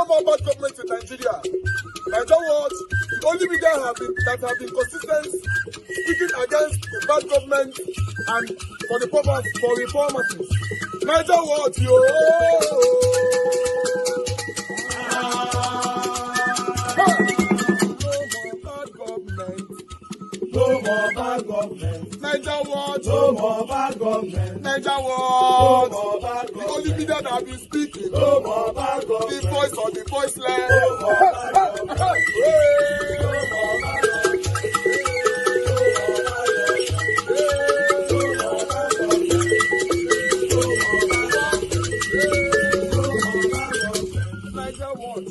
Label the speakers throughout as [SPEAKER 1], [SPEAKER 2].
[SPEAKER 1] no more bad government in Nigeria. Nigeria what? The only media that have been consistent speaking against the bad government and for the purpose for reformers. Nigeria what? Yo! No more bad government. Nigeria what? No more bad government. Nigeria what? No more bad government. The only media that have been speaking. No more bad government. The voice of the voiceless. No more bad government.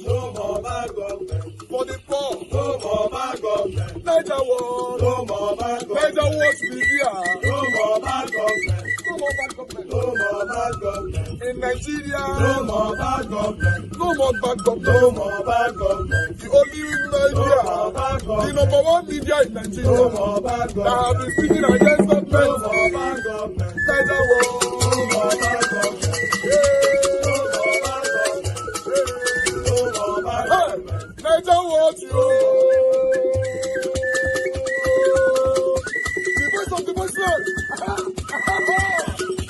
[SPEAKER 1] No more bad government. For the poor. No more bad government. Nigeria what? No more bad government. Nigeria what media? No more bad government. No more bad government. No more bad government. In Nigeria. No more bad government. No more bad government. No more bad government. The only media. No more bad government. The number one media in Nigeria. No more bad government. That have been speaking against government. No more bad government. Nigeria what? No more bad government. Nigeria what you? The voice of the voiceless.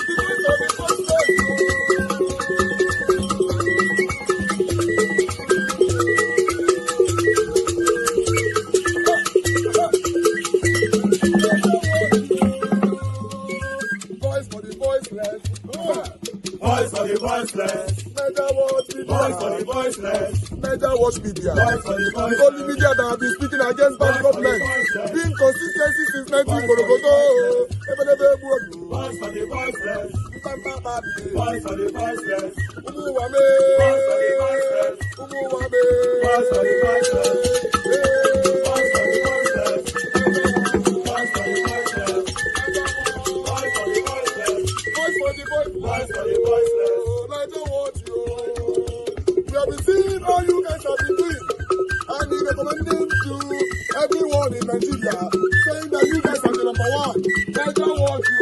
[SPEAKER 1] The voice of the voiceless. Voice for the voiceless. Voice for the voiceless. Nigeria what? Voice for the voiceless. Nigeria watch media. The only media that have been speaking against bad government. Being consistency since 1944.
[SPEAKER 2] Voice for the voiceless. Voice for the voiceless.
[SPEAKER 1] Umuwame.
[SPEAKER 2] Voice for the voiceless.
[SPEAKER 1] Umuwame.
[SPEAKER 2] Voice for the voiceless. Voice for the voiceless. Voice for the voiceless. Voice for the voiceless.
[SPEAKER 1] Voice for the voiceless.
[SPEAKER 2] Voice for the voiceless.
[SPEAKER 1] Nigeria watch you. We have been seeing all you guys have been doing, and we recommending to everyone in Nigeria, saying that you guys are the number one. Nigeria watch you.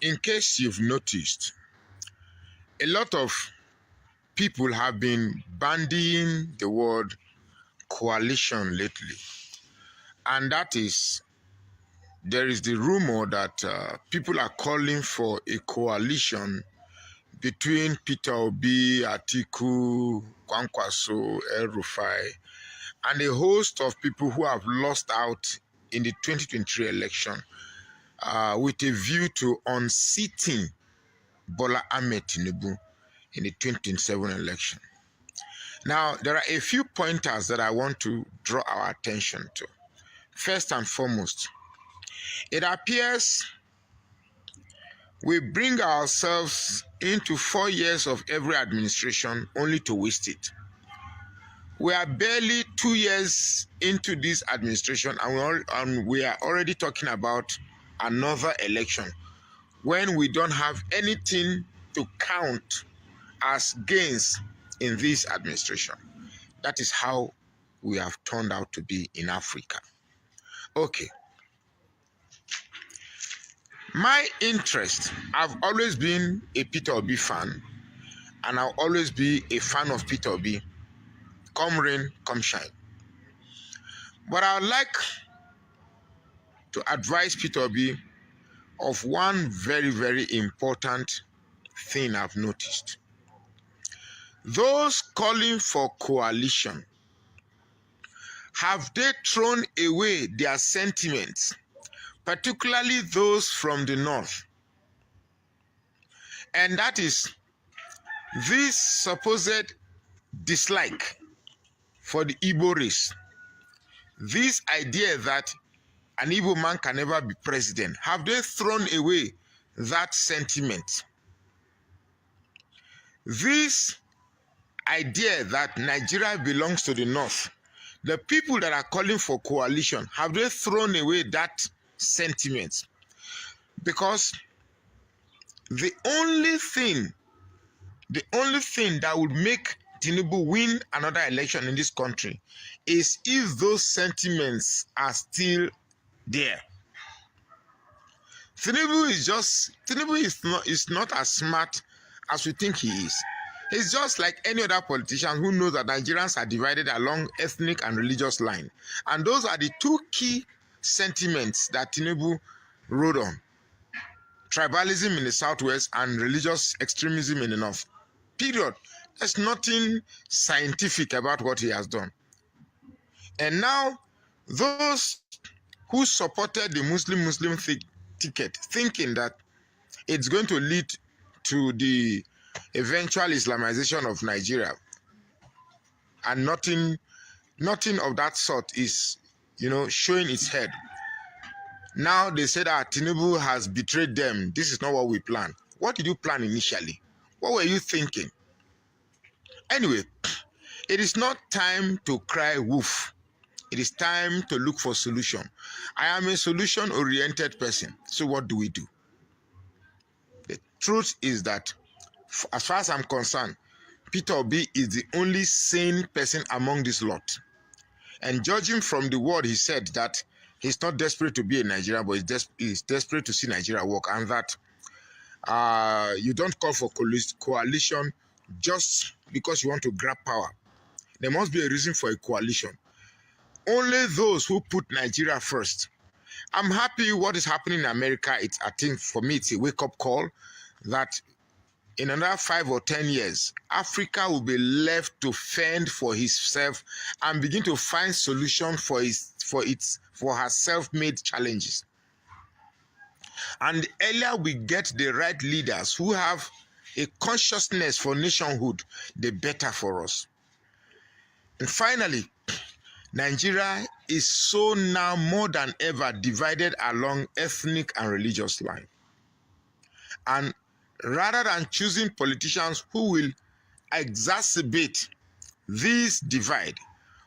[SPEAKER 3] In case you've noticed, a lot of people have been bandying the word coalition lately. And that is, there is the rumor that people are calling for a coalition between Peter Obi, Atiku, Kwankwaso, El Rufai, and a host of people who have lost out in the 2023 election. With a view to unseating Bola Ahmed Tinubu in the 2027 election. Now, there are a few pointers that I want to draw our attention to. First and foremost, it appears we bring ourselves into 4 years of every administration only to waste it. We are barely 2 years into this administration and we are already talking about another election when we don't have anything to count as gains in this administration. That is how we have turned out to be in Africa. Okay. My interest, I've always been a Peter Obi fan, and I'll always be a fan of Peter Obi, come rain, come shine. But I would like to advise Peter Obi of one very, very important thing I've noticed. Those calling for coalition, have they thrown away their sentiments, particularly those from the north? And that is this supposed dislike for the Igbo race. This idea that an Igbo man can never be president. Have they thrown away that sentiment? This idea that Nigeria belongs to the north, the people that are calling for coalition, have they thrown away that sentiment? Because the only thing that would make Tinubu win another election in this country is if those sentiments are still there. Tinubu is not as smart as we think he is. He's just like any other politician who knows that Nigerians are divided along ethnic and religious lines. And those are the two key sentiments that Tinubu rode on. Tribalism in the southwest and religious extremism in the north. Period. There's nothing scientific about what he has done. And now, those who supported the Muslim ticket, thinking that it's going to lead to the eventual Islamization of Nigeria, and nothing of that sort is, showing its head. Now they say that Tinubu has betrayed them. This is not what we planned. What did you plan initially? What were you thinking? Anyway, it is not time to cry wolf. It is time to look for solution. I am a solution-oriented person. So what do we do? The truth is that, as far as I'm concerned, Peter Obi is the only sane person among this lot. And judging from the word he said, that he's not desperate to be a Nigerian, but he's desperate to see Nigeria work, and that you don't call for coalition just because you want to grab power. There must be a reason for a coalition. Only those who put Nigeria first. I'm happy what is happening in America. I think for me, it's a wake-up call that in another 5 or 10 years, Africa will be left to fend for itself and begin to find solutions for her self-made challenges. And the earlier we get the right leaders who have a consciousness for nationhood, the better for us. And finally, Nigeria is so now more than ever divided along ethnic and religious lines. And rather than choosing politicians who will exacerbate this divide,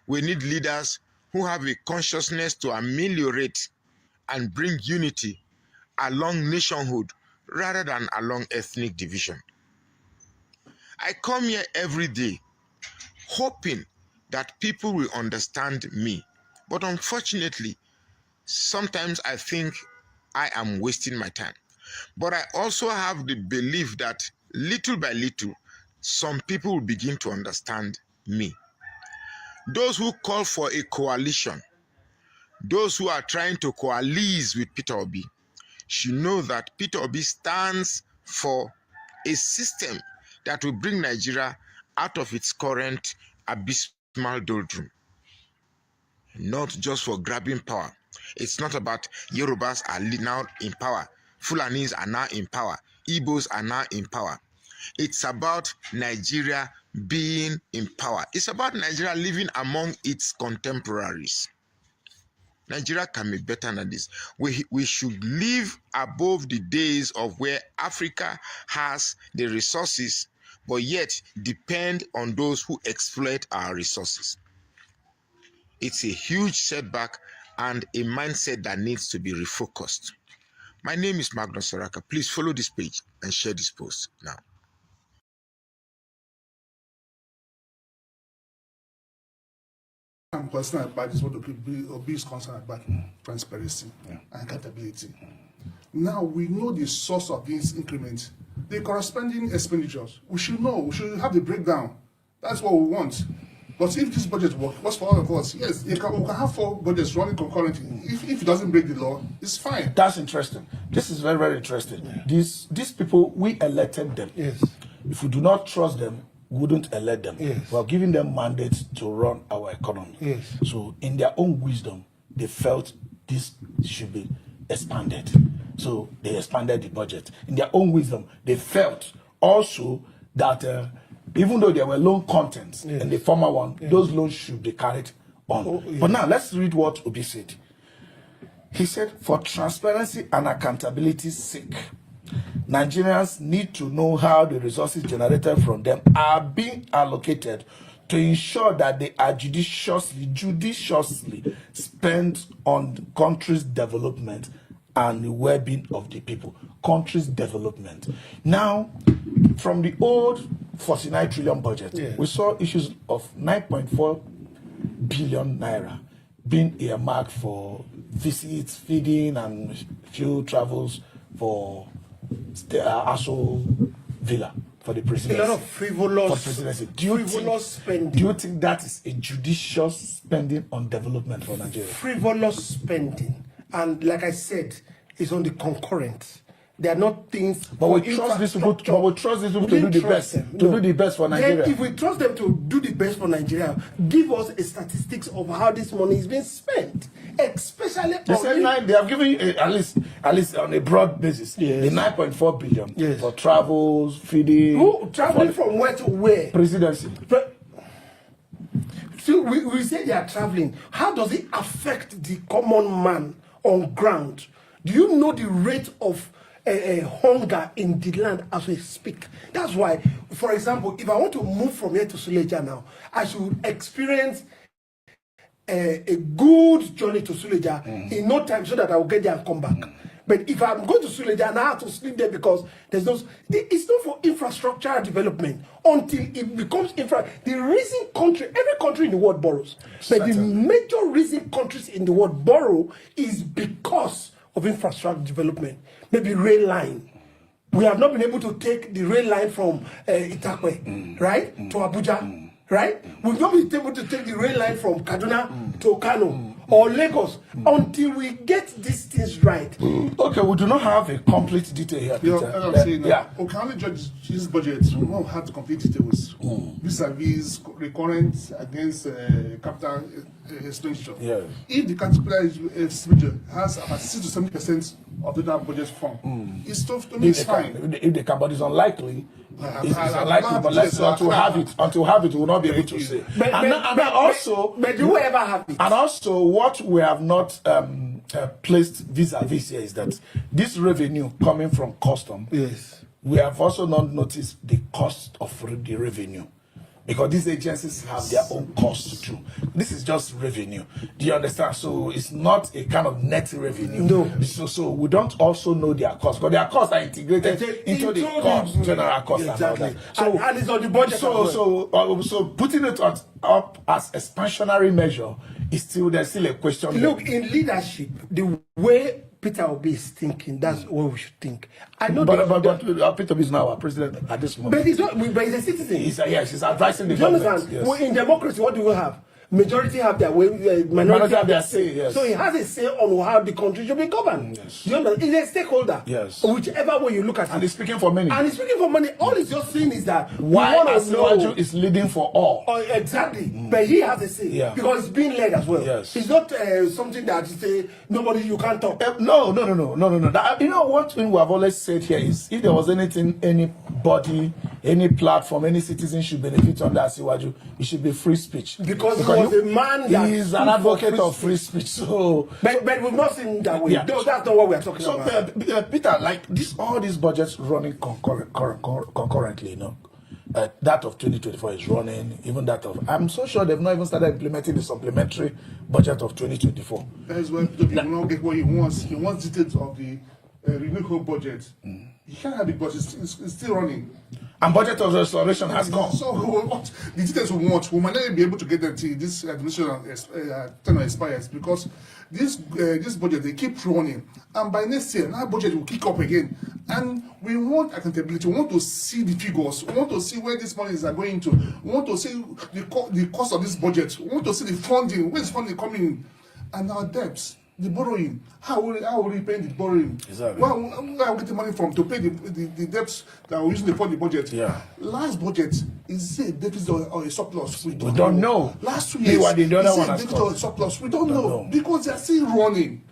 [SPEAKER 3] we need leaders who have a consciousness to ameliorate and bring unity along nationhood rather than along ethnic division. I come here every day hoping that people will understand me. But unfortunately, sometimes I think I am wasting my time. But I also have the belief that little by little, some people will begin to understand me. Those who call for a coalition, those who are trying to coalesce with Peter Obi, should know that Peter Obi stands for a system that will bring Nigeria out of its current abysmal doldrum. Not just for grabbing power. It's not about Yorubas are now in power. Fulanis are now in power. Igbos are now in power. It's about Nigeria being in power. It's about Nigeria living among its contemporaries. Nigeria can be better than this. We should live above the days of where Africa has the resources, but yet depend on those who exploit our resources. It's a huge setback and a mindset that needs to be refocused. My name is Magnus Saraka. Please follow this page and share this post now.
[SPEAKER 2] I'm concerned about this, what Obi is concerned about transparency and accountability. Now we know the source of these increments, the corresponding expenditures. We should know, we should have the breakdown. That's what we want. But if this budget works for all of us, yes, we can have 4 budgets running concurrently. If it doesn't break the law, it's fine.
[SPEAKER 4] That's interesting. This is very, very interesting. Yeah. These people, we elected them.
[SPEAKER 2] Yes.
[SPEAKER 4] If we do not trust them, we wouldn't elect them.
[SPEAKER 2] Yes.
[SPEAKER 4] We are giving them mandates to run our economy.
[SPEAKER 2] Yes.
[SPEAKER 4] So in their own wisdom, they felt this should be expanded. So they expanded the budget. In their own wisdom, they felt also that even though there were loan contents in the former one, those loans should be carried on. Oh, yes. But now let's read what Obi said. He said, for transparency and accountability's sake, Nigerians need to know how the resources generated from them are being allocated to ensure that they are judiciously spent on the country's development and the well-being of the people, country's development. Now, from the old 49 trillion budget, we saw issues of 9.4 billion naira being earmarked for visits, feeding, and few travels for the Aso Villa for the presidency.
[SPEAKER 5] A lot of frivolous spending.
[SPEAKER 4] Do you think that is a judicious spending on development for Nigeria?
[SPEAKER 5] Frivolous spending. And like I said, it's on the concurrent. They are not things.
[SPEAKER 4] But we trust these people. But we trust these people to do the best. To do the best for Nigeria.
[SPEAKER 5] Then if we trust them to do the best for Nigeria, give us a statistics of how this money is being spent, especially.
[SPEAKER 4] They said they have given you at least on a broad basis the 9.4 billion for travels, feeding.
[SPEAKER 5] Who traveling from where to where?
[SPEAKER 4] Presidency.
[SPEAKER 5] So we say they are traveling. How does it affect the common man on ground? Do you know the rate of hunger in the land as we speak? That's why, for example, if I want to move from here to Suleja now, I should experience a good journey to Suleja in no time so that I will get there and come back. But if I'm going to Suleja and I have to sleep there because there's no, it's not for infrastructure development until it becomes the reason every country in the world borrows. But the major reason countries in the world borrow is because of infrastructure development. Maybe rail line. We have not been able to take the rail line from Itakwe, right, to Abuja, right? We've not been able to take the rail line from Kaduna to Kano or Lagos until we get these things right.
[SPEAKER 4] Okay, we do not have a complete detail here, Peter.
[SPEAKER 2] I'm saying, we can only judge this budget. We won't have the complete details. Vis-a-vis recurrent against capital expenditure. If the capital expenditure has about 6 to 7% of the budget fund, it's tough to me. It's fine.
[SPEAKER 4] If they can, but it's unlikely. It's unlikely, but let's until we have it, we will not be able to say.
[SPEAKER 5] But do we ever have it?
[SPEAKER 4] And also, what we have not placed vis-a-vis here is that this revenue coming from custom, we have also not noticed the cost of the revenue. Because these agencies have their own costs too. This is just revenue. Do you understand? So it's not a kind of net revenue.
[SPEAKER 5] No.
[SPEAKER 4] So we don't also know their costs. Because their costs are integrated into the cost, general costs.
[SPEAKER 5] Exactly.
[SPEAKER 4] And all that.
[SPEAKER 5] And it's on the budget.
[SPEAKER 4] So putting it up as expansionary measure is there's still a question.
[SPEAKER 5] Look, in leadership, the way Peter Obi is thinking, that's what we should think. I know
[SPEAKER 4] but Peter Obi is now our president at this moment.
[SPEAKER 5] But he's not. But he's a citizen.
[SPEAKER 4] He's advising the
[SPEAKER 5] government.
[SPEAKER 4] Yes.
[SPEAKER 5] Well, in democracy, what do we have? Majority have their way, minority have their say.
[SPEAKER 4] Yes.
[SPEAKER 5] So he has a say on how the country should be governed.
[SPEAKER 4] Yes.
[SPEAKER 5] You know, he's a stakeholder.
[SPEAKER 4] Yes.
[SPEAKER 5] Whichever way you look at it.
[SPEAKER 4] And he's speaking for many.
[SPEAKER 5] All he's just saying is that
[SPEAKER 4] why Asiwaju is leading for all.
[SPEAKER 5] Exactly. But he has a say. Because it's being led as well.
[SPEAKER 4] Yes.
[SPEAKER 5] It's not something that you say, nobody, you can't talk.
[SPEAKER 4] No. You know what we have always said here is, if there was anything, anybody, any platform, any citizen should benefit under Asiwaju, it should be free speech.
[SPEAKER 5] Because he was a man that
[SPEAKER 4] is an advocate of free speech. So
[SPEAKER 5] but we've not seen that way. No, that's not what we are talking about.
[SPEAKER 4] So Peter, like all these budgets running concurrently, you know. That of 2024 is running, even that of... I'm so sure they've not even started implementing the supplementary budget of 2024.
[SPEAKER 2] That's why Peter will not get what he wants. He wants details of the renewable budget. He can't have it, but it's still running.
[SPEAKER 4] And budget of restoration has gone.
[SPEAKER 2] So what the details we want, we might not be able to get them till this administration tenure expires, because this budget, they keep running, and by next year our budget will kick up again, and we want accountability. We want to see the figures. We want to see where these monies are going to. We want to see the cost of this budget. We want to see the funding. Where is funding coming in, and our debts. The borrowing, how will we pay the borrowing?
[SPEAKER 4] Exactly.
[SPEAKER 2] Where are we getting money from to pay the debts that we're using for the budget?
[SPEAKER 4] Yeah.
[SPEAKER 2] Last budget, is it a deficit or a surplus? We
[SPEAKER 4] don't know.
[SPEAKER 2] Last 2 years,
[SPEAKER 4] is it a
[SPEAKER 2] deficit or a surplus? We don't know. Because they're still running.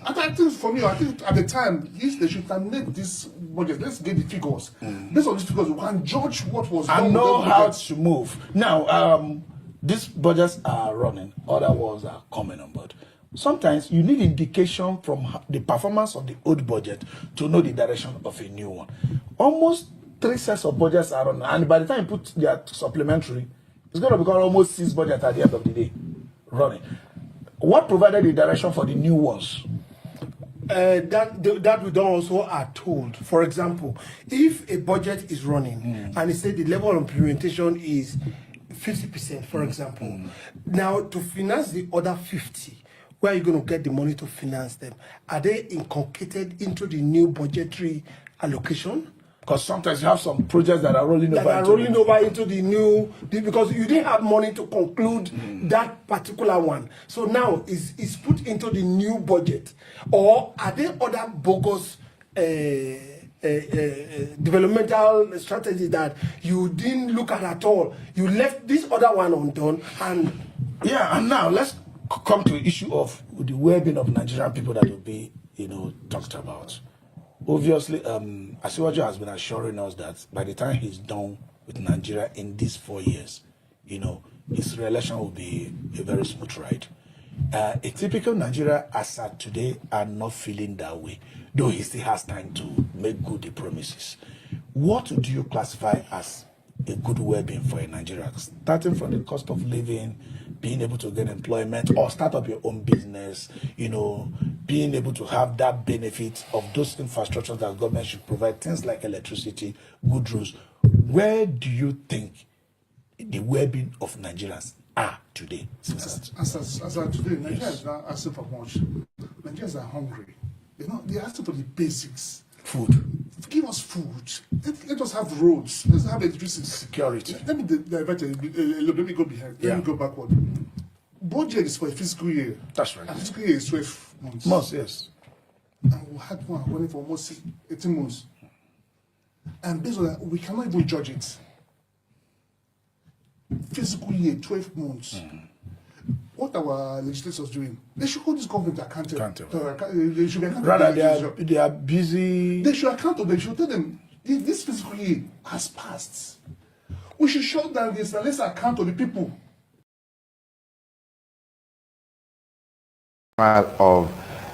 [SPEAKER 2] And I think for me, I think at the time, they should terminate this budget. Let's get the figures. Based on these figures, we can judge what was done.
[SPEAKER 4] And know how to move. Now, these budgets are running. Other ones are coming on board. Sometimes you need indication from the performance of the old budget to know the direction of a new one. Almost 3 sets of budgets are on, and by the time you put their supplementary, it's going to become almost 6 budgets at the end of the day running. What provided the direction for the new ones?
[SPEAKER 5] that we don't also are told. For example, if a budget is running and it said the level of implementation is 50%, for example, now to finance the other 50, where are you going to get the money to finance them? Are they inculcated into the new budgetary allocation?
[SPEAKER 4] Because sometimes you have some projects that are rolling
[SPEAKER 5] over into the new, because you didn't have money to conclude that particular one. So now it's put into the new budget. Or are there other bogus developmental strategies that you didn't look at all? You left this other one undone. And
[SPEAKER 4] yeah, and now let's come to the issue of the well-being of Nigerian people that will be, talked about. Obviously, Asiwaju has been assuring us that by the time he's done with Nigeria in these 4 years, his re-election will be a very smooth ride. A typical Nigeria as at today are not feeling that way, though he still has time to make good the promises. What do you classify as a good well-being for a Nigeria? Starting from the cost of living, being able to get employment or start up your own business, being able to have that benefit of those infrastructures that government should provide, things like electricity, good roads. Where do you think the well-being of Nigerians are today?
[SPEAKER 2] As of today, Nigeria is not asking for much. Nigerians are hungry. They're asking for the basics.
[SPEAKER 4] Food.
[SPEAKER 2] Give us food. Let us have roads. Let's have electricity.
[SPEAKER 4] Security.
[SPEAKER 2] Let me divert a little. Let me go behind. Let me go backward. Budget is for a fiscal year.
[SPEAKER 4] That's right.
[SPEAKER 2] A fiscal year is 12 months.
[SPEAKER 4] Months, yes.
[SPEAKER 2] And we had one running for almost 18 months. And based on that, we cannot even judge it. Fiscal year, 12 months. What our legislators doing? They should hold this government accountable. They should be accountable.
[SPEAKER 4] Rather, they are busy.
[SPEAKER 2] They should account to them. They should tell them this fiscal year has passed. We should shut down this and let's account to the people.
[SPEAKER 6] Of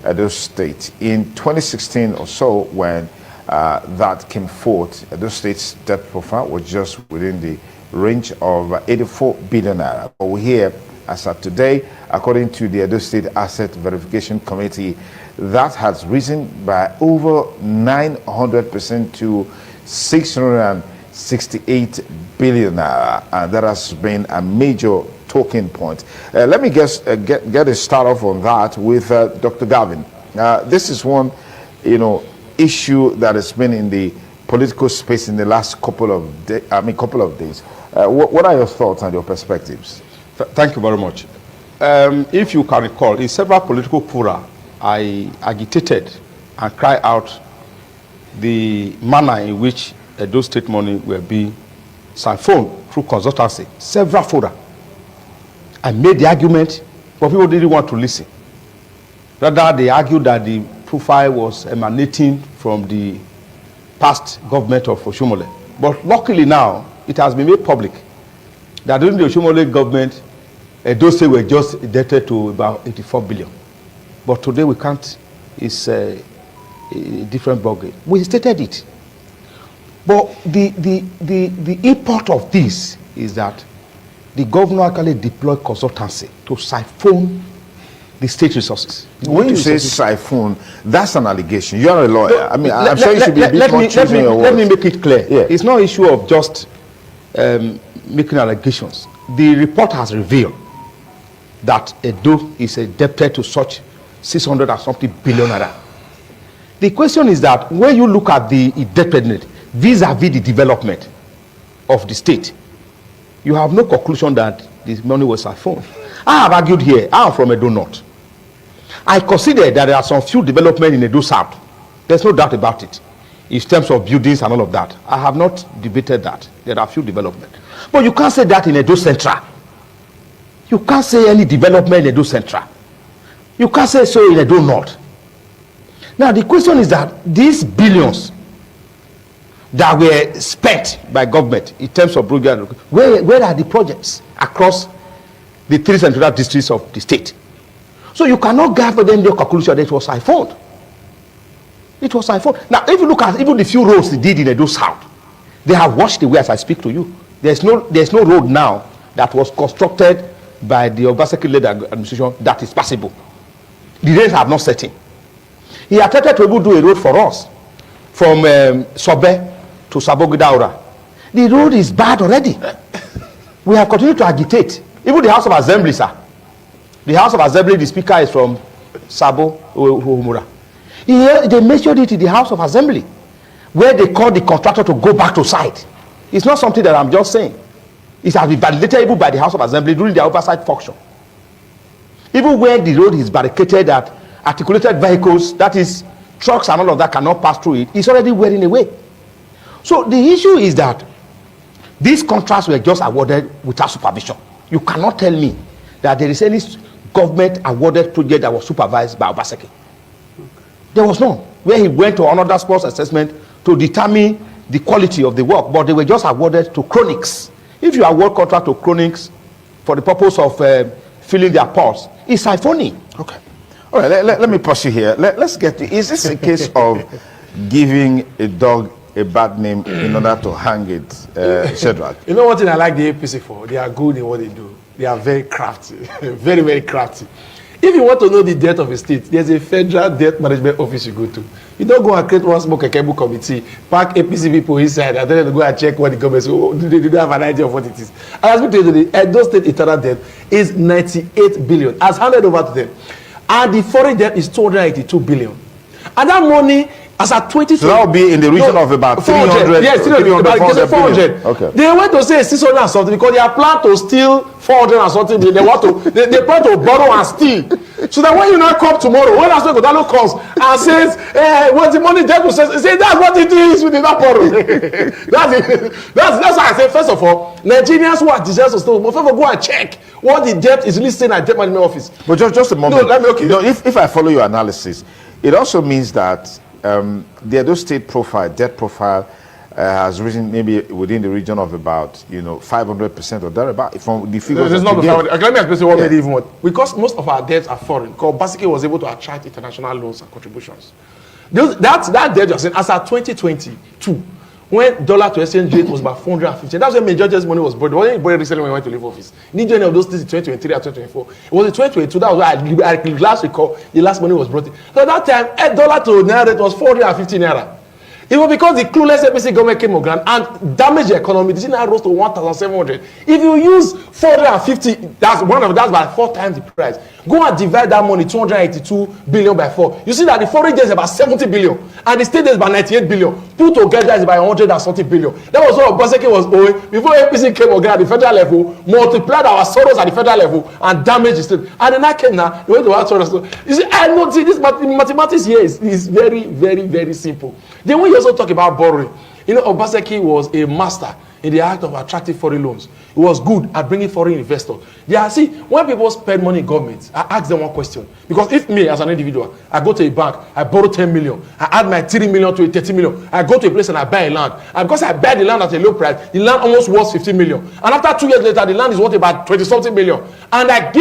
[SPEAKER 6] Edo State in 2016 or so, when that came forth, Edo State's debt profile was just within the range of 84 billion naira. But we hear, as of today, according to the Edo State Asset Verification Committee, that has risen by over 900% to 668 billion naira, and that has been a major talking point. Let me get a start off on that with Dr. Gavin. This is one, issue that has been in the political space in the last couple of days. What are your thoughts and your perspectives?
[SPEAKER 7] Thank you very much. If you can recall, in several political fora, I agitated and cried out the manner in which those state money will be siphoned through consultancy. Several fora. I made the argument, but people didn't want to listen. Rather, they argued that the profile was emanating from the past government of Oshomole. But luckily now, it has been made public that during the Oshomole government, those states were just indebted to about 84 billion. But today we can't. It's a different ballgame. We stated it. But the import of this is that the governor actually deployed consultancy to siphon the state resources.
[SPEAKER 6] When you say siphon, that's an allegation. You are a lawyer.
[SPEAKER 7] No,
[SPEAKER 6] I'm sure you should be a bit more choosing your words.
[SPEAKER 7] Let me make it clear. Yeah. It's not an issue of just making allegations. The report has revealed that Edo is indebted to such 600 and something billion naira. The question is that when you look at the indebtedness vis-a-vis the development of the state, you have no conclusion that this money was siphoned. I have argued here, I am from Edo North. I consider that there are some few development in Edo South. There's no doubt about it. In terms of buildings and all of that. I have not debated that. There are few development. But you can't say that in Edo Central. You can't say any development in Edo Central. You can't say so in Edo North. Now the question is that these billions that were spent by government in terms of broadband, where are the projects across the 3 central districts of the state? So you cannot gather them the conclusion that it was siphoned. It was siphoned. Now, if you look at even the few roads they did in Edo South, they have washed away as I speak to you. There's no road now that was constructed by the Obaseki-led administration that is passable. The rains have not set in. He attempted to even do a road for us from Sobe to Sabogidaura. The road is bad already. We have continued to agitate. Even the House of Assembly, sir. The House of Assembly, the speaker is from Sabo Humura. They measured it in the House of Assembly, where they called the contractor to go back to site. It's not something that I'm just saying. It has been validated even by the House of Assembly during their oversight function. Even where the road is barricaded, that articulated vehicles, that is trucks and all of that, cannot pass through it, it's already wearing away. So the issue is that these contracts were just awarded without supervision. You cannot tell me that there is any government awarded project that was supervised by Obaseki. There was none. Where he went to another sports assessment to determine the quality of the work, but they were just awarded to chronics. If you award contract to chronics for the purpose of filling their pulse, it's siphony.
[SPEAKER 6] Okay. All right, let me pursue here. Let's get to, is this a case of giving a dog a bad name in order to hang it, Shadrach?
[SPEAKER 5] You know one thing I like the APC for? They are good in what they do. They are very crafty, very, very crafty. If you want to know the debt of a state, there's a federal debt management office you go to. You don't go and create one small Kekebu committee, pack APC people inside, and then go and check what the government says. Oh, they don't have an idea of what it is. And as we tell you, the Edo State internal debt is 98 billion, as handed over to them. And the foreign debt is 282 billion. And that money, as at 2020,
[SPEAKER 6] so that will be in the region of about 300.
[SPEAKER 5] Yes, 400.
[SPEAKER 6] Okay.
[SPEAKER 5] They went to say 600 and something because they are planned to steal 400 and something. They want to. They plan to borrow and steal. So that when you now come tomorrow, when Aswe Godalo comes and says, "What's the money debt?" Say that's what it is. We did not borrow. That's why I say first of all, Nigerians who are desirous of steal, must go and check what the debt is listed at debt management office.
[SPEAKER 6] But just a moment.
[SPEAKER 5] No, let me, okay.
[SPEAKER 6] No, if I follow your analysis, it also means that the Edo State profile, debt profile, has risen maybe within the region of about 500% or thereabout from the figures.
[SPEAKER 5] There's not the 500. Let me explain what made it even more. Because most of our debts are foreign, because basically was able to attract international loans and contributions. That debt was as at 2022, when dollar to exchange rate was about 450. That's when Major Judge's money was borrowed. It wasn't borrowed recently when he went to leave office. Neither any of those things in 2023 or 2024. It was in 2022. That was why I last recall the last money was brought in. So at that time, $1 to naira rate was 450 naira. It was because the clueless APC government came on ground and damaged the economy. The naira rose to 1,700. If you use 450, that's about 4 times the price. Go and divide that money, 282 billion by 4. You see that the foreign debt is about 70 billion and the state debt is about 98 billion. Put together is about 100 and something billion. That was what Obaseki was owing before APC came on ground at the federal level, multiplied our sorrows at the federal level and damaged the state. And then I came now, the way to answer us. You see, I know this mathematics here is very, very, very simple. Then when you also talk about borrowing, Obaseki was a master in the act of attracting foreign loans. He was good at bringing foreign investors. See, when people spend money in government, I ask them one question. Because if me, as an individual, I go to a bank, I borrow 10 million, I add my 3 million to a 30 million, I go to a place and I buy a land. And because I buy the land at a low price, the land almost worth 15 million. And after 2 years later, the land is worth about 20-something million. And I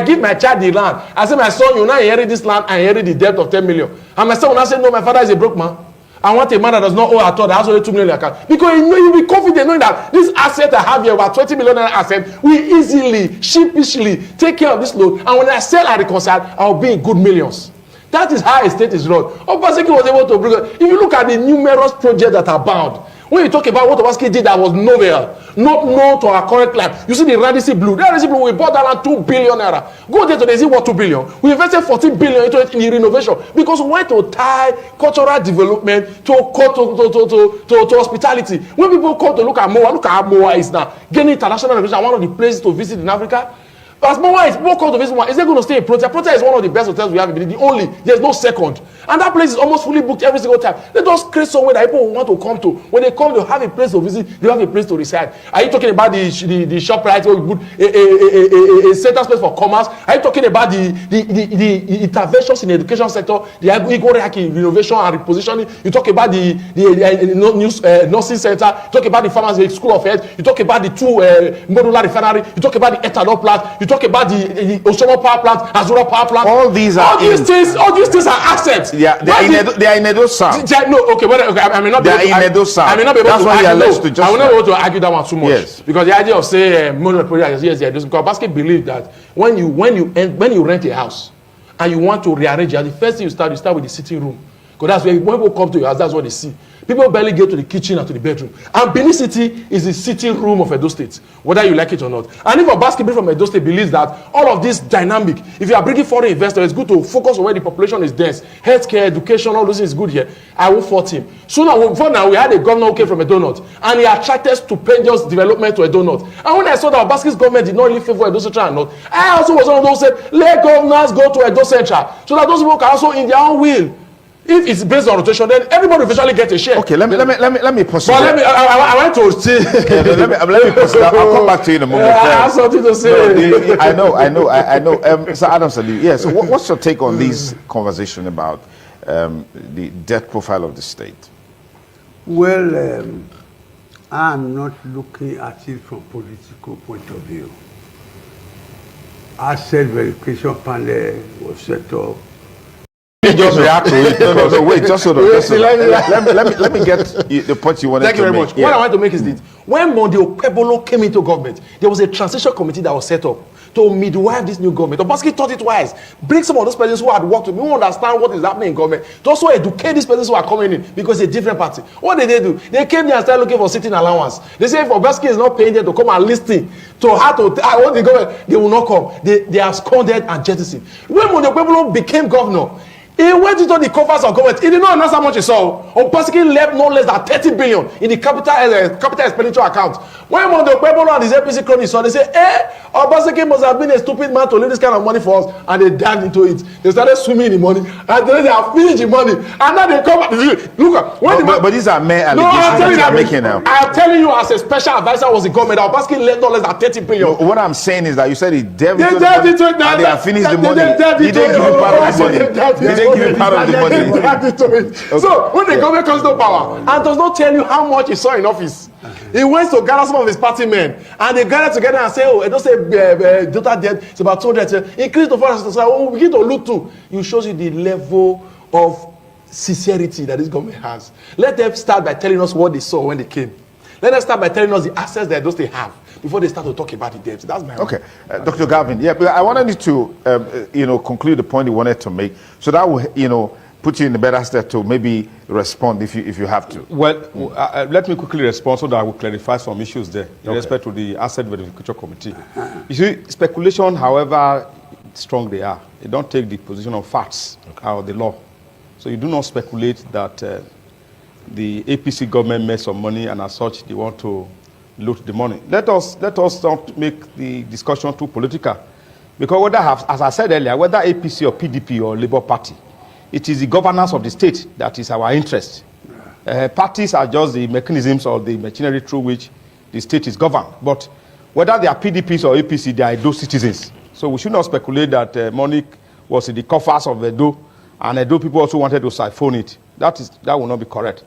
[SPEAKER 5] give my child the land. I say, my son, you now inherit this land and inherit the debt of 10 million. And my son will now say, no, my father is a broke man. I want a man that does not owe at all, that has only 2 million account. Because you'll be confident knowing that this asset I have here, about 20 million asset, will easily, sheepishly take care of this loan. And when I sell and reconcile, I'll be in good millions. That is how a state is run. Obaseki was able to bring it. If you look at the numerous projects that are bound, when you talk about what Obaseki did that was novel, not known to our current life, you see the Radisi Blue. The Radisi Blue, we bought that land 2 billion naira. Go there today, see what 2 billion. We invested 14 billion into it in the renovation because we want to tie cultural development to hospitality. When people come to look at how Moa is now gaining international recognition, one of the places to visit in Africa. As Moa is more called to visit one, is they going to stay in Protea? Protea is one of the best hotels we have in the only. There's no second. And that place is almost fully booked every single time. Let us create somewhere that people want to come to. When they come, they'll have a place to visit, they have a place to reside. Are you talking about the shop right where we put a center space for commerce? Are you talking about the interventions in the education sector, the renovation and repositioning? You talk about the nursing center, you talk about the pharmacy school of health, you talk about the 2 modular refinery, you talk about the ethanol plant, you talk about the Oshoma power plant, Azura power plant. All these things are assets. They are in Edo South. No, okay, I may not be able to argue that one too much. Yes. Because the idea of say monopoly, yes, because Basket believe that when you rent a house
[SPEAKER 8] and you want to rearrange it, the first thing you start with the sitting room. Because that's where when people come to your house, that's what they see. People barely get to the kitchen and to the bedroom. And Benin City is the sitting room of Edo State, whether you like it or not. And if a basketball from Edo State believes that all of this dynamic, if you are bringing foreign investors, it's good to focus on where the population is dense. Healthcare, education, all those things is good here. I will fault him. Before now, we had a governor who came from Edo North, and he attracted stupendous development to Edo North. And when I saw that Obaski's government did not really favor Edo Central and North, I also was one of those who said, let governors go to Edo Central, so that those people can also, in their own will, if it's based on rotation, then everybody will eventually get a share.
[SPEAKER 6] Okay, let me pause.
[SPEAKER 8] But I want to say.
[SPEAKER 6] let me pause. I'll come back to you in a moment.
[SPEAKER 8] I have something to say.
[SPEAKER 6] I know. Sir Adam Saliu, yeah. So, what's your take on this conversation about the debt profile of the state?
[SPEAKER 9] Well, I'm not looking at it from political point of view. Asset verification panel was set up.
[SPEAKER 6] Just react to it. No, wait, just hold on. Let me get the point you wanted to make.
[SPEAKER 8] Thank you very much. Yeah. What I want to make is this. When Monday Okpebolo came into government, there was a transition committee that was set up to midwife this new government. Obaski thought it wise. Bring some of those persons who had worked with me, who understand what is happening in government, to also educate these persons who are coming in, because it's a different party. What did they do? They came there and started looking for sitting allowance. They say if Obaski is not paying them to come and listen to how to what the government, they will not come. They are scolded and jettisoned. When Monday Okpebolo became governor, he went into the coffers of government. He did not announce how much he saw. Obaski left no less than 30 billion in the capital expenditure account. When Monday Okpebolo and his APC cronies saw, they say, Obaski must have been a stupid man to leave this kind of money for us, and they dived into it. They started swimming in the money, and then they have finished the money, and now they come back. Look,
[SPEAKER 6] but these are mere allegations that you are making now.
[SPEAKER 8] I'm telling you, as a special advisor was the government, Obaski left no less than 30 billion.
[SPEAKER 6] No, what I'm saying is that you said he delved into
[SPEAKER 8] it,
[SPEAKER 6] and they have finished the money. He didn't give you part of the money. He didn't give you part of the money.
[SPEAKER 8] Okay. So when the government comes to power and does not tell you how much he saw in office, he went to gather some of his party men, and they gathered together and say, oh, don't say total debt, it's about 200. Increase the forest. So we begin to look to. It shows you the level of sincerity that this government has. Let them start by telling us what they saw when they came. Let them start by telling us the assets that those they have before they start to talk about the debt. That's my
[SPEAKER 6] okay. Dr. Galvin, yeah, but I wanted you to conclude the point you wanted to make, so that will put you in a better state to maybe respond if you have to.
[SPEAKER 7] Well, let me quickly respond so that I will clarify some issues there in respect to the asset verification committee. You see, speculation, however strong they are, they don't take the position of facts or the law. So you do not speculate that the APC government made some money and as such they want to loot the money. Let us not make the discussion too political, because whether, as I said earlier, whether APC or PDP or Labour Party, it is the governance of the state that is our interest. Parties are just the mechanisms or the machinery through which the state is governed. But whether they are PDPs or APC, they are Edo citizens. So we should not speculate that money was in the coffers of Edo, and Edo people also wanted to siphon it. That will not be correct.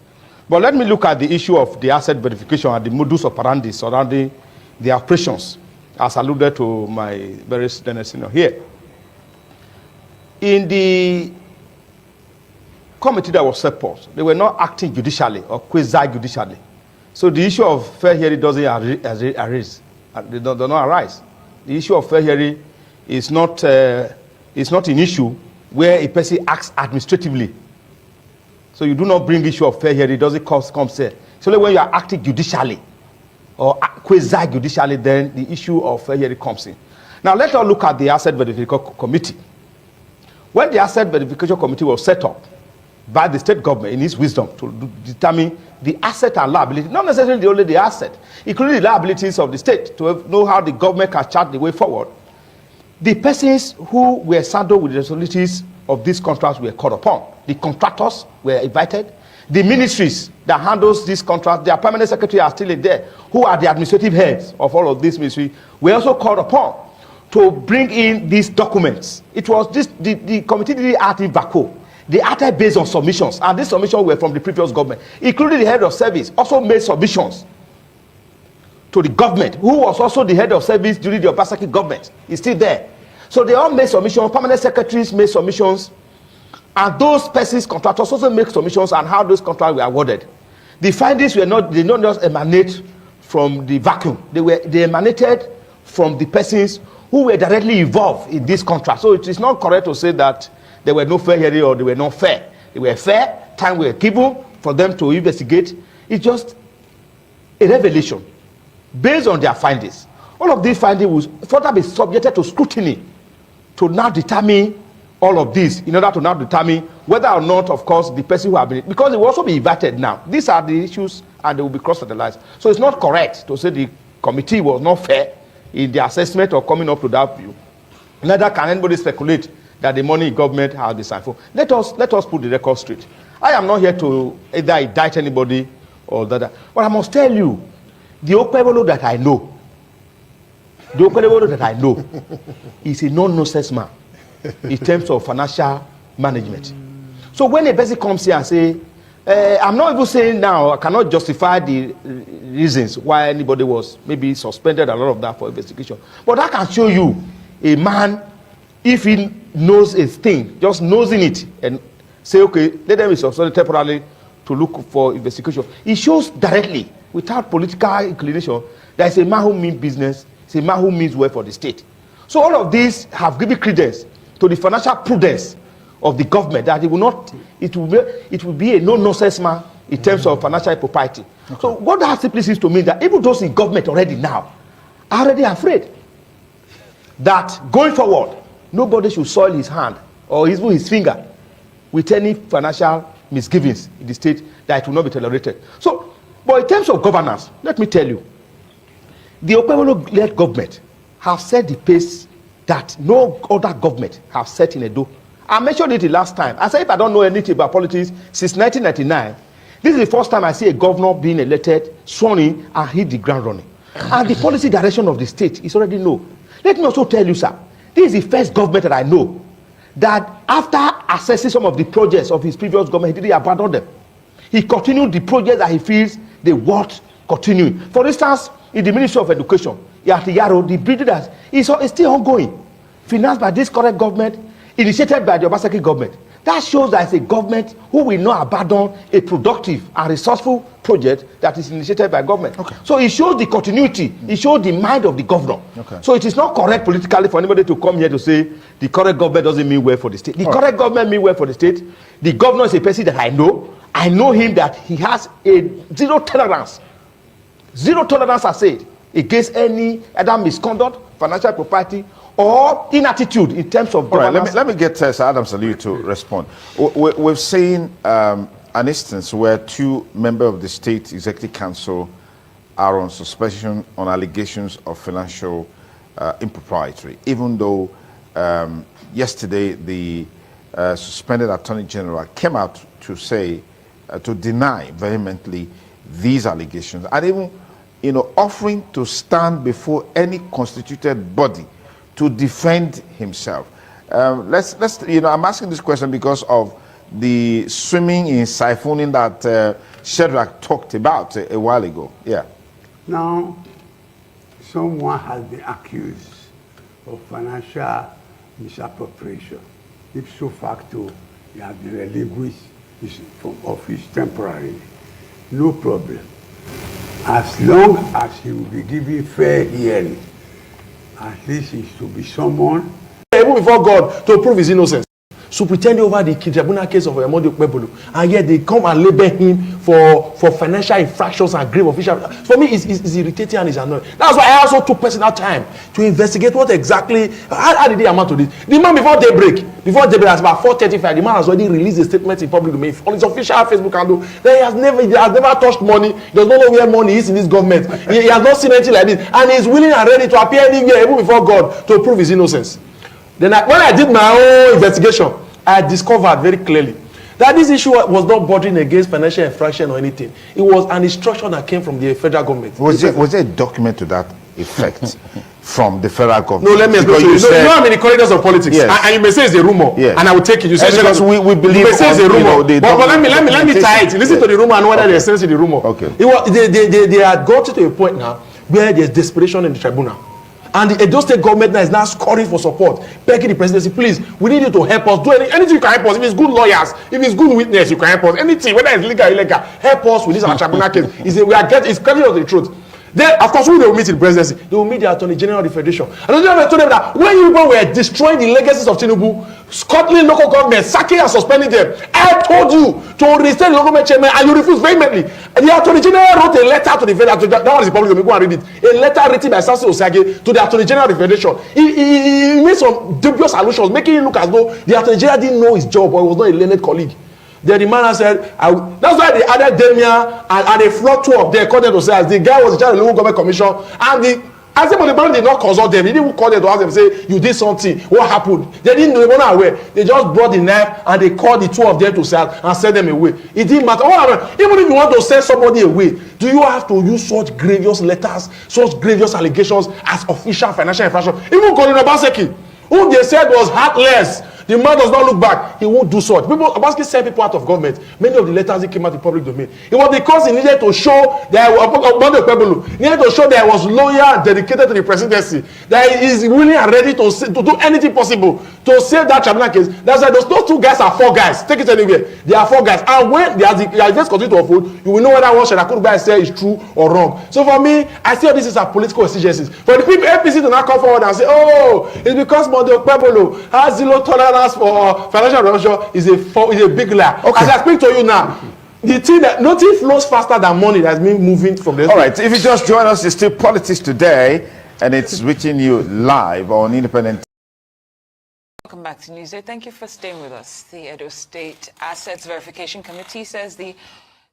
[SPEAKER 7] But let me look at the issue of the asset verification and the modus operandi surrounding the operations, as alluded to my very senior here. In the committee that was set forth, they were not acting judicially or quasi-judicially. So the issue of fair hearing doesn't arise. They do not arise. The issue of fair hearing is not an issue where a person acts administratively. So you do not bring issue of fair hearing, it doesn't come there. So only when you are acting judicially or quasi-judicially, then the issue of fair hearing comes in. Now let us look at the asset verification committee. When the asset verification committee was set up by the state government in its wisdom to determine the asset and liability, not necessarily only the asset, including the liabilities of the state, to know how the government can chart the way forward, the persons who were saddled with the responsibilities of these contracts were called upon. The contractors were invited. The ministries that handles these contracts, their permanent secretary are still in there, who are the administrative heads of all of these ministries, were also called upon to bring in these documents. It was this, the committee didn't act in vacuum. They acted based on submissions, and these submissions were from the previous government, including the head of service also made submissions to the government, who was also the head of service during the Obaseki government. He's still there. So they all made submissions, permanent secretaries made submissions, and those persons, contractors, also make submissions on how those contracts were awarded. The findings did not just emanate from the vacuum. They emanated from the persons who were directly involved in this contract. So it is not correct to say that there were no fair hearing or they were not fair. They were fair, time were given for them to investigate. It's just a revelation based on their findings. All of these findings will further be subjected to scrutiny to now determine all of this, in order to now determine whether or not, of course, the person who have been, because it will also be invited now. These are the issues and they will be cross-fertilized. So it's not correct to say the committee was not fair in the assessment or coming up to that view. Neither can anybody speculate that the money in government has been siphoned. Let us put the record straight. I am not here to either indict anybody or that. But I must tell you, the Okpebolo that I know, is a non-nonsense man in terms of financial management. So when a person comes here and say, I'm not even saying now, I cannot justify the reasons why anybody was maybe suspended, a lot of that for investigation. But I can show you a man, if he knows a thing, just nosing it and say, okay, let them be suspended temporarily to look for investigation. It shows directly, without political inclination, that it's a man who means business, it's a man who means well for the state. So all of these have given credence to the financial prudence of the government, that it will be a no-nonsense man in terms of financial impropriety. Okay. So what that simply seems to mean that even those in government already now are already afraid that going forward, nobody should soil his hand or even his finger with any financial misgivings in the state, that it will not be tolerated. So, but in terms of governance, let me tell you, the Okpebolo-led government have set the pace that no other government have set in Edo. I mentioned it the last time. I said if I don't know anything about politics since 1999, this is the first time I see a governor being elected, sworn in, and hit the ground running. And the policy direction of the state is already known. Let me also tell you, sir, this is the first government that I know that after assessing some of the projects of his previous government, he didn't abandon them. He continued the projects that he feels they worth continuing. For instance, in the Ministry of Education, at Yaro, the building that is still ongoing, financed by this current government, initiated by the Obaseki government. That shows that it's a government who will not abandon a productive and resourceful project that is initiated by government. Okay. So it shows the continuity, it shows the mind of the governor. Okay. So it is not correct politically for anybody to come here to say the current government doesn't mean well for the state. The current government means well for the state. The governor is a person that I know. I know him that he has a zero tolerance, I said, against any other misconduct, financial property, or inaptitude in terms of governance.
[SPEAKER 6] Right, let me get Sir Adam Saliu to respond. We've seen an instance where two members of the State Executive Council are on suspension on allegations of financial impropriety, even though yesterday the suspended Attorney General came out to say, to deny vehemently these allegations, and even, offering to stand before any constituted body to defend himself. Let's I'm asking this question because of the swimming in siphoning that Shadrach talked about a while ago. Yeah.
[SPEAKER 9] Now, someone has been accused of financial misappropriation. Ipso facto, he has been relinquished from office temporarily. No problem. As long as he will be given fair hearing, at least he should be summoned.
[SPEAKER 8] Even before God to prove his innocence. So pretend over the tribunal case of Edo State, and yet they come and label him for financial infractions and grave official. For me, it's irritating and it's annoying. That's why I also took personal time to investigate what exactly, how did he amount to this? The man before daybreak, at about 4:35, the man has already released a statement in public domain on his official Facebook handle that he has never touched money. He does not know where money is in this government. He has not seen anything like this, and he's willing and ready to appear anywhere, even before God, to prove his innocence. Then when I did my own investigation, I discovered very clearly that this issue was not bordering against financial infraction or anything. It was an instruction that came from the federal government.
[SPEAKER 6] Was there a document to that effect from the federal government?
[SPEAKER 8] No, let me explain to you. You know I'm in the corridors of politics,
[SPEAKER 6] yes.
[SPEAKER 8] And you may say it's a rumor, yes. And I will take it. You say
[SPEAKER 6] because we believe
[SPEAKER 8] you may say it's a rumor, but let me tie it. Listen to the rumor and whether there's sense in the rumor.
[SPEAKER 6] Okay.
[SPEAKER 8] They had got to a point now where there's desperation in the tribunal. And the Edo State government now is now scoring for support, begging the presidency, please, we need you to help us. Do anything you can help us. If it's good lawyers, if it's good witness, you can help us. Anything, whether it's legal or illegal, help us with this tribunal case. It's getting us the truth. Then, of course, when they will meet in the presidency, they will meet the Attorney General of the Federation. And the Attorney told them that when you people were destroying the legacies of Tinubu, scuttling local government, sacking and suspending them, I told you to reinstate the local government chairman, and you refused vehemently. And the Attorney General wrote a letter to the Federation. That one is the public domain. Go and read it. A letter written by Samson Osage to the Attorney General of the Federation. He made some dubious allusions, making it look as though the Attorney General didn't know his job or he was not a learned colleague. Then the man said, that's why they added Damian and a floor two of them, according to say, the guy was in charge of the local government commission, and as if the man did not consult them, he didn't call them to ask them, say, you did something, what happened? They didn't know, they were not aware. They just brought the knife and they called the two of them to sell and send them away. It didn't matter. Even if you want to send somebody away, do you have to use such grievous letters, such grievous allegations as official financial infraction? Even Gordon Obaseki, who they said was heartless, the man does not look back. He won't do such. People, Obaseki sent people out of government. Many of the letters he came out in public domain. It was because he needed to show that needed to show that he was loyal and dedicated to the presidency. That he is willing and ready to do anything possible to save that tribunal case. That's why those two guys are four guys. Take it anywhere. They are four guys. And when the events continue to unfold, you will know whether what Sharakurubai said is true or wrong. So for me, I see all this is a political exigencies. For the people APC to now come forward and say, oh, it's because Monday Okpebolo has zero tolerance for financial corruption is a big lie. Okay. As I speak to you now, the thing that nothing flows faster than money that's been moving from the.
[SPEAKER 6] All right, if you just join us, it's still Politics Today, and it's reaching you live on Independent.
[SPEAKER 10] Welcome back to Newsday. Thank you for staying with us. The Edo State Assets Verification Committee says the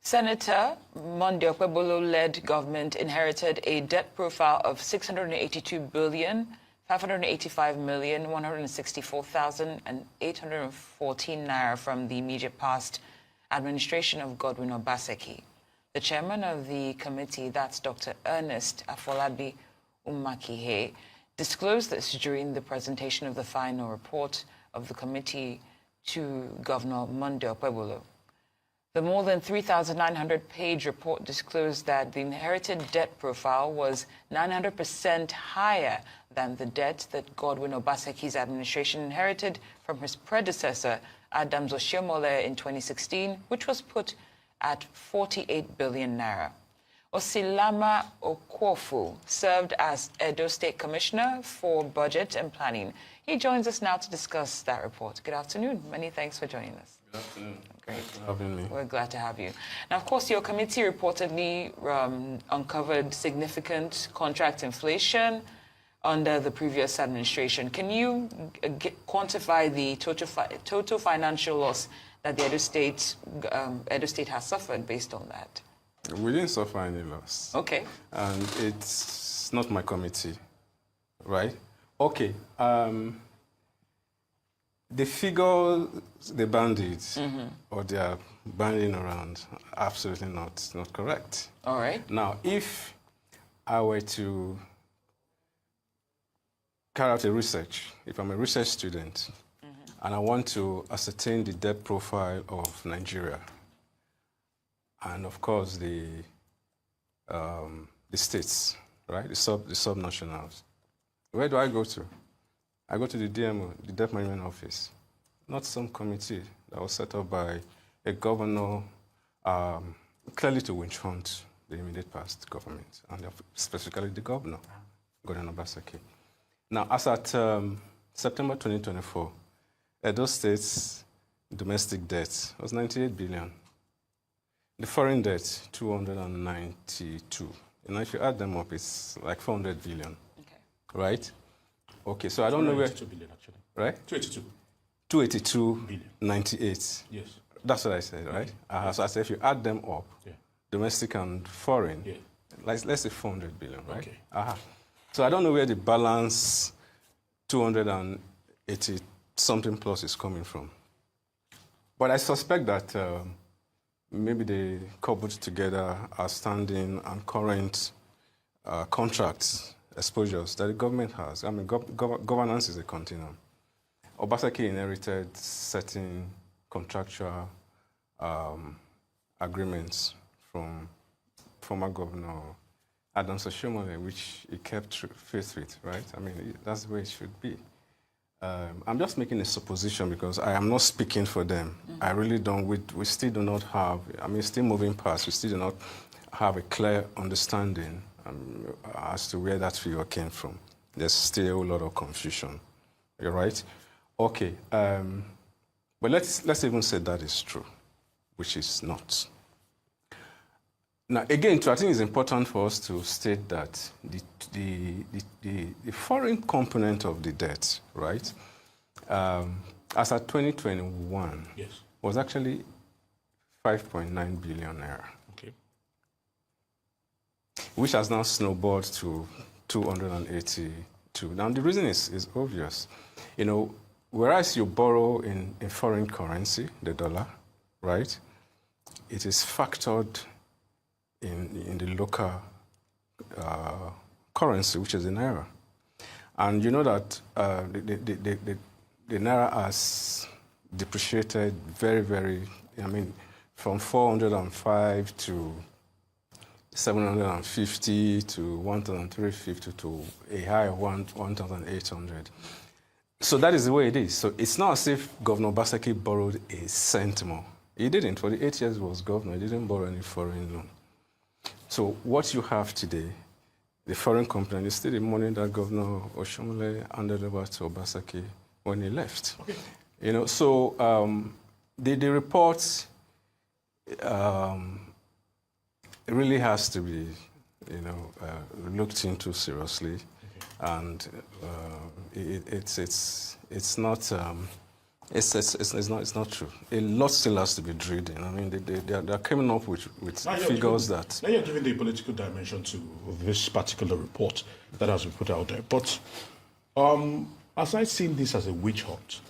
[SPEAKER 10] Senator Monday Okpebolo-led government inherited a debt profile of 682 billion. 585,164,814 naira from the immediate past administration of Godwin Obaseki. The chairman of the committee, that's Dr. Ernest Afolabi Umakihe, disclosed this during the presentation of the final report of the committee to Governor Monday Okpebolo. The more than 3,900-page report disclosed that the inherited debt profile was 900% higher than the debt that Godwin Obaseki's administration inherited from his predecessor, Adams Oshiomhole, in 2016, which was put at 48 billion naira. Osilama Okwofu served as Edo State Commissioner for Budget and Planning. He joins us now to discuss that report. Good afternoon. Many thanks for joining us.
[SPEAKER 11] Good afternoon.
[SPEAKER 10] Great.
[SPEAKER 11] Thanks for having me.
[SPEAKER 10] We're glad to have you. Now, of course, your committee reportedly uncovered significant contract inflation under the previous administration. Can you quantify the total financial loss that the Edo State has suffered based on that?
[SPEAKER 11] We didn't suffer any loss.
[SPEAKER 10] Okay.
[SPEAKER 11] And it's not my committee, right? Okay. The figures, the bandits, or they are banding around, absolutely not correct.
[SPEAKER 10] All right.
[SPEAKER 11] Now, if I were to carry out a research, if I'm a research student, and I want to ascertain the debt profile of Nigeria, and of course the states, right, the sub-nationals, where do I go to? I go to the DMO, the Debt Management Office, not some committee that was set up by a governor, clearly to winch hunt the immediate past government, and specifically the governor, Godwin Obaseki. Now, as at September 2024, Edo State's domestic debt was 98 billion. The foreign debt, 292. And if you add them up, it's like 400 billion. Okay. Right? Okay, so I don't know where.
[SPEAKER 4] 282 billion, actually.
[SPEAKER 11] Right?
[SPEAKER 4] 282.
[SPEAKER 11] 282
[SPEAKER 4] billion.
[SPEAKER 11] 98.
[SPEAKER 4] Yes.
[SPEAKER 11] That's what I said, right? So I said if you add them up, domestic and foreign, let's say 400 billion, right?
[SPEAKER 4] Okay.
[SPEAKER 11] So I don't know where the balance 280 something plus is coming from. But I suspect that maybe they cobbled together outstanding and current contracts, exposures that the government has. I mean, governance is a continuum. Obaseki inherited certain contractual agreements from former governor Adams Oshiomhole, which he kept faith with, right? I mean, that's the way it should be. I'm just making a supposition because I am not speaking for them. I really don't. We still do not have, I mean, still moving past, we still do not have a clear understanding as to where that figure came from. There's still a lot of confusion. You're right? Okay. But let's even say that is true, which is not. Now, again, I think it's important for us to state that the foreign component of the debt, right, as at 2021,
[SPEAKER 4] Yes.
[SPEAKER 11] was actually 5.9 billion naira.
[SPEAKER 4] Okay.
[SPEAKER 11] Which has now snowballed to 282. Now, the reason is obvious. You know, whereas you borrow in foreign currency, the dollar, right, it is factored in the local currency, which is the naira. And you know that the naira has depreciated very, very, I mean, from 405 to 750 to 1,350 to a high of 1,800. So that is the way it is. So it's not as if Governor Obaseki borrowed a cent more. He didn't. For the 8 years he was governor, he didn't borrow any foreign loan. So what you have today, the foreign component, is still the money that Governor Oshoma handed over to Obaseki when he left. Okay. You know, so the report really has to be, you know, looked into seriously, and it's not true. A lot still has to be drilled in. I mean, they're coming up with figures that.
[SPEAKER 4] Now you're giving the political dimension to this particular report that has been put out there. But as I see this as a witch hunt,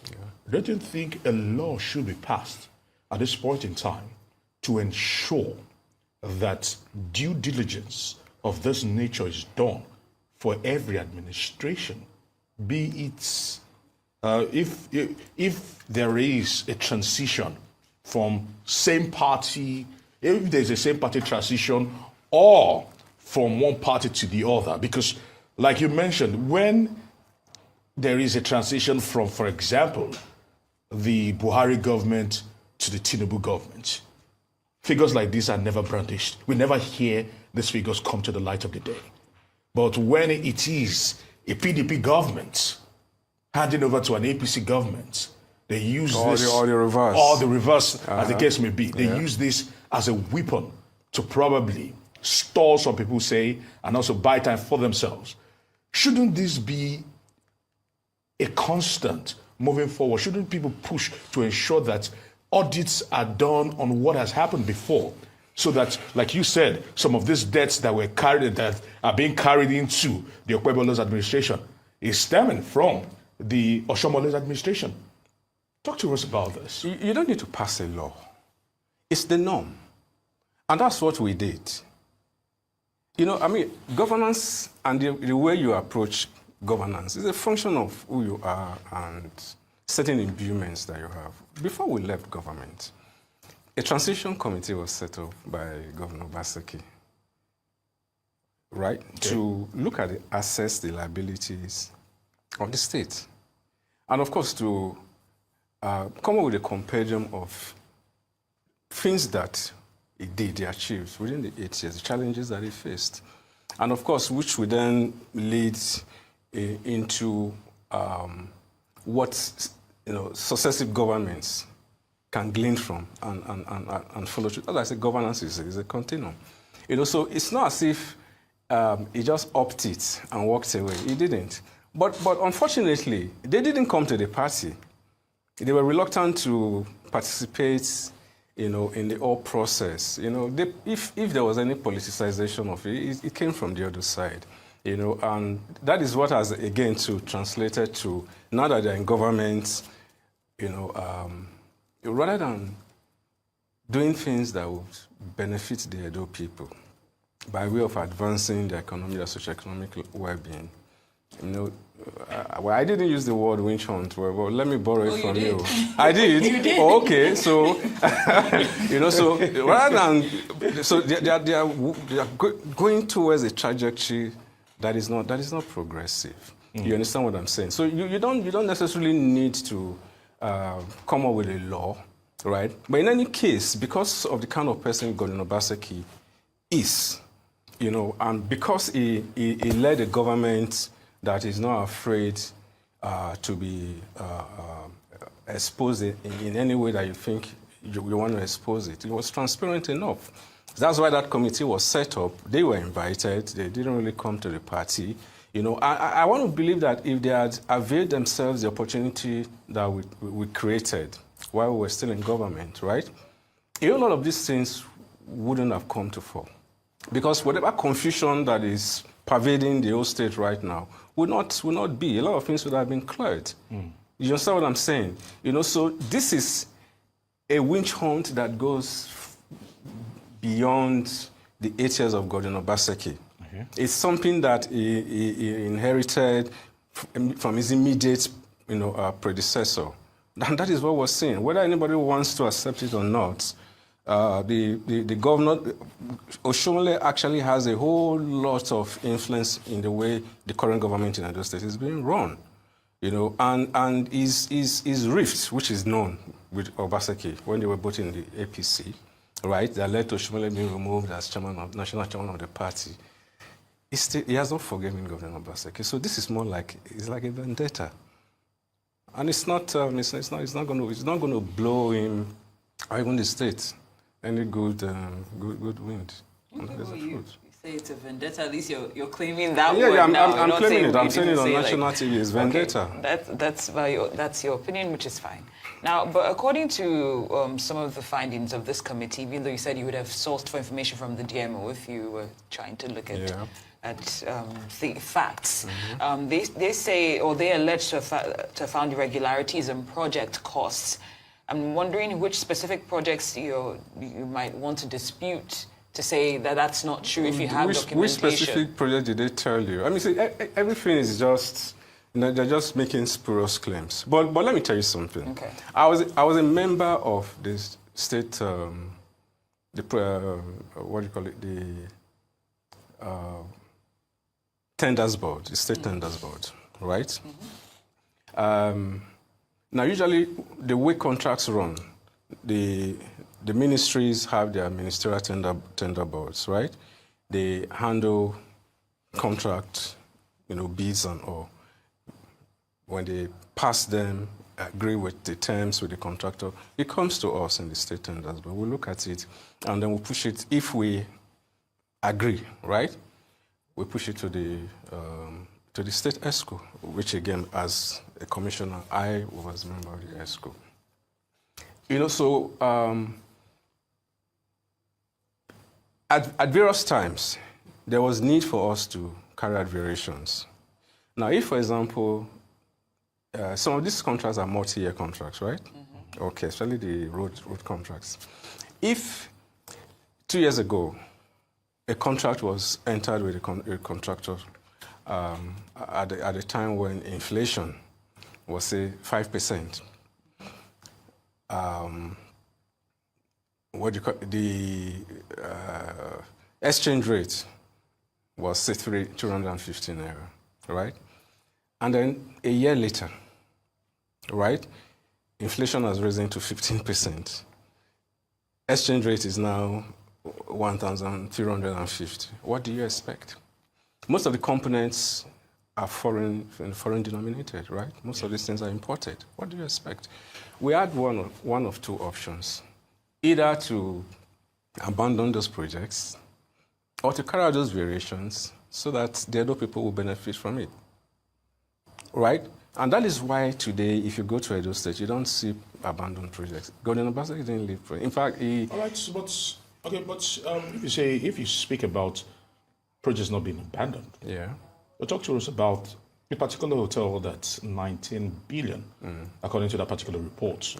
[SPEAKER 4] don't you think a law should be passed at this point in time to ensure that due diligence of this nature is done for every administration, be it if there is a transition from same party, if there's a same party transition, or from one party to the other, because like you mentioned, when there is a transition from, for example, the Buhari government to the Tinubu government, figures like these are never brandished. We never hear these figures come to the light of the day. But when it is a PDP government handing over to an APC government, they use this...
[SPEAKER 11] Or the reverse.
[SPEAKER 4] Or the reverse, as the case may be. They use this as a weapon to probably stall, some people say, and also buy time for themselves. Shouldn't this be a constant moving forward? Shouldn't people push to ensure that audits are done on what has happened before, so that, like you said, some of these debts that were carried, that are being carried into the Okwebolo's administration, is stemming from the Oshomolo's administration? Talk to us about this.
[SPEAKER 11] You don't need to pass a law. It's the norm. And that's what we did. You know, I mean, governance and the way you approach governance is a function of who you are and certain imbuements that you have. Before we left government, a transition committee was set up by Governor Obaseki, right, to look at assess the liabilities of the state. And of course, to come up with a compendium of things that he achieved within the 8 years, the challenges that he faced. And of course, which would then lead into what successive governments can glean from and follow through. As I say, governance is a continuum. So it's not as if he just upped it and walked away. He didn't. But unfortunately, they didn't come to the party. They were reluctant to participate, in the whole process. If there was any politicization of it, it came from the other side. And that is what has, again, translated to, now that they're in government, rather than doing things that would benefit the Edo people by way of advancing the economy, the socio-economic well-being, I didn't use the word witch hunt, well, let me borrow it from you. I did.
[SPEAKER 10] You did.
[SPEAKER 11] Oh, okay, so so rather than they are going towards a trajectory that is not progressive. You understand what I'm saying? So you don't necessarily need to come up with a law, right? But in any case, because of the kind of person Governor Obaseki is, you know, and because he led a government that is not afraid to be exposed in any way that you think you want to expose it. It was transparent enough. That's why that committee was set up. They were invited. They didn't really come to the party. You know, I want to believe that if they had availed themselves the opportunity that we created while we were still in government, right? A lot of these things wouldn't have come to fall. Because whatever confusion that is pervading the whole state right now would not be. A lot of things would have been cleared. You understand what I'm saying? You know, so this is a witch hunt that goes beyond the 8 years of Godwin Obaseki. It's something that he inherited from his immediate, you know, predecessor. And that is what we're saying. Whether anybody wants to accept it or not, the governor, Oshomole, actually has a whole lot of influence in the way the current government in Edo State is being run. You know, and his rift, which is known with Obaseki when they were both in the APC, right, that led to Oshomole being removed as national chairman of the party. He has not forgiven Governor Obaseki. So this is more like, it's like a vendetta. And it's not going to blow him or even the state any good wind.
[SPEAKER 10] You say it's a vendetta. At least you're claiming that.
[SPEAKER 11] Yeah,
[SPEAKER 10] word now.
[SPEAKER 11] I'm claiming it. I'm saying it on
[SPEAKER 10] say
[SPEAKER 11] national TV. It's vendetta.
[SPEAKER 10] Okay, that's your opinion, which is fine. Now, but according to some of the findings of this committee, even though you said you would have sourced for information from the DMO if you were trying to look at the facts. They say, or they allege to have found irregularities in project costs. I'm wondering which specific projects you might want to dispute to say that that's not true if you have documentation.
[SPEAKER 11] Which specific project did they tell you? I mean, see, everything is just, you know, they're just making spurious claims. But let me tell you something. Okay. I was a member of this state, what do you call it, the tenders board, the state tenders board, right? Now, usually, the way contracts run, the ministries have their ministerial tender boards, right? They handle contract, you know, bids and all. When they pass them, agree with the terms with the contractor, it comes to us in the state tenders board. We look at it, and then we push it. If we agree, right? We push it to the state ESCO, which again, as a commissioner, I was a member of the ESCO. You know, so at various times, there was need for us to carry out variations. Now, if, for example, some of these contracts are multi-year contracts, right? Okay, especially the road contracts. If 2 years ago, a contract was entered with a contractor at a time when inflation was, say, 5%. What do you call the exchange rate was, say, 215 naira, right? And then a year later, right, inflation has risen to 15%. Exchange rate is now 1,350. What do you expect? Most of the components are foreign denominated, right? Most of these things are imported. What do you expect? We had one of two options. Either to abandon those projects or to carry out those variations so that the other people will benefit from it, right? And that is why today, if you go to Edo State, you don't see abandoned projects. Gordon Obaseki didn't live for it. In fact, he...
[SPEAKER 12] All right, but if you speak about projects not being abandoned, but talk to us about a particular hotel that 19 billion, according to that particular report,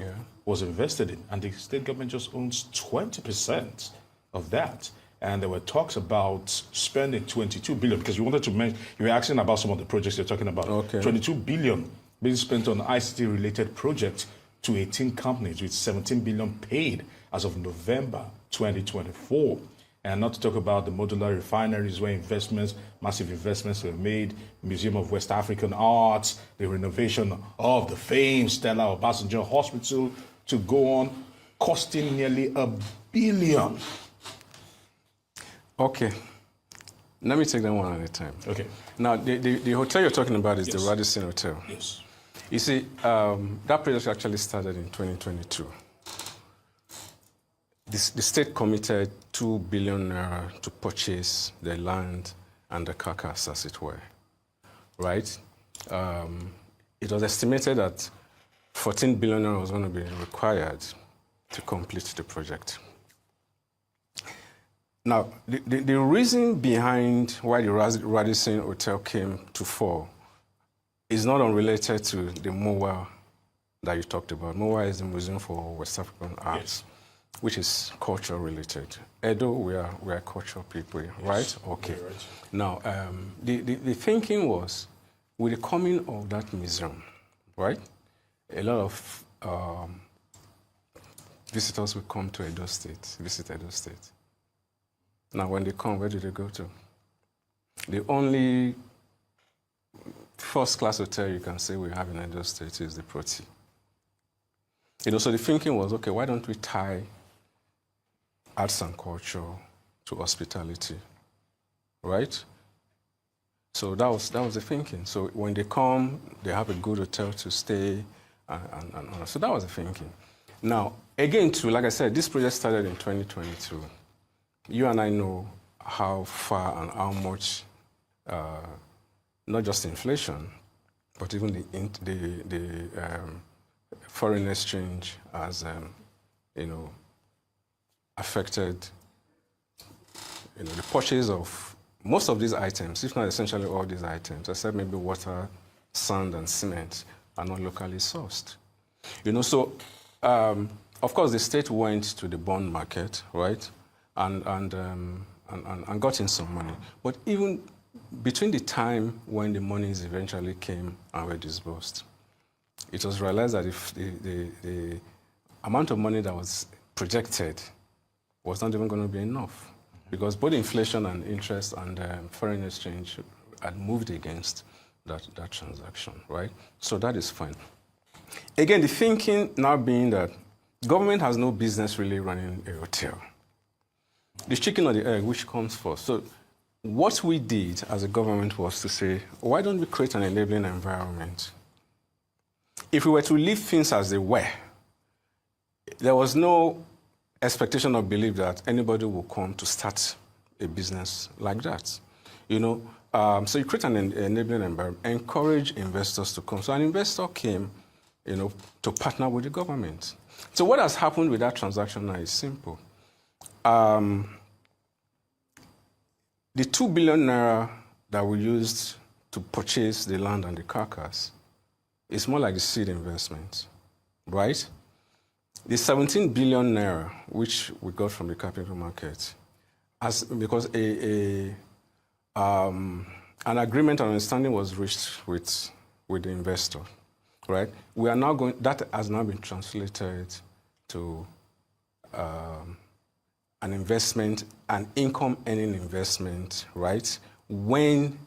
[SPEAKER 12] was invested in, and the state government just owns 20% of that. And there were talks about spending 22 billion, because you wanted to mention, you were asking about some of the projects you're talking about. 22 billion being spent on ICT-related projects to 18 companies, with 17 billion paid as of November 2024. And not to talk about the modular refineries where massive investments were made, Museum of West African Arts, the renovation of the famed Stella Obasanjo Hospital, to go on, costing nearly $1 billion.
[SPEAKER 11] Okay. Let me take them one at a time.
[SPEAKER 12] Okay.
[SPEAKER 11] Now, the hotel you're talking about is
[SPEAKER 12] Yes.
[SPEAKER 11] the Radisson Hotel.
[SPEAKER 12] Yes.
[SPEAKER 11] You see, that project actually started in 2022. The state committed 2 billion naira to purchase the land and the carcass, as it were, right? It was estimated that 14 billion naira was going to be required to complete the project. Now, the reason behind why the Radisson Hotel came to fall is not unrelated to the MOA that you talked about. MOA is the Museum for West African Arts, which is culture related. Edo, we are cultural people, right? Okay. Right. Now, the thinking was, with the coming of that museum, right, a lot of visitors will come to Edo State, visit Edo State. Now, when they come, where do they go to? The only first-class hotel you can say we have in Edo State is the Proti. So the thinking was, okay, why don't we tie arts and culture to hospitality, right? So that was the thinking. So when they come, they have a good hotel to stay, and so that was the thinking. Now, again, too, like I said, this project started in 2022. You and I know how far and how much, not just inflation, but even the foreign exchange has, affected, the purchase of most of these items, if not essentially all these items, except maybe water, sand, and cement, are not locally sourced. So of course the state went to the bond market, right, and got in some money. But even between the time when the monies eventually came and were disbursed, it was realized that if the amount of money that was projected was not even going to be enough, because both inflation and interest and foreign exchange had moved against that transaction, right? So that is fine. Again, the thinking now being that government has no business really running a hotel. The chicken or the egg, which comes first? So what we did as a government was to say, why don't we create an enabling environment? If we were to leave things as they were, there was no expectation or belief that anybody will come to start a business like that. So you create an enabling environment, encourage investors to come. So an investor came, to partner with the government. So what has happened with that transaction now is simple. The 2 billion naira that we used to purchase the land and the carcass is more like the seed investment, right? The 17 billion naira, which we got from the capital market, because an agreement and understanding was reached with the investor, right? We are now that has now been translated to an investment, an income-earning investment, right? When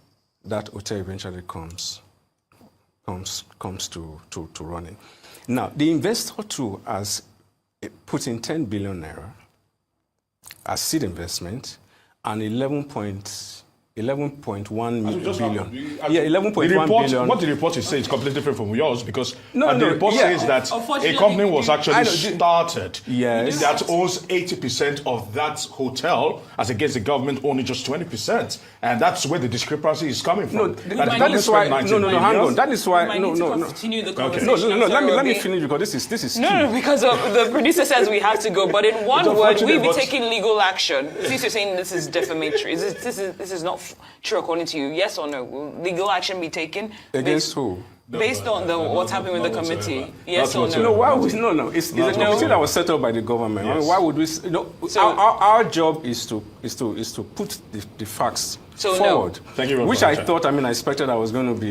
[SPEAKER 11] that hotel eventually comes to running. Now, the investor too has put in 10 billion naira as seed investment and 11.1 billion. Yeah, 11.1 billion.
[SPEAKER 12] What the report is saying is completely different from yours, because the report says that a company was actually started that owns 80% of that hotel, as against the government owning just 20%, and that's where the discrepancy is coming from.
[SPEAKER 11] That is why. No, hang on. That is why. No.
[SPEAKER 10] Continue the conversation.
[SPEAKER 11] No. Let me finish, because this is key.
[SPEAKER 10] No, because the producer says we have to go. But in one word, we be taking legal action. Since you're saying this is defamatory, this is not true according to you. Yes or no? Will legal action be taken
[SPEAKER 11] against who?
[SPEAKER 10] Based on what's happening with the committee? Yes or no?
[SPEAKER 11] No, why would no? It's a committee that was set up by the government. Yes. I mean, why would we? Our job is to put the facts forward.
[SPEAKER 12] Thank you very
[SPEAKER 11] much. Which I thought, I expected I was going to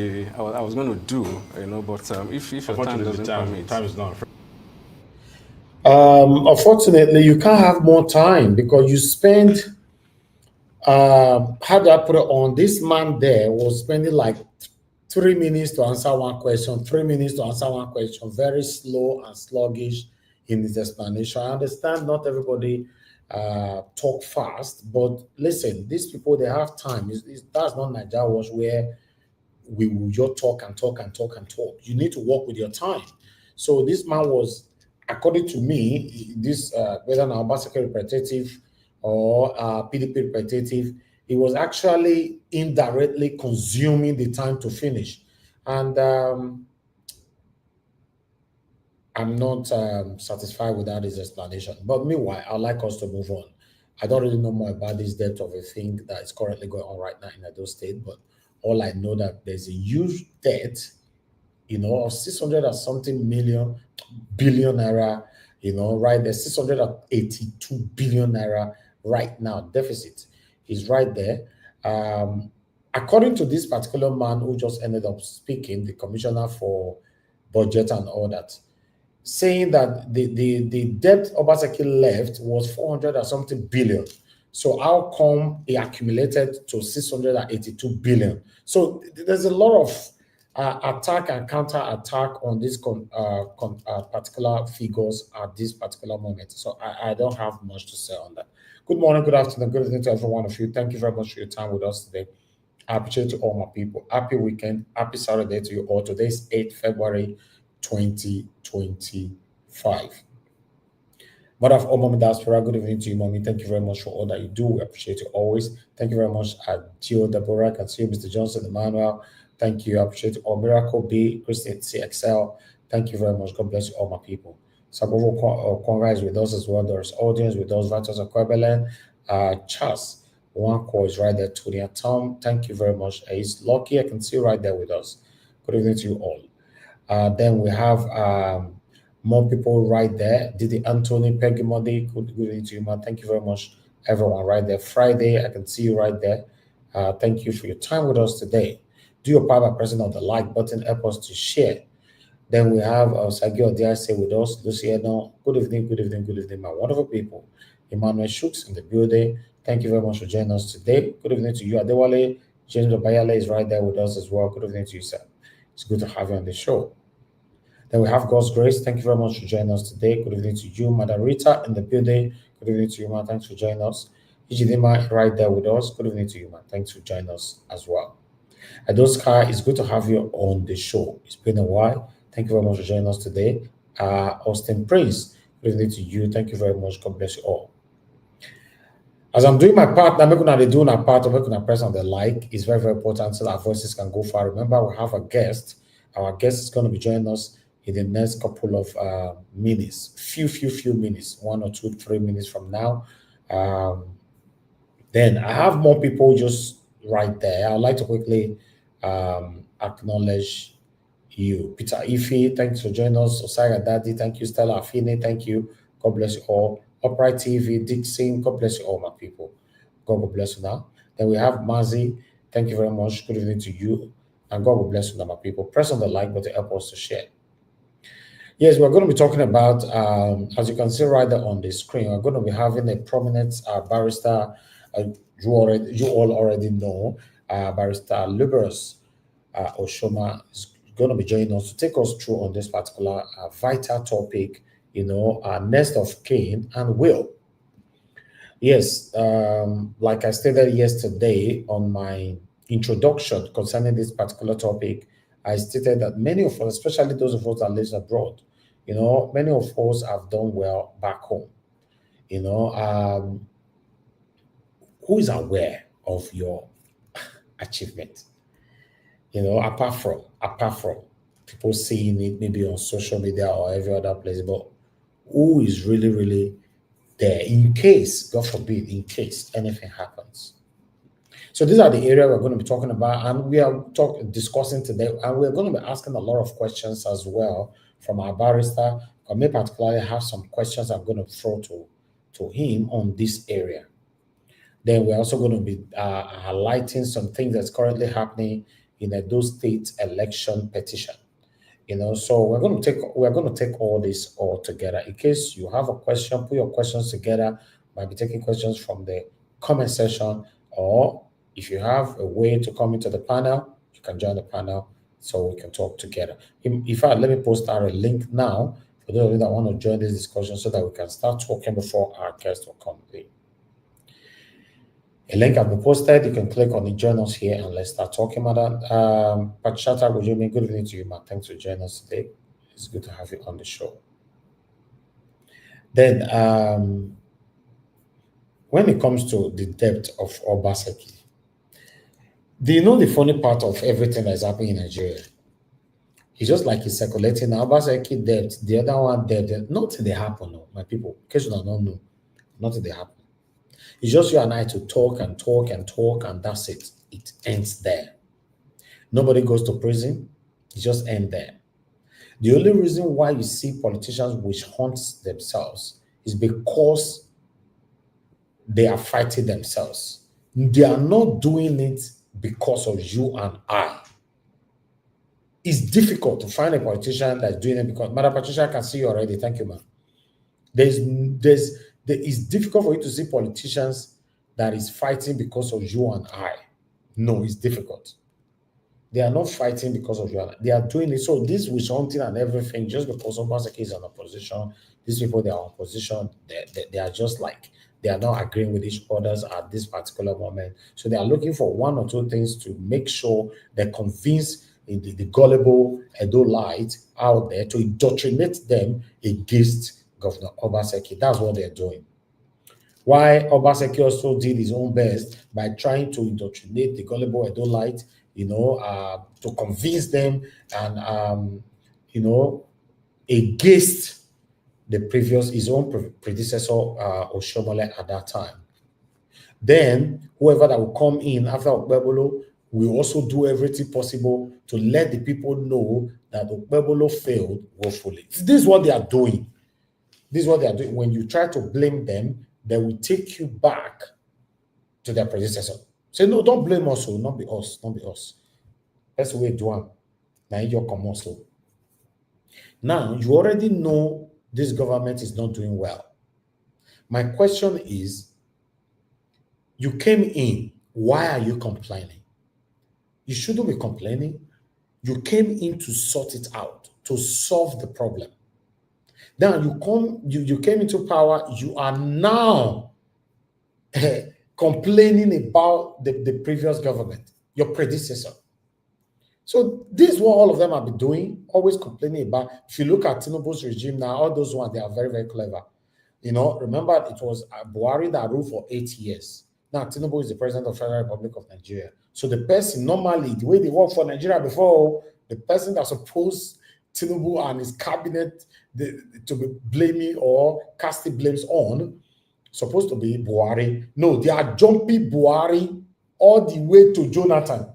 [SPEAKER 11] do, but if your time doesn't permit.
[SPEAKER 12] Time is not.
[SPEAKER 13] Unfortunately, you can't have more time, because you spend. How do I put it on? This man there was spending like 3 minutes to answer one question, 3 minutes to answer one question, very slow and sluggish in his explanation. I understand not everybody talk fast. But listen, these people, they have time. That's not Nigeria was where we will just talk and talk and talk and talk. You need to work with your time. So this man was, according to me, this whether an Obaseki representative or PDP representative, he was actually indirectly consuming the time to finish. And I'm not satisfied with that his explanation. But meanwhile, I'd like us to move on. I don't really know more about this depth of a thing that is currently going on right now in Edo State, but all I know that there's a huge debt, you know, of 600 and something billion naira, you know, right there, 682 billion naira right now. Deficit is right there. According to this particular man who just ended up speaking, the commissioner for budget and all that, saying that the debt Obaseki left was 400 and something billion. So how come it accumulated to 682 billion? So there's a lot of attack and counter attack on these particular figures at this particular moment. So I don't have much to say on that. Good morning, good afternoon, good evening to every one of you. Thank you very much for your time with us today. I appreciate you all my people. Happy weekend, happy Saturday to you all. Today is 8th February 2025. Mother of all, Mommy Diaspora, good evening to you, Mommy. Thank you very much for all that you do. We appreciate you always. Thank you very much, Gio Deborah. I can see you, Mr. Johnson, Emmanuel. Thank you. I appreciate you all. Miracle B, Christian CXL. Thank you very much. God bless you, all my people. Sabovo Conga is with us as well. There's audience with us. Vitus Akwebelen. Charles Wanko is right there. Tunia Tom. Thank you very much. He's lucky. I can see you right there with us. Good evening to you all. Then we have more people right there. Didi Anthony, Peggy Modi, good evening to you, man. Thank you very much, everyone right there. Friday, I can see you right there. Thank you for your time with us today. Do your part by pressing on the like button, help us to share. Then we have Sagio Diase with us, Luciano. Good evening, my wonderful people. Emmanuel Shooks in the building. Thank you very much for joining us today. Good evening to you, Adewale. James Obayale is right there with us as well. Good evening to you, sir. It's good to have you on the show. Then we have God's Grace. Thank you very much for joining us today. Good evening to you, Madam Rita in the building. Good evening to you, man. Thanks for joining us. Ijidima right there with us. Good evening to you, man. Thanks for joining us as well. Adoska, it's good to have you on the show. It's been a while. Thank you very much for joining us today. Austin Prince, good evening to you. Thank you very much. God bless you all. As I'm doing my part, I'm going to do my part. I'm going to press on the like. It's very, very important so our voices can go far. Remember, we have a guest. Our guest is going to be joining us in the next couple of minutes, few minutes, 1 or 2, 3 minutes from now. Then I have more people just right there. I'd like to quickly acknowledge you. Peter Ife, thanks for joining us. Osaya Daddy, thank you. Stella Afine, thank you. God bless you all. Upright TV, Dixon, God bless you all, my people. God will bless you now. Then we have Mazi, thank you very much. Good evening to you. And God will bless you now, my people. Press on the like button, help us to share. Yes, we're going to be talking about, as you can see right there on the screen, we're going to be having a prominent barrister, you all already know, Barrister Liborous Oshoma is going to be joining us to take us through on this particular vital topic, you know, next of kin and will. Yes, like I stated yesterday on my introduction concerning this particular topic, I stated that many of us, especially those of us that live abroad, you know, many of us have done well back home. You know, who is aware of your achievement? You know, apart from people seeing it maybe on social media or every other place, but who is really there in case, God forbid, in case anything happens? So these are the areas we're going to be talking about, and we are discussing today, and we're going to be asking a lot of questions as well from our barrister. I may particularly have some questions I'm going to throw to him on this area. Then we're also going to be highlighting some things that's currently happening in the Edo State election petition. You know, so we're going to take all this all together. In case you have a question, put your questions together. Might be taking questions from the comment section, or if you have a way to come into the panel, you can join the panel so we can talk together. In fact, let me post out a link now for those of you that want to join this discussion so that we can start talking before our guest will come in. A link has been posted. You can click on it, join us here, and let's start talking about that. Pachata Gujumi, good evening to you, man. Thanks for joining us today. It's good to have you on the show. Then, when it comes to the debt of Obaseki, do you know the funny part of everything that is happening in Nigeria? It's just like it's circulating. Obaseki debt, the other one debt. Nothing they happen, no, my people. In case you don't know, nothing they happen. It's just you and I to talk and talk and talk, and that's it. It ends there. Nobody goes to prison. It just ends there. The only reason why you see politicians witch hunt themselves is because they are fighting themselves. They are not doing it because of you and I. It's difficult to find a politician that's doing it because Madam Patricia, I can see you already. Thank you, ma'am. It's difficult for you to see politicians that is fighting because of you and I. No, it's difficult. They are not fighting because of you and I. They are doing it. So this witch hunting and everything, just because Obaseki is in opposition, these people, they are in opposition, they are just like, they are not agreeing with each other at this particular moment. So they are looking for one or two things to make sure they convince the gullible Edo-lite out there to indoctrinate them against Governor Obaseki. That's what they're doing. Why Obaseki also did his own best by trying to indoctrinate the gullible Edo-lite, to convince them and, against his own predecessor, Oshomole at that time. Then, whoever that will come in after Okpebolo will also do everything possible to let the people know that Okpebolo failed woefully. This is what they are doing. This is what they are doing. When you try to blame them, they will take you back to their predecessor. Say, no, don't blame us, not be us, not be us. That's the way you do it. Now you're commercial. Now, you already know this government is not doing well. My question is, you came in, why are you complaining? You shouldn't be complaining. You came in to sort it out, to solve the problem. Now you came into power, you are now complaining about the previous government, your predecessor. So this is what all of them have been doing, always complaining about. If you look at Tinubu's regime now, all those ones, they are very, very clever. Remember it was Buhari that ruled for 8 years. Now Tinubu is the president of the Federal Republic of Nigeria. So the person, normally, the way they work for Nigeria before, the person that supposed Tinubu and his cabinet to be blaming or casting blames on, supposed to be Buhari. No, they are jumping Buhari all the way to Jonathan.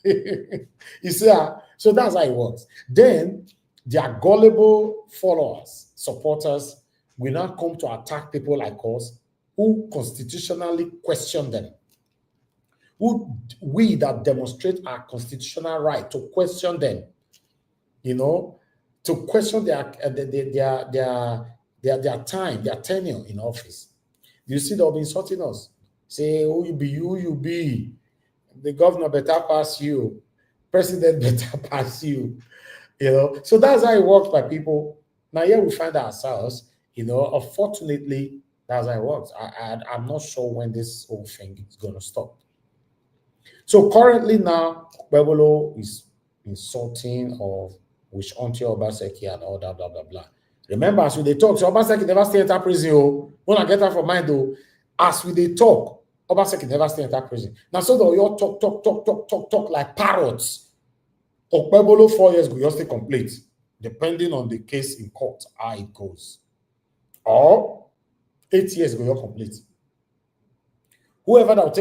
[SPEAKER 13] You see, so that's how it works. Then their gullible followers, supporters, will now come to attack people like us who constitutionally question them. We that demonstrate our constitutional right to question them, to question their time, their tenure in office. You see, they'll be insulting us. Say, who you be. The governor better pass you. President better pass you. So that's how it works by people. Now here we find ourselves, unfortunately, that's how it works. I'm not sure when this whole thing is going to stop. So currently now, Okpebolo is insulting of which Auntie Obaseki and all that, blah, blah, blah. Remember, as we they talk, so Obaseki never stay in prison. When I get that from mind, though, as we they talk, Obaseki never stay in prison. Now, so they all talk like parrots. Okpebolo 4 years go, you stay complete, depending on the case in court, how it goes. Or 8 years go, you're complete. Whoever that will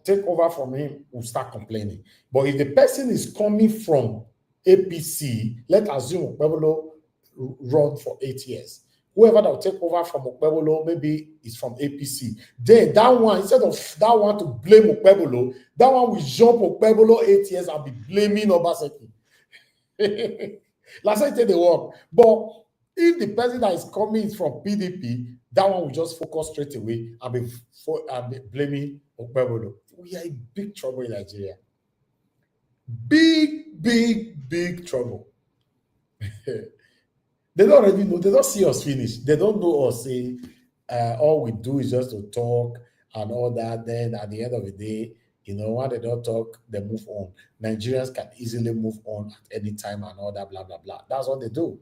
[SPEAKER 13] take over from him will start complaining. But if the person is coming from APC, let's assume Okpebolo run for 8 years. Whoever that will take over from Okpebolo maybe is from APC. Then that one, instead of that one to blame Okpebolo, that one will jump Okpebolo 8 years and be blaming Obaseki. Let's say they work. But if the person that is coming is from PDP, that one will just focus straight away and be blaming Okpebolo. We are in big trouble in Nigeria. Big trouble. They don't already know. They don't see us finish. They don't know us. Say, all we do is just to talk and all that. Then at the end of the day, you know, when they don't talk, they move on. Nigerians can easily move on at any time and all that, blah, blah, blah. That's what they do.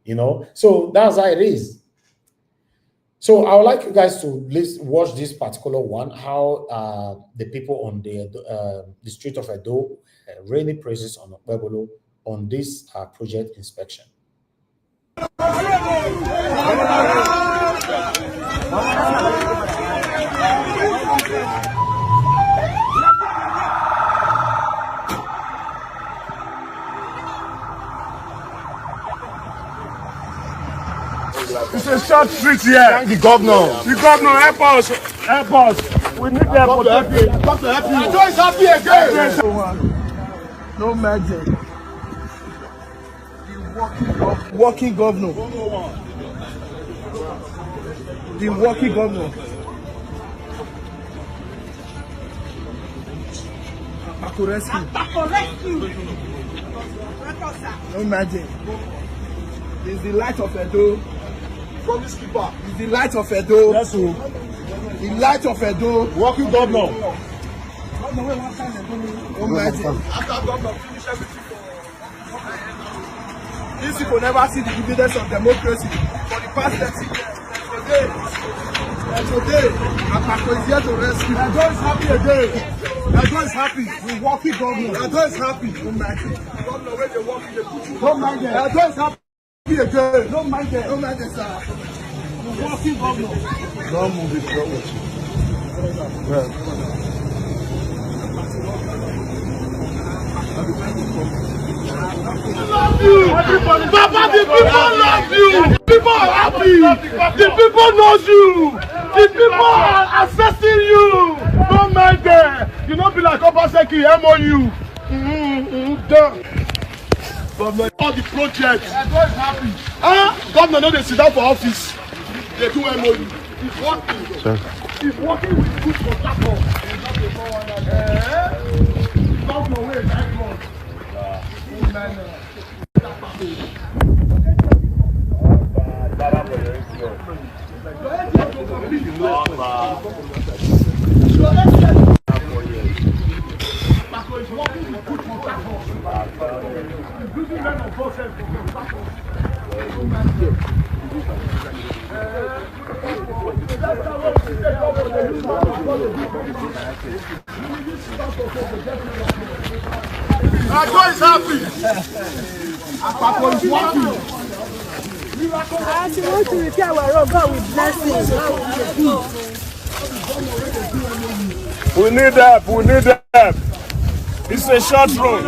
[SPEAKER 13] You know, so that's how it is. So I would like you guys to watch this particular one, how the people on the street of Edo really praises on Okpebolo on this project inspection.
[SPEAKER 1] It's a short street here.
[SPEAKER 8] Thank the governor.
[SPEAKER 1] The governor, help us. Help us. We need them to help you. Come to help you. I don't happy again.
[SPEAKER 5] No magic. The working governor. The working governor. Rescue. No magic. It's the light of Edo. Promise keeper. It's the light of Edo.
[SPEAKER 1] Yes, sir.
[SPEAKER 5] The light of Edo.
[SPEAKER 1] Working governor.
[SPEAKER 5] No magic. After governor finish everything. These people never see the dividends of democracy for the past 30 years. Today, Akako is here to rescue. Edo is happy again. Edo is happy. We working governor. Edo is happy. No magic. Governor, when they work, they put you. Don't mind them. Edo is happy. Again. Don't mind them. Don't mind them, sir. We're walking governor.
[SPEAKER 1] Don't move it forward. Love you. Everybody. Papa, the people love you. The people are happy. The people know you. The people are assessing you. Don't mind them. You don't be like Obaseki, MOU. Done. Governor, all the projects. Everyone is happy. Governor, no, they sit down for office. They do MOU. He's working. Sure. He's working with good contractors. Governor, wait, 9 months. God is happy. Papa is working.
[SPEAKER 14] As you want to repair our road, God will bless
[SPEAKER 1] We need help. We need help. It's a short road.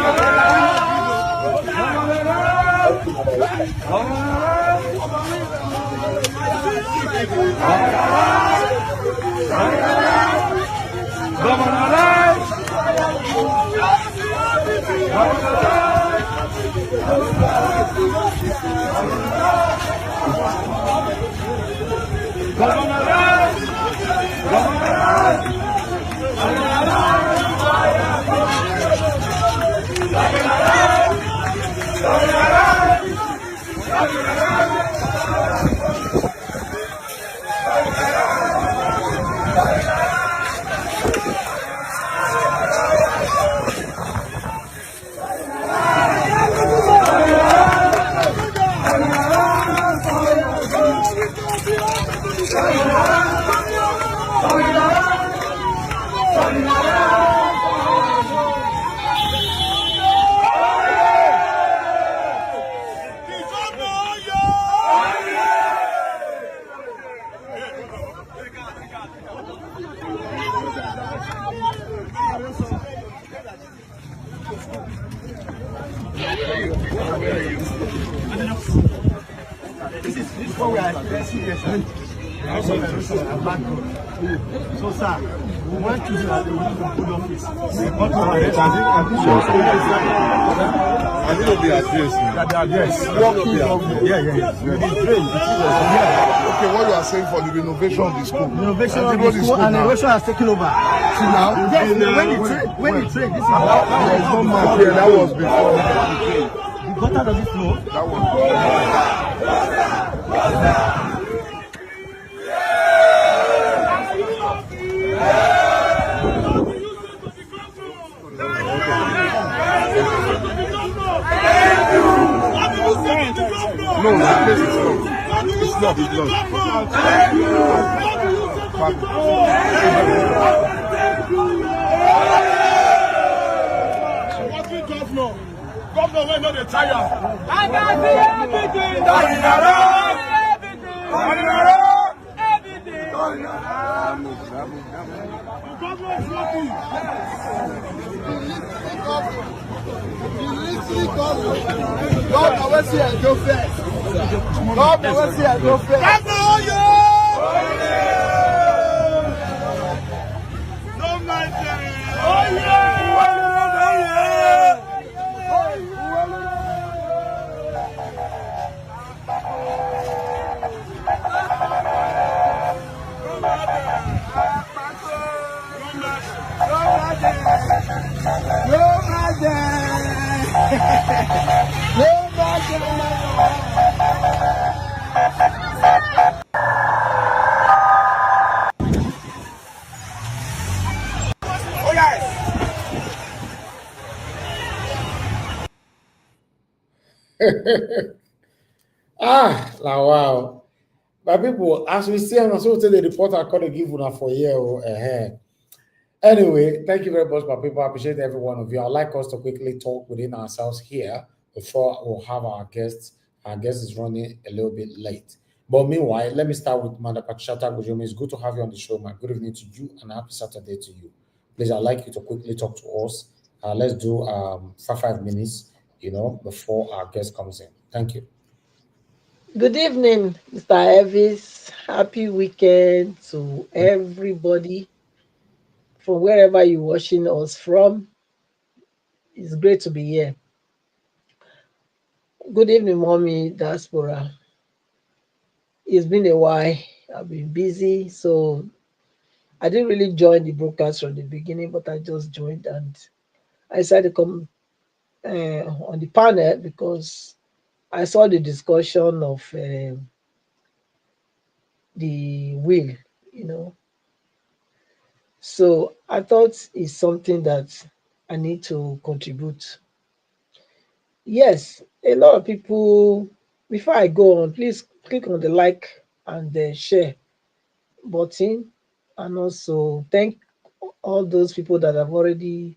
[SPEAKER 1] So, sir, we went to the good office.
[SPEAKER 15] I need the address.
[SPEAKER 1] The address. Yeah.
[SPEAKER 15] Okay, what you are saying for the renovation of the school?
[SPEAKER 1] Renovation of the school and renovation has taken over. See now? Yes, when you trade, this is
[SPEAKER 15] that was before.
[SPEAKER 14] gutter does it flow?
[SPEAKER 15] That one. No, that place is locked. It's locked. It's locked.
[SPEAKER 1] Governor, we're not a tire.
[SPEAKER 14] I got everything. Everything.
[SPEAKER 1] Governor is lucky.
[SPEAKER 15] Governor, let's see and go first. Governor, let's see and go first.
[SPEAKER 1] No man.
[SPEAKER 13] Now wow. But people, as we see, I'm so tell the reporter I could give una for year. Anyway, thank you very much, my people. I appreciate every one of you. I'd like us to quickly talk within ourselves here before we'll have our guests. Our guest is running a little bit late. But meanwhile, let me start with Madam Patricia Gujomi. It's good to have you on the show, man. Good evening to you and happy Saturday to you. Please, I'd like you to quickly talk to us. Let's do 5 minutes, before our guest comes in. Thank you.
[SPEAKER 14] Good evening, Mr. Elvis. Happy weekend to everybody from wherever you're watching us from. It's great to be here. Good evening, Mommy Diaspora. It's been a while. I've been busy, so I didn't really join the broadcast from the beginning, but I just joined and I decided to come on the panel because I saw the discussion of the will, So I thought it's something that I need to contribute. Yes, a lot of people, before I go on, please click on the like and the share button. And also thank all those people that have already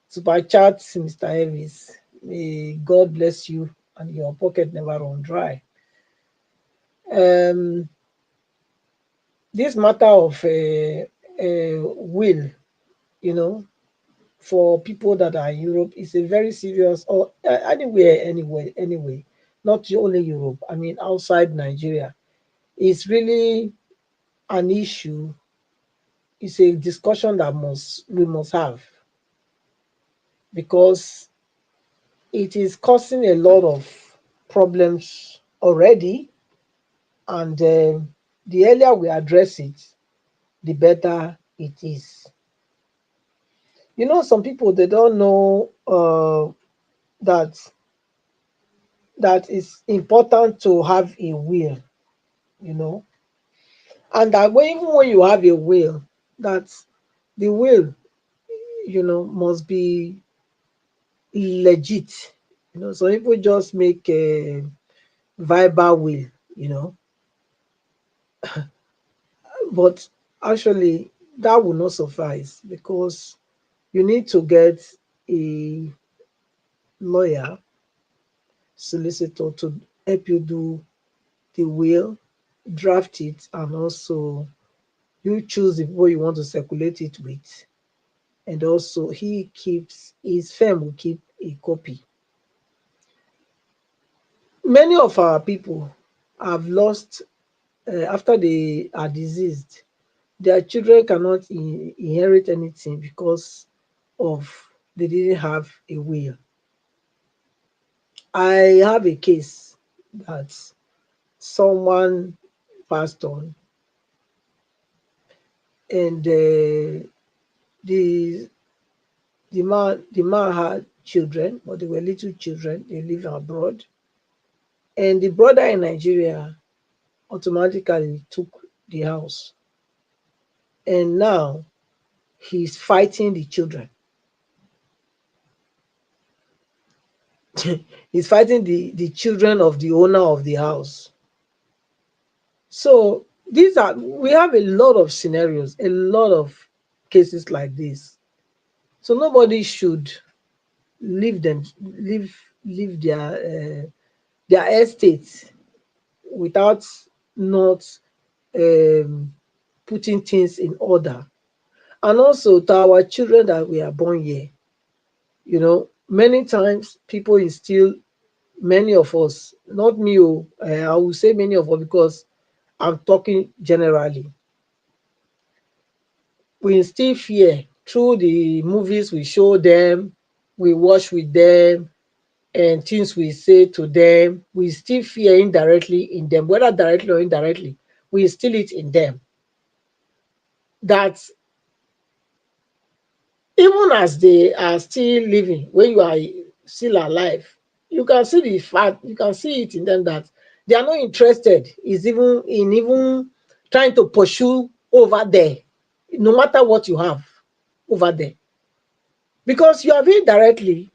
[SPEAKER 14] super chat Mr. Elvis. May God bless you and your pocket never run dry. This matter of will, for people that are in Europe is a very serious, or anyway, not only Europe, I mean outside Nigeria. It's really an issue. It's a discussion that we must have because it is causing a lot of problems already, and the earlier we address it, the better it is. Some people, they don't know that it's important to have a will, and that even when you have a will, that the will, must be legit. So people just make a verbal will, but actually that will not suffice because you need to get a lawyer, solicitor to help you do the will, draft it, and also you choose the people you want to circulate it with. And also his firm will keep a copy. Many of our people have lost, after they are deceased, their children cannot inherit anything because they didn't have a will. I have a case that someone passed on, and the man had children, but they were little children. They live abroad. And the brother in Nigeria automatically took the house. And now he's fighting the children. He's fighting the children of the owner of the house. So we have a lot of scenarios, a lot of cases like this. So nobody should leave their estates without not putting things in order. And also to our children that we are born here, many times people instill, many of us, not me, I will say many of us because I'm talking generally. We instill fear through the movies we show them, we watch with them, and things we say to them. We instill fear indirectly in them, whether directly or indirectly. We instill it in them. That even as they are still living, when you are still alive, you can see the fact, you can see it in them that they are not interested in trying to pursue over there, no matter what you have over there. Because you have indirectly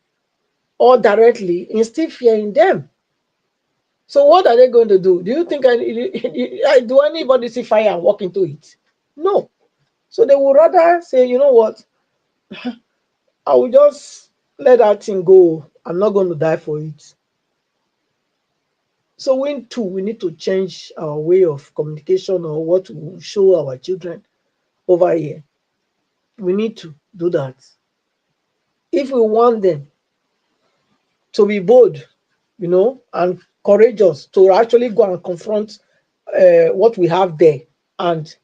[SPEAKER 14] or directly instill fear in them. So what are they going to do? Do you think do anybody see fire and walk into it? No. So they would rather say, you know what, I will just let that thing go. I'm not going to die for it. So we need to change our way of communication or what we show our children over here. We need to do that. If we want them to be bold, and courageous to actually go and confront what we have there and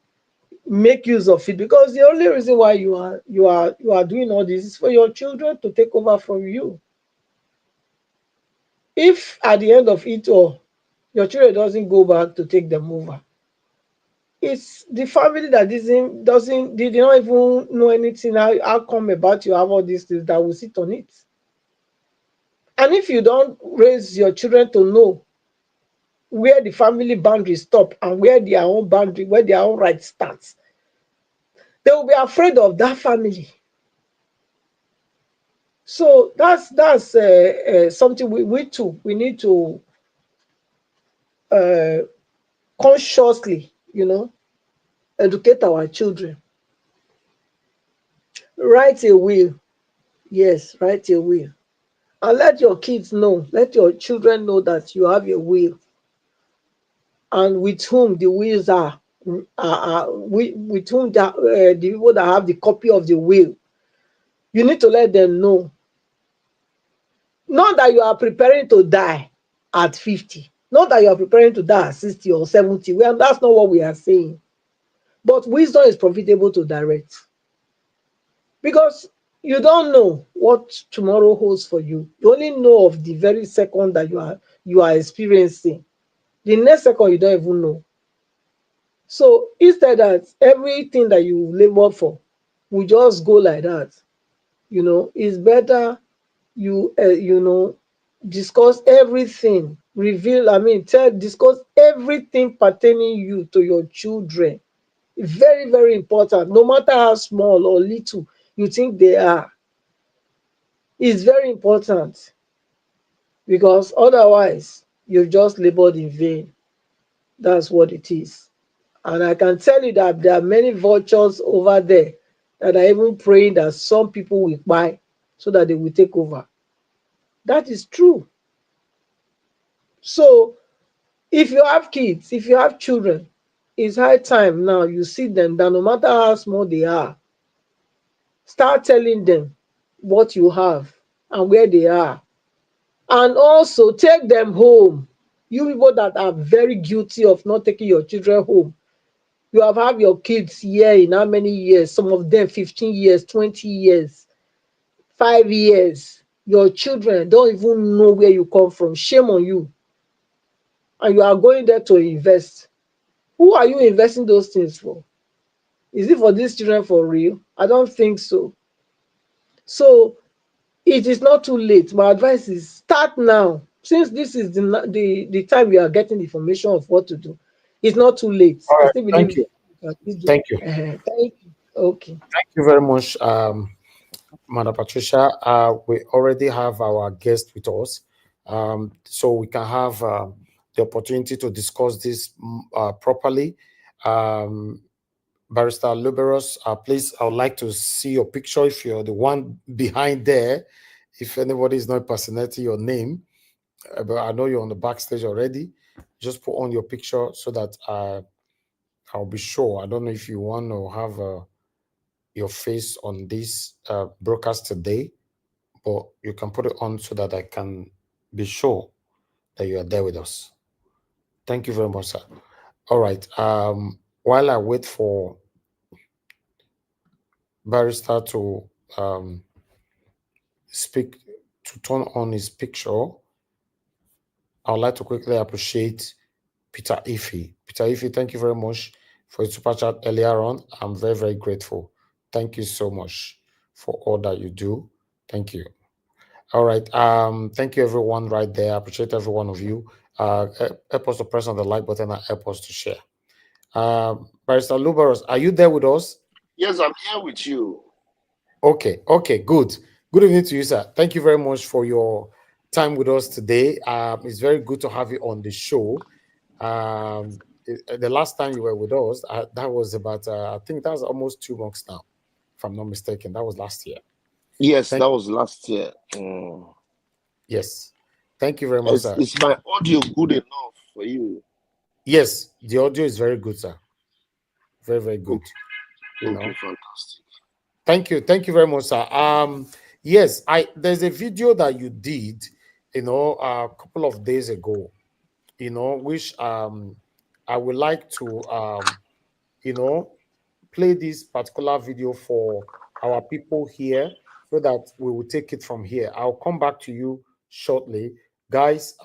[SPEAKER 14] make use of it, because the only reason why you are doing all this is for your children to take over from you. If at the end of it all your children doesn't go back to take them over, it's the family that did not even know anything how come about you have all these things that will sit on it. And if you don't raise your children to know where the family boundaries stop and where their own boundary, where their own right starts, they will be afraid of that family. So that's something we need to consciously, educate our children. Write a will. Yes, write a will. And let your kids know, let your children know that you have a will. And with whom the wills are with whom the people that have the copy of the will. You need to let them know. Not that you are preparing to die at 50. Not that you are preparing to die at 60 or 70. Well, that's not what we are saying. But wisdom is profitable to direct. Because you don't know what tomorrow holds for you. You only know of the very second that you are experiencing. The next second, you don't even know. So instead that everything that you labor for will just go like that, it's better you discuss everything, discuss everything pertaining you to your children. Very, very important. No matter how small or little you think they are, it's very important, because otherwise you've just labored in vain. That's what it is. And I can tell you that there are many vultures over there that are even praying that some people will buy so that they will take over. That is true. So if you have kids, if you have children, it's high time now you sit them down, no matter how small they are. Start telling them what you have and where they are. And also take them home. You people that are very guilty of not taking your children home. You have had your kids here in how many years? Some of them 15 years, 20 years, 5 years. Your children don't even know where you come from. Shame on you. And you are going there to invest. Who are you investing those things for? Is it for these children for real? I don't think so. So it is not too late. My advice is start now. Since this is the time we are getting information of what to do, it's not too late.
[SPEAKER 13] All
[SPEAKER 14] I
[SPEAKER 13] right,
[SPEAKER 14] still
[SPEAKER 13] thank
[SPEAKER 14] believe
[SPEAKER 13] you.
[SPEAKER 14] you can do.
[SPEAKER 13] Thank you.
[SPEAKER 14] Thank you. Okay.
[SPEAKER 13] Thank you very much, Madam Patricia. We already have our guest with us, so we can have the opportunity to discuss this properly. Barrister Liberous, please, I would like to see your picture if you're the one behind there. If anybody is not impersonating your name, but I know you're on the backstage already. Just put on your picture so that I'll be sure. I don't know if you want to have your face on this broadcast today, but you can put it on so that I can be sure that you are there with us. Thank you very much, sir. All right. While I wait for Barrister to speak, to turn on his picture, I would like to quickly appreciate Peter Ife. Peter Ife, thank you very much for your super chat earlier on. I'm very, very grateful. Thank you so much for all that you do. Thank you. All right. Thank you, everyone right there. I appreciate every one of you. Help us to press on the like button and help us to share. Barrister Liberous, are you there with us?
[SPEAKER 16] Yes, I'm here with you.
[SPEAKER 13] Okay, good. Good evening to you, sir. Thank you very much for your time with us today. It's very good to have you on the show. The last time you were with us, that was about, I think that was almost 2 months now, if I'm not mistaken. That was last year.
[SPEAKER 16] Yes, that was last year.
[SPEAKER 13] Yes. Thank you very much, sir.
[SPEAKER 16] Is my audio good enough for you?
[SPEAKER 13] Yes, the audio is very good, sir. Very, very good.
[SPEAKER 16] Okay, fantastic.
[SPEAKER 13] Thank you very much, sir. Yes, there's a video that you did, a couple of days ago, which I would like to play this particular video for our people here so that we will take it from here. I'll come back to you shortly. Guys,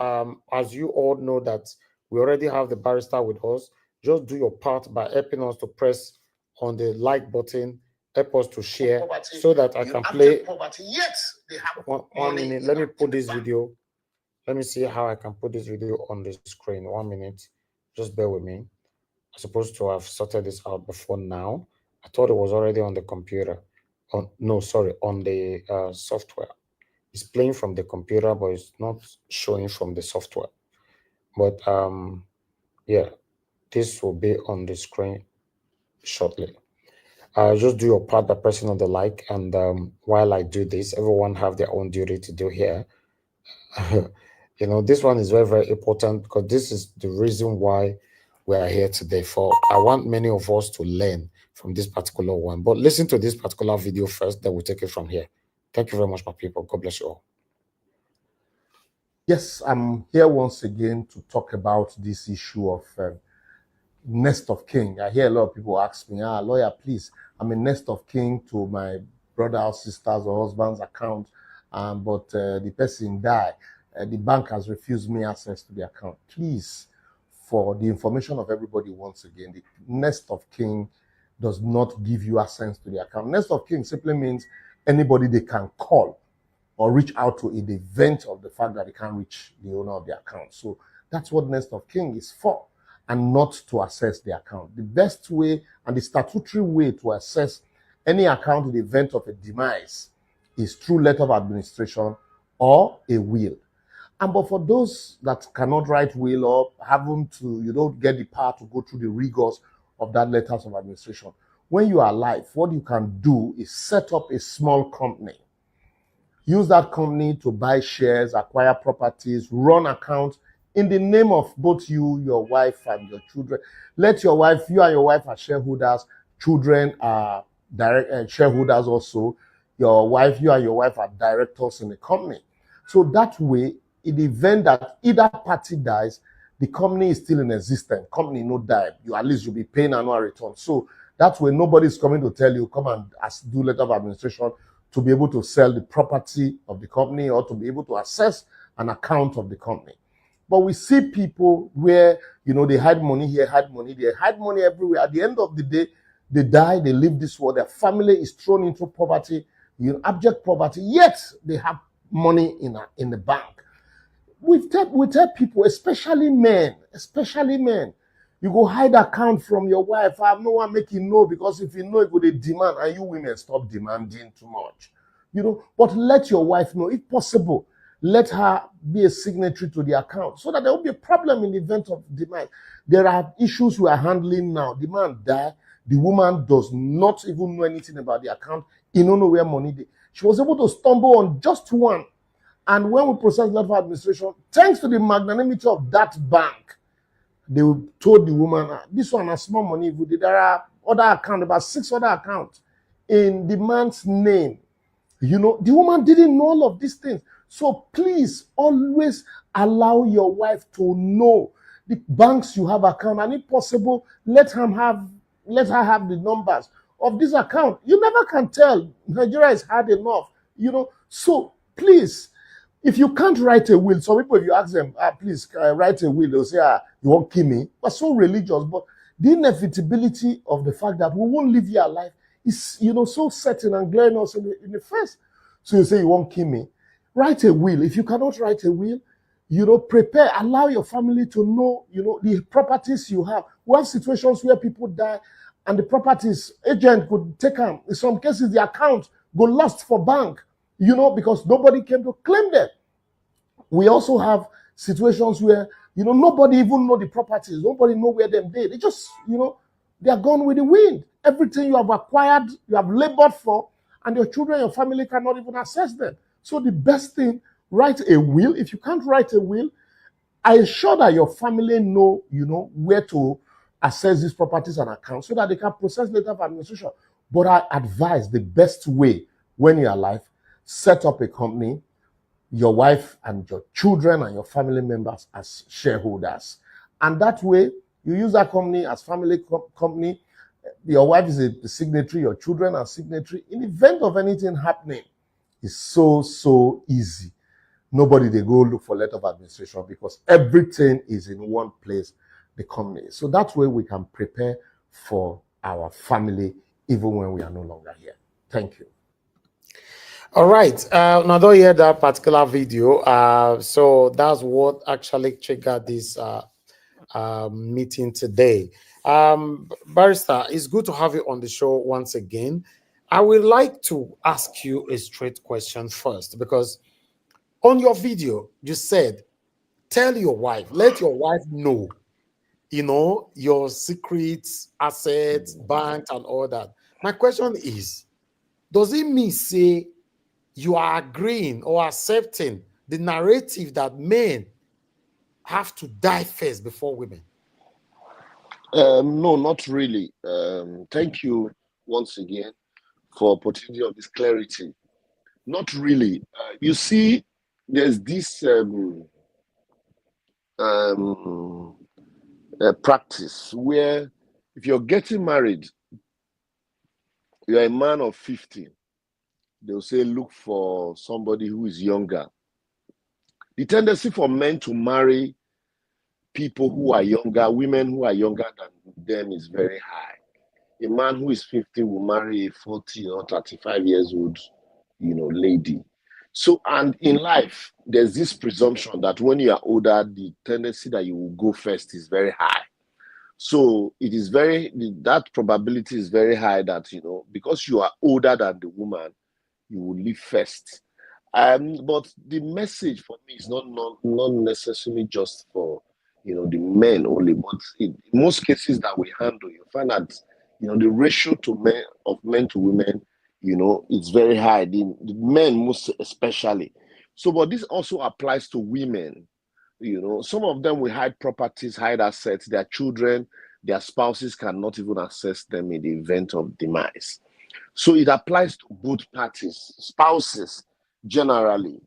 [SPEAKER 13] as you all know that we already have the barrister with us, just do your part by helping us to press on the like button, help us to share so that I can play. One minute, let me put this video. Let me see how I can put this video on the screen. 1 minute, just bear with me. I'm supposed to have sorted this out before now. I thought it was already on the computer. No, sorry, on the software. It's playing from the computer, but it's not showing from the software. But yeah, this will be on the screen shortly. Just do your part by pressing on the like, and while I do this, everyone have their own duty to do here. This one is very, very important because this is the reason why we are here today. I want many of us to learn from this particular one. But listen to this particular video first, then we'll take it from here. Thank you very much, my people. God bless you all.
[SPEAKER 17] Yes, I'm here once again to talk about this issue of next of kin. I hear a lot of people ask me, lawyer, please, I'm a next of kin to my brother or sister's or husband's account, but the person died. The bank has refused me access to the account. Please, for the information of everybody, once again, the next of kin does not give you access to the account. Next of kin simply means anybody they can call or reach out to in the event of the fact that they can't reach the owner of the account. So that's what next of kin is for, and not to access the account. The best way and the statutory way to access any account in the event of a demise is through letter of administration or a will. But for those that cannot write will or you don't get the power to go through the rigors of that letters of administration, when you are alive, what you can do is set up a small company. Use that company to buy shares, acquire properties, run accounts in the name of both you, your wife, and your children. Let you and your wife are shareholders, children are direct shareholders also. You and your wife are directors in the company. So that way, in the event that either party dies, the company is still in existence. Company no die. At least you'll be paying annual return. So that way, nobody's coming to tell you, come and do letter of administration to be able to sell the property of the company or to be able to access an account of the company. But we see people where, they hide money here, hide money there, hide money everywhere. At the end of the day, they die, they leave this world. Their family is thrown into poverty. abject poverty, yet they have money in the bank. We tell people, especially men, you go hide account from your wife. I have no one making no, because if you know it would demand, and you women stop demanding too much. But let your wife know, if possible, let her be a signatory to the account so that there will be a problem in the event of demise. There are issues we are handling now. The man died, the woman does not even know anything about the account. He don't know where money is. She was able to stumble on just one. And when we process letter of administration, thanks to the magnanimity of that bank, they told the woman, this one has small money. There are other accounts, about 6 other accounts in the man's name. The woman didn't know all of these things. So please always allow your wife to know the banks you have account, and if possible, let her have the numbers of this account. You never can tell. Nigeria is hard enough, So please, if you can't write a will, some people, if you ask them, please write a will, they'll say, you won't kill me. We're so religious, but the inevitability of the fact that we won't live here alive is, so certain and glaring us in the face. So you say you won't kill me. Write a will. If you cannot write a will, prepare, allow your family to know, the properties you have. We have situations where people die and the properties agent could take them. In some cases, the account go lost for bank, because nobody came to claim them. We also have situations where, nobody even know the properties. Nobody know where them they. They just, they are gone with the wind. Everything you have acquired, you have labored for, and your children, your family cannot even access them. So the best thing, write a will. If you can't write a will, I ensure that your family know, where to access these properties and accounts so that they can process letter of administration. But I advise the best way when you're alive, set up a company, your wife and your children and your family members as shareholders. And that way, you use that company as family company. Your wife is a signatory, your children are signatory. In the event of anything happening, it's so easy. Nobody, they go look for letter of administration because everything is in one place, the company. So that way we can prepare for our family even when we are no longer here. Thank you.
[SPEAKER 13] All right. Now, don't hear that particular video. So that's what actually triggered this meeting today. Barrister, it's good to have you on the show once again. I would like to ask you a straight question first, because on your video, you said, tell your wife, let your wife know, your secrets, assets, banks, and all that. My question is, does it mean, say, you are agreeing or accepting the narrative that men have to die first before women?
[SPEAKER 16] No, not really. Thank you once again for opportunity of this clarity. Not really. You see, there's this practice where if you're getting married, you're a man of 50, they'll say, look for somebody who is younger. The tendency for men to marry people who are younger, women who are younger than them is very high. A man who is 50 will marry a 40 or 35 years old, lady. So, and in life, there's this presumption that when you are older, the tendency that you will go first is very high. So it is that probability is very high that, because you are older than the woman, you will leave first. But the message for me is not necessarily just for, the men only, but in most cases that we handle, you find that, the ratio of men to women, it's very high. The men most especially. So, but this also applies to women. Some of them will hide properties, hide assets, their children, their spouses cannot even access them in the event of demise. So it applies to both parties, spouses generally.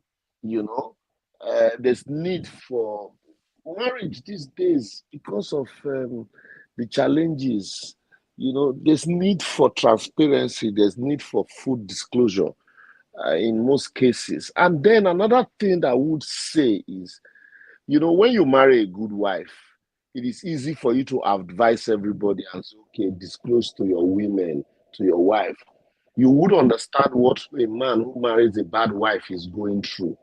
[SPEAKER 16] There's need for marriage these days because of the challenges. There's need for transparency, there's need for full disclosure in most cases. And then another thing that I would say is, when you marry a good wife, it is easy for you to advise everybody and say, okay, disclose to your women, to your wife. you would understand what a man who marries a bad wife is going through.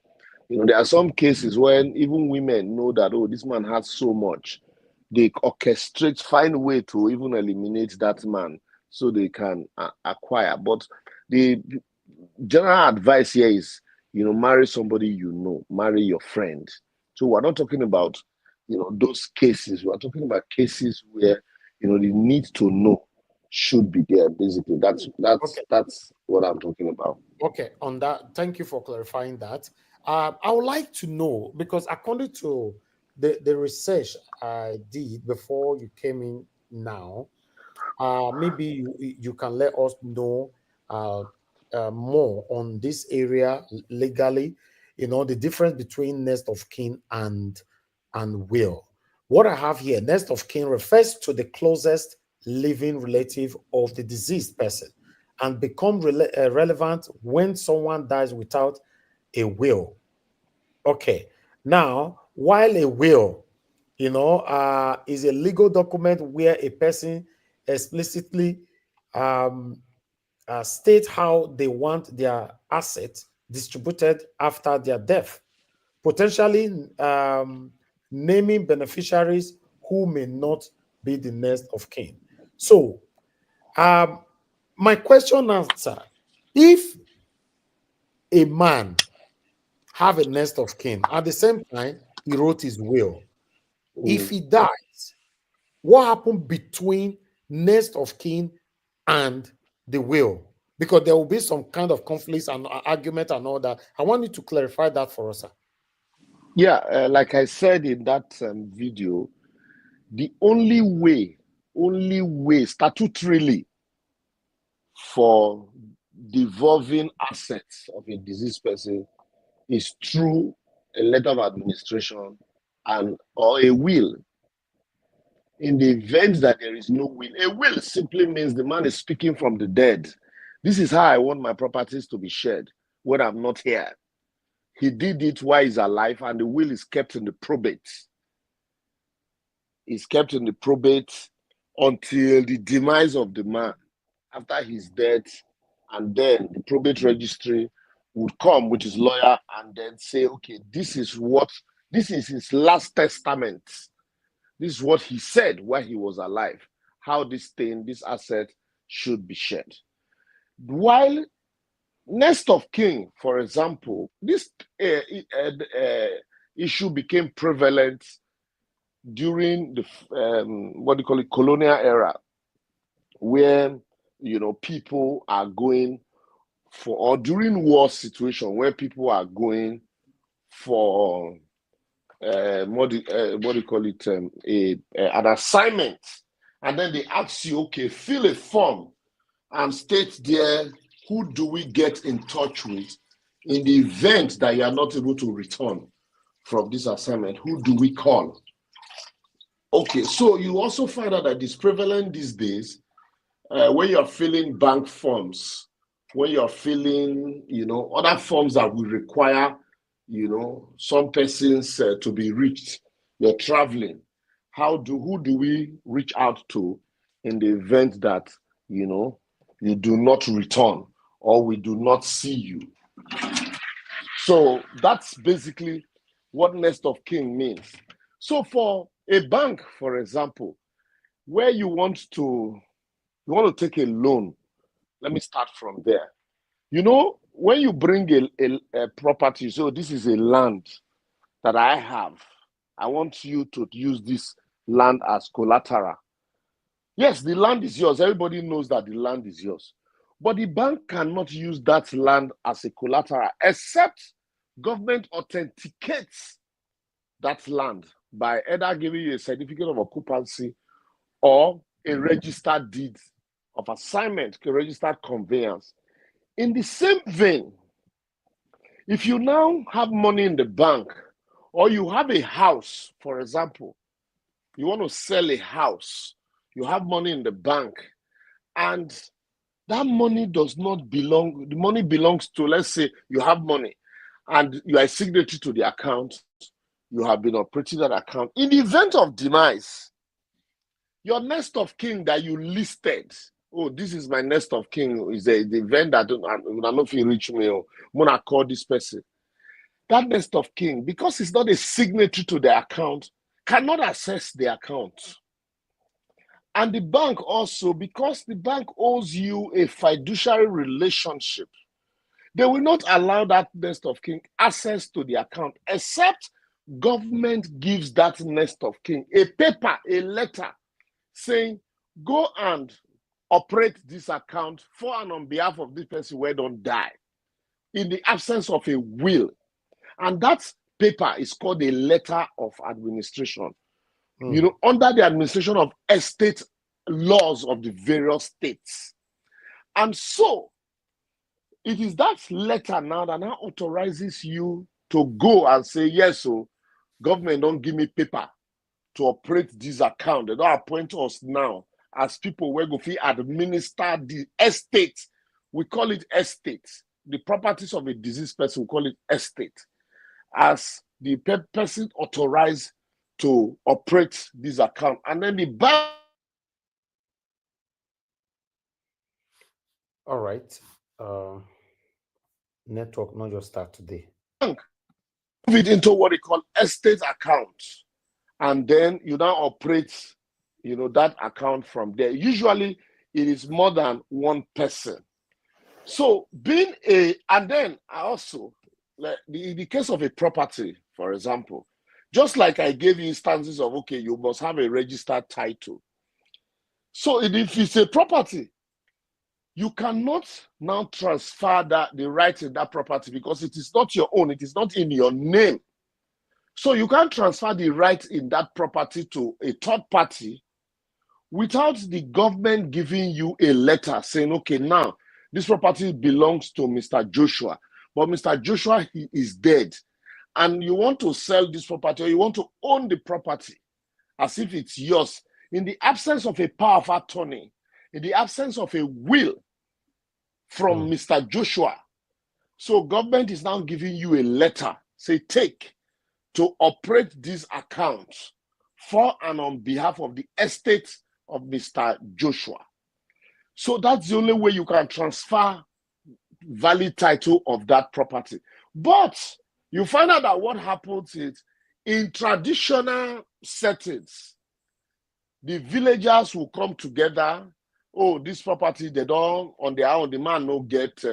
[SPEAKER 16] There are some cases when even women know that, oh, this man has so much. They orchestrate, find a way to even eliminate that man so they can acquire. But the general advice here is, marry somebody marry your friend. So we're not talking about, those cases. We're talking about cases where, the need to know should be there. Basically, that's what I'm talking about.
[SPEAKER 13] Okay, on that, thank you for clarifying that. I would like to know, because according to the research I did before you came in now, maybe you can let us know more on this area legally, the difference between next of kin and will. What I have here, next of kin refers to the closest living relative of the deceased person and become relevant when someone dies without a will. Okay, now, while a will, is a legal document where a person explicitly state how they want their assets distributed after their death, potentially naming beneficiaries who may not be the next of kin. So, my question answer, if a man have a next of kin, at the same time, he wrote his will, if he dies, what happened between next of kin and the will? Because there will be some kind of conflicts and argument and all that. I want you to clarify that for us, sir.
[SPEAKER 16] Yeah, like I said in that video, the only way statutorily for devolving assets of a deceased person is through a letter of administration or a will. In the event that there is no will, a will simply means the man is speaking from the dead. This is how I want my properties to be shared when I'm not here. He did it while he's alive, and the will is kept in the probate. It's kept in the probate until the demise of the man, after his death, and then the probate registry would come with his lawyer and then say, okay, this is his last testament. This is what he said while he was alive, how this asset should be shared. While next of kin, for example, this issue became prevalent during the colonial era, where people are going for, or during war situation where people are going for an assignment, and then they ask you, okay, fill a form and state there, who do we get in touch with in the event that you are not able to return from this assignment? Who do we call? Okay, so you also find out that it's prevalent these days when you're filling bank forms, when you're filling, other forms that will require, some persons to be reached. You're traveling. Who do we reach out to in the event that, you do not return or we do not see you? So that's basically what next of kin means. So for a bank, for example, where you want to take a loan, let me start from there. When you bring a property, so this is a land that I have, I want you to use this land as collateral. Yes, the land is yours. Everybody knows that the land is yours. But the bank cannot use that land as a collateral except government authenticates that land by either giving you a certificate of occupancy or a registered deed of assignment, a registered conveyance. In the same vein, if you now have money in the bank, or you have a house, for example, you want to sell a house, you have money in the bank, and that money does not belong, the money belongs to, let's say you have money and you are a signatory to the account, you have been operating that account. In the event of demise, your next of kin that you listed oh, this is my next of kin, is the event that I don't know if you reach me, or I'm gonna call this person. That next of kin, because it's not a signatory to the account, cannot access the account. And the bank also, because the bank owes you a fiduciary relationship, they will not allow that next of kin access to the account, except government gives that next of kin a paper, a letter, saying, go and operate this account for and on behalf of this person who don't die, in the absence of a will. And that paper is called a letter of administration. You know, under the administration of estate laws of the various states. And so, it is that letter now that now authorizes you to go and say, yes, so government don't give me paper to operate this account. They don't appoint us now as people where go administer the estate. We call it estate. The properties of a deceased person, we call it estate. As the person authorized to operate this account. And then the bank.
[SPEAKER 13] All right. Network not just start today.
[SPEAKER 16] Bank move it into what they call estate account. And then you now operate, you know, that account from there. Usually it is more than one person. So being and then also, like in the case of a property, for example, just like I gave you instances of, okay, you must have a registered title. So if it's a property, you cannot now transfer the right in that property because it is not your own, it is not in your name. So you can't transfer the right in that property to a third party without the government giving you a letter saying, okay, now this property belongs to Mr. Joshua, but Mr. Joshua, he is dead. And you want to sell this property, or you want to own the property as if it's yours, in the absence of a power of attorney, in the absence of a will from Mr. Joshua. So government is now giving you a letter, say, take to operate this account for and on behalf of the estate of Mr. Joshua. So that's the only way you can transfer valid title of that property. But you find out that what happens is, in traditional settings, the villagers will come together. Oh, this property, they don't, on their own, the man no get,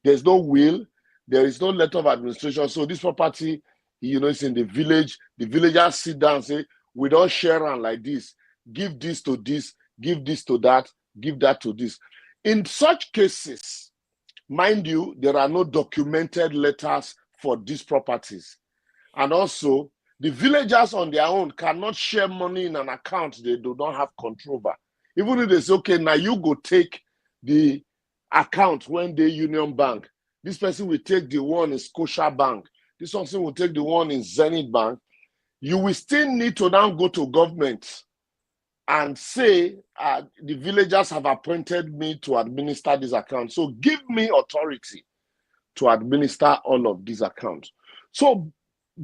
[SPEAKER 16] there's no will, there is no letter of administration. So this property, you know, it's in the village. The villagers sit down and say, we don't share on like this. Give this to this, give this to that, give that to this. In such cases, mind you, there are no documented letters for these properties. And also, the villagers on their own cannot share money in an account they do not have control over. Even if they say, okay, now you go take the account when they Union Bank. This person will take the one in Scotia Bank. This person will take the one in Zenith Bank. You will still need to now go to government and say, the villagers have appointed me to administer this account. So give me authority to administer all of these accounts. So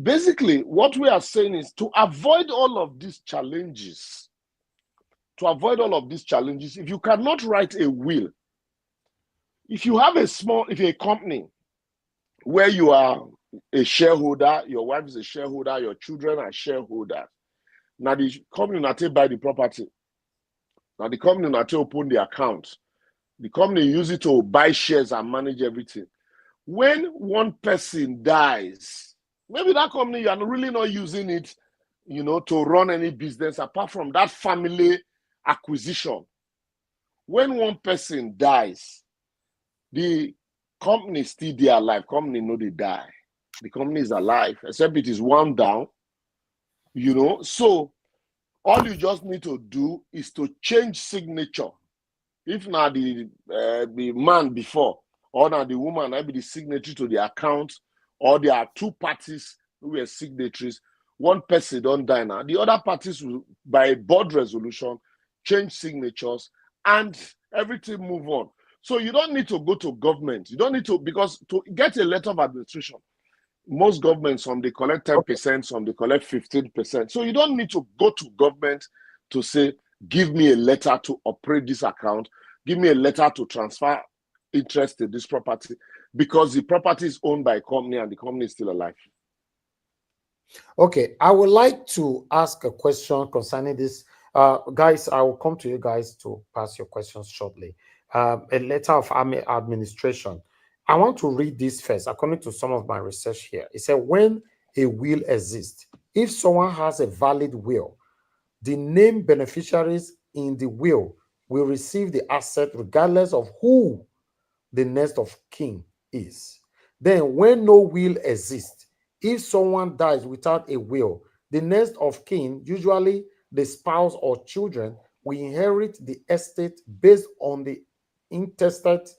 [SPEAKER 16] basically, what we are saying is to avoid all of these challenges, if you cannot write a will, if you have a company where you are a shareholder, your wife is a shareholder, your children are shareholders, now the company not buy the property, now the company not open the account, the company use it to buy shares and manage everything. When one person dies, maybe that company, you are really not using it, you know, to run any business apart from that family acquisition. When one person dies, the company is still there alive. Company know they die. The company is alive, except it is wound down, you know. So all you just need to do is to change signature. If not the man before, or now the woman might be the signatory to the account, or there are two parties who were signatories, one person don't die now. The other parties will, by board resolution, change signatures and everything move on. So you don't need to go to government. You don't need to, because to get a letter of administration, most governments, some they collect 10%, some they collect 15%. So you don't need to go to government to say, give me a letter to operate this account, give me a letter to transfer interest in this property, because the property is owned by a company and the company is still alive.
[SPEAKER 13] Okay, I would like to ask a question concerning this. Guys, I will come to you guys to pass your questions shortly. A letter of administration. I want to read this first, according to some of my research here. It said, when a will exists, if someone has a valid will, the named beneficiaries in the will receive the asset regardless of who the next of kin is. Then, when no will exists, if someone dies without a will, the next of kin, usually the spouse or children, will inherit the estate based on the intestate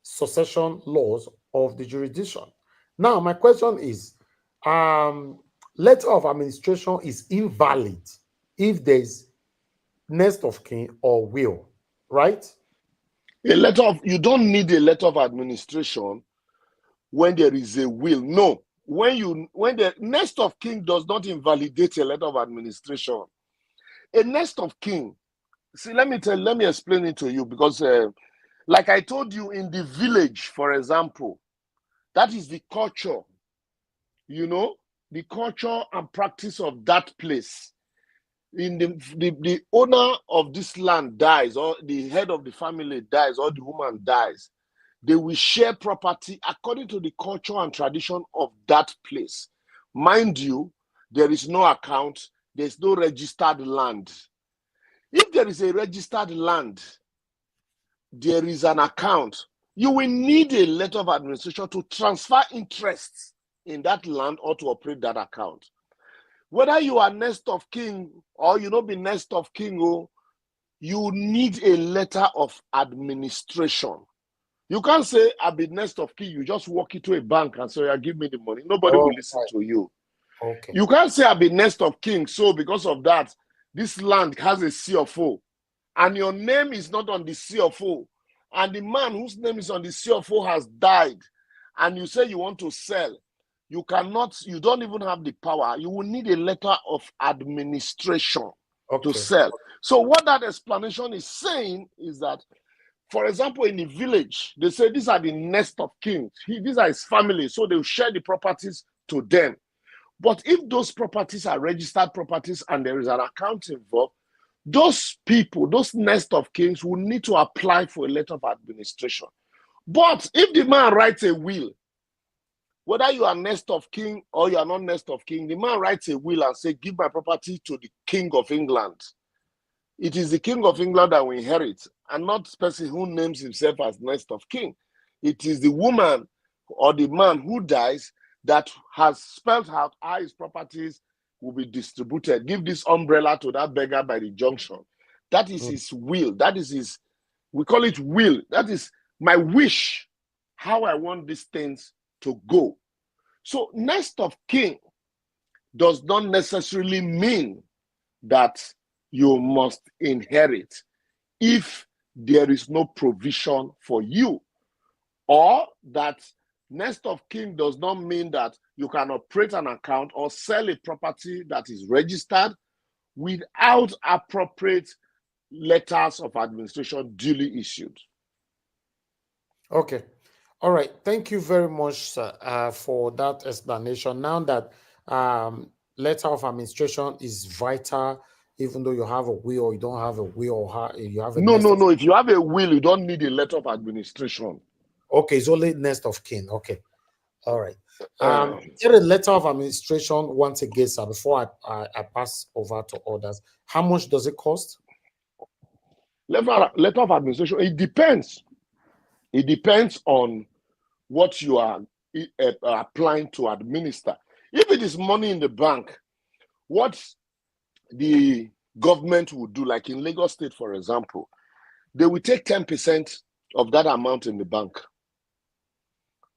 [SPEAKER 13] succession laws of the jurisdiction. Now, my question is, letter of administration is invalid if there's next of kin or will, right?
[SPEAKER 16] You don't need a letter of administration when there is a will. No. When the next of kin does not invalidate a letter of administration. A next of kin, see, let me explain it to you, because like I told you, in the village, for example, that is the culture, the culture and practice of that place. In the owner of this land dies, or the head of the family dies, or the woman dies, they will share property according to the culture and tradition of that place. Mind you, there is no account, there's no registered land. If there is a registered land, there is an account. You will need a letter of administration to transfer interests in that land or to operate that account. Whether you are next of kin or you don't be next of kin, you need a letter of administration. You can't say, I'll be next of kin. You just walk into a bank and say, give me the money. Nobody will listen to you.
[SPEAKER 13] Okay.
[SPEAKER 16] You can't say, I'll be next of kin. So because of that, this land has a CFO. And your name is not on the CFO. And the man whose name is on the CFO has died. And you say you want to sell. You don't even have the power. You will need a letter of administration to sell. So what that explanation is saying is that, for example, in the village, they say these are the next of kin. These are his family, so they'll share the properties to them. But if those properties are registered properties and there is an account involved, those people, those next of kins, will need to apply for a letter of administration. But if the man writes a will, whether you are next of kin or you are not next of kin, the man writes a will and says, give my property to the King of England. It is the King of England that will inherit, and not the person who names himself as next of kin. It is the woman or the man who dies that has spelled out how his properties will be distributed. Give this umbrella to that beggar by the junction. That is his will. That is his, we call it will. That is my wish, how I want these things to go. So next of kin does not necessarily mean that you must inherit if there is no provision for you, or that next of kin does not mean that you can operate an account or sell a property that is registered without appropriate letters of administration duly issued.
[SPEAKER 13] Okay. All right. Thank you very much, sir, for that explanation. Now that letter of administration is vital, even though you have a will or you don't have a will, or you have a
[SPEAKER 16] no. If you have a will, you don't need a letter of administration.
[SPEAKER 13] Okay, it's only next of kin. Okay. All right. Here a letter of administration once again, sir, before I pass over to others. How much does it cost?
[SPEAKER 16] Letter of administration, it depends. It depends on what you are applying to administer. If it is money in the bank, what the government would do, like in Lagos State, for example, they will take 10% of that amount in the bank.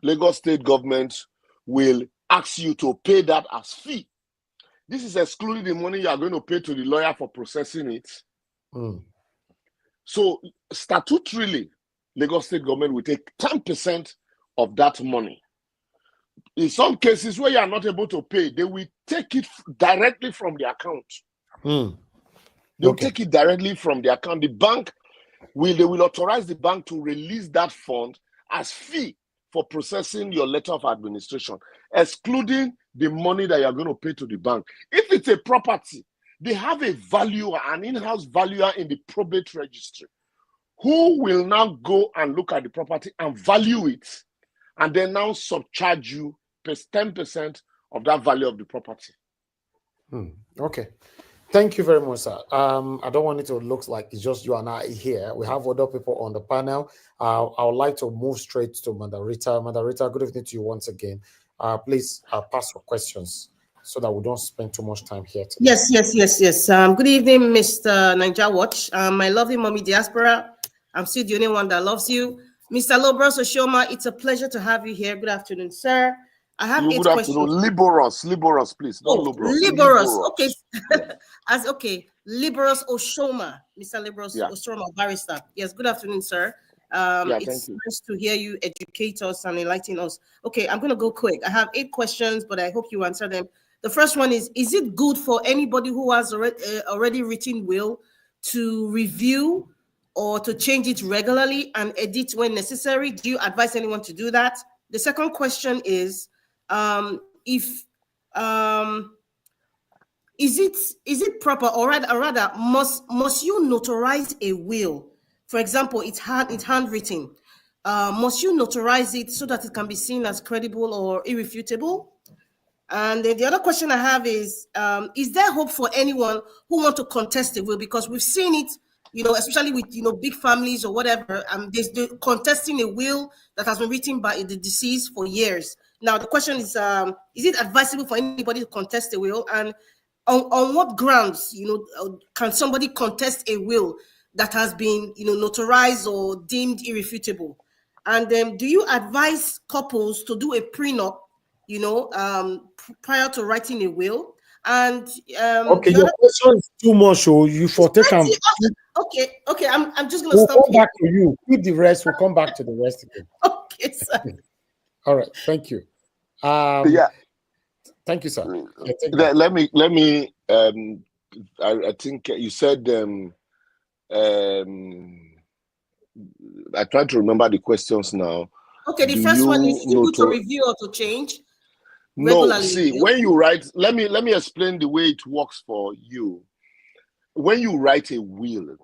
[SPEAKER 16] Lagos State government will ask you to pay that as fee. This is excluding the money you are going to pay to the lawyer for processing it. So statutorily, Lagos State government will take 10% of that money. In some cases where you are not able to pay, they will take it directly from the account. They'll take it directly from the account. The bank they will authorize the bank to release that fund as fee for processing your letter of administration, excluding the money that you're going to pay to the bank. If it's a property, they have a valuer, an in-house valuer in the probate registry, who will now go and look at the property and value it, and then now subcharge you 10% of that value of the property.
[SPEAKER 13] Okay. Thank you very much, sir. I don't want it to look like it's just you and I here. We have other people on the panel. I would like to move straight to Madarita. Madarita, good evening to you once again. Please pass your questions so that we don't spend too much time here today.
[SPEAKER 18] Yes. Good evening, Mr. Niger Watch. My lovely mommy diaspora. I'm still the only one that loves you. Mr. Liborous Oshoma, it's a pleasure to have you here. Good afternoon, sir. I have 8 questions.
[SPEAKER 16] Liborous, please. Not
[SPEAKER 18] Liborous. Okay. Yeah. Liborous Oshoma, Mr. Liborous Oshoma, barrister. Yes, good afternoon, sir. It's nice to hear you educate us and enlighten us. Okay, I'm going to go quick. I have 8 questions, but I hope you answer them. The first one is it good for anybody who has already written will to review or to change it regularly and edit when necessary? Do you advise anyone to do that? The second question is, is it proper, or rather must you notarize a will? For example, it's handwritten. Must you notarize it so that it can be seen as credible or irrefutable? And then the other question I have is there hope for anyone who want to contest a will? Because we've seen it, especially with big families or whatever, they're contesting a will that has been written by the deceased for years. Now the question is it advisable for anybody to contest a will, and on what grounds can somebody contest a will that has been notarized or deemed irrefutable? And then do you advise couples to do a prenup prior to writing a will? And
[SPEAKER 5] okay, your question is too much, so you for take them.
[SPEAKER 18] Okay, I'm just gonna
[SPEAKER 5] we'll
[SPEAKER 18] stop
[SPEAKER 5] come back to you. Keep the rest. We'll come back to the rest again.
[SPEAKER 18] Okay, sir.
[SPEAKER 5] All right, thank you. Thank you, sir.
[SPEAKER 16] Let me. I think you said. I try to remember the questions now.
[SPEAKER 18] Okay, the first one is good to review or to change.
[SPEAKER 16] No, see, when you write, let me explain the way it works for you. When you write a will,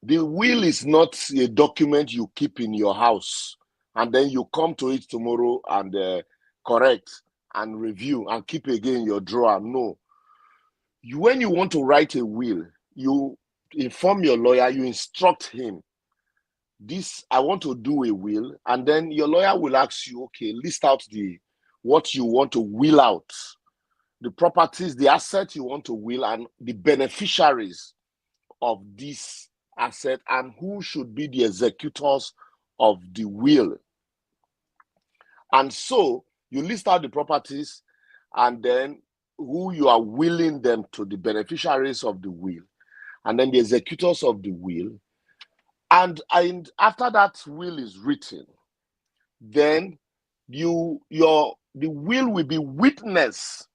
[SPEAKER 16] the will is not a document you keep in your house and then you come to it tomorrow and correct and review and keep again in your drawer. No. When you want to write a will, you inform your lawyer, you instruct him. I want to do a will, and then your lawyer will ask you, okay, list out what you want to will out, the properties, the assets you want to will, and the beneficiaries of this asset, and who should be the executors of the will. And so you list out the properties and then who you are willing them to, the beneficiaries of the will, and then the executors of the will. And after that will is written, then the will will be witnessed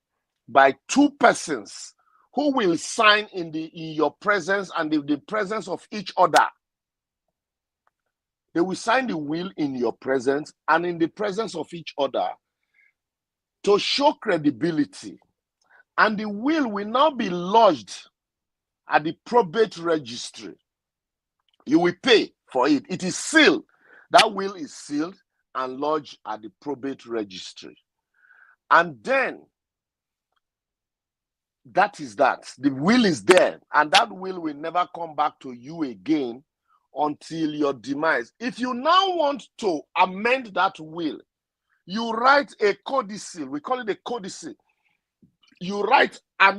[SPEAKER 16] by 2 persons who will sign in your presence and in the presence of each other. They will sign the will in your presence and in the presence of each other to show credibility. And the will now be lodged at the probate registry. You will pay for it. It is sealed. That will is sealed and lodged at the probate registry. And then, that is that. The will is there. And that will never come back to you again until your demise. If you now want to amend that will, you write a codicil. We call it a codicil. You write a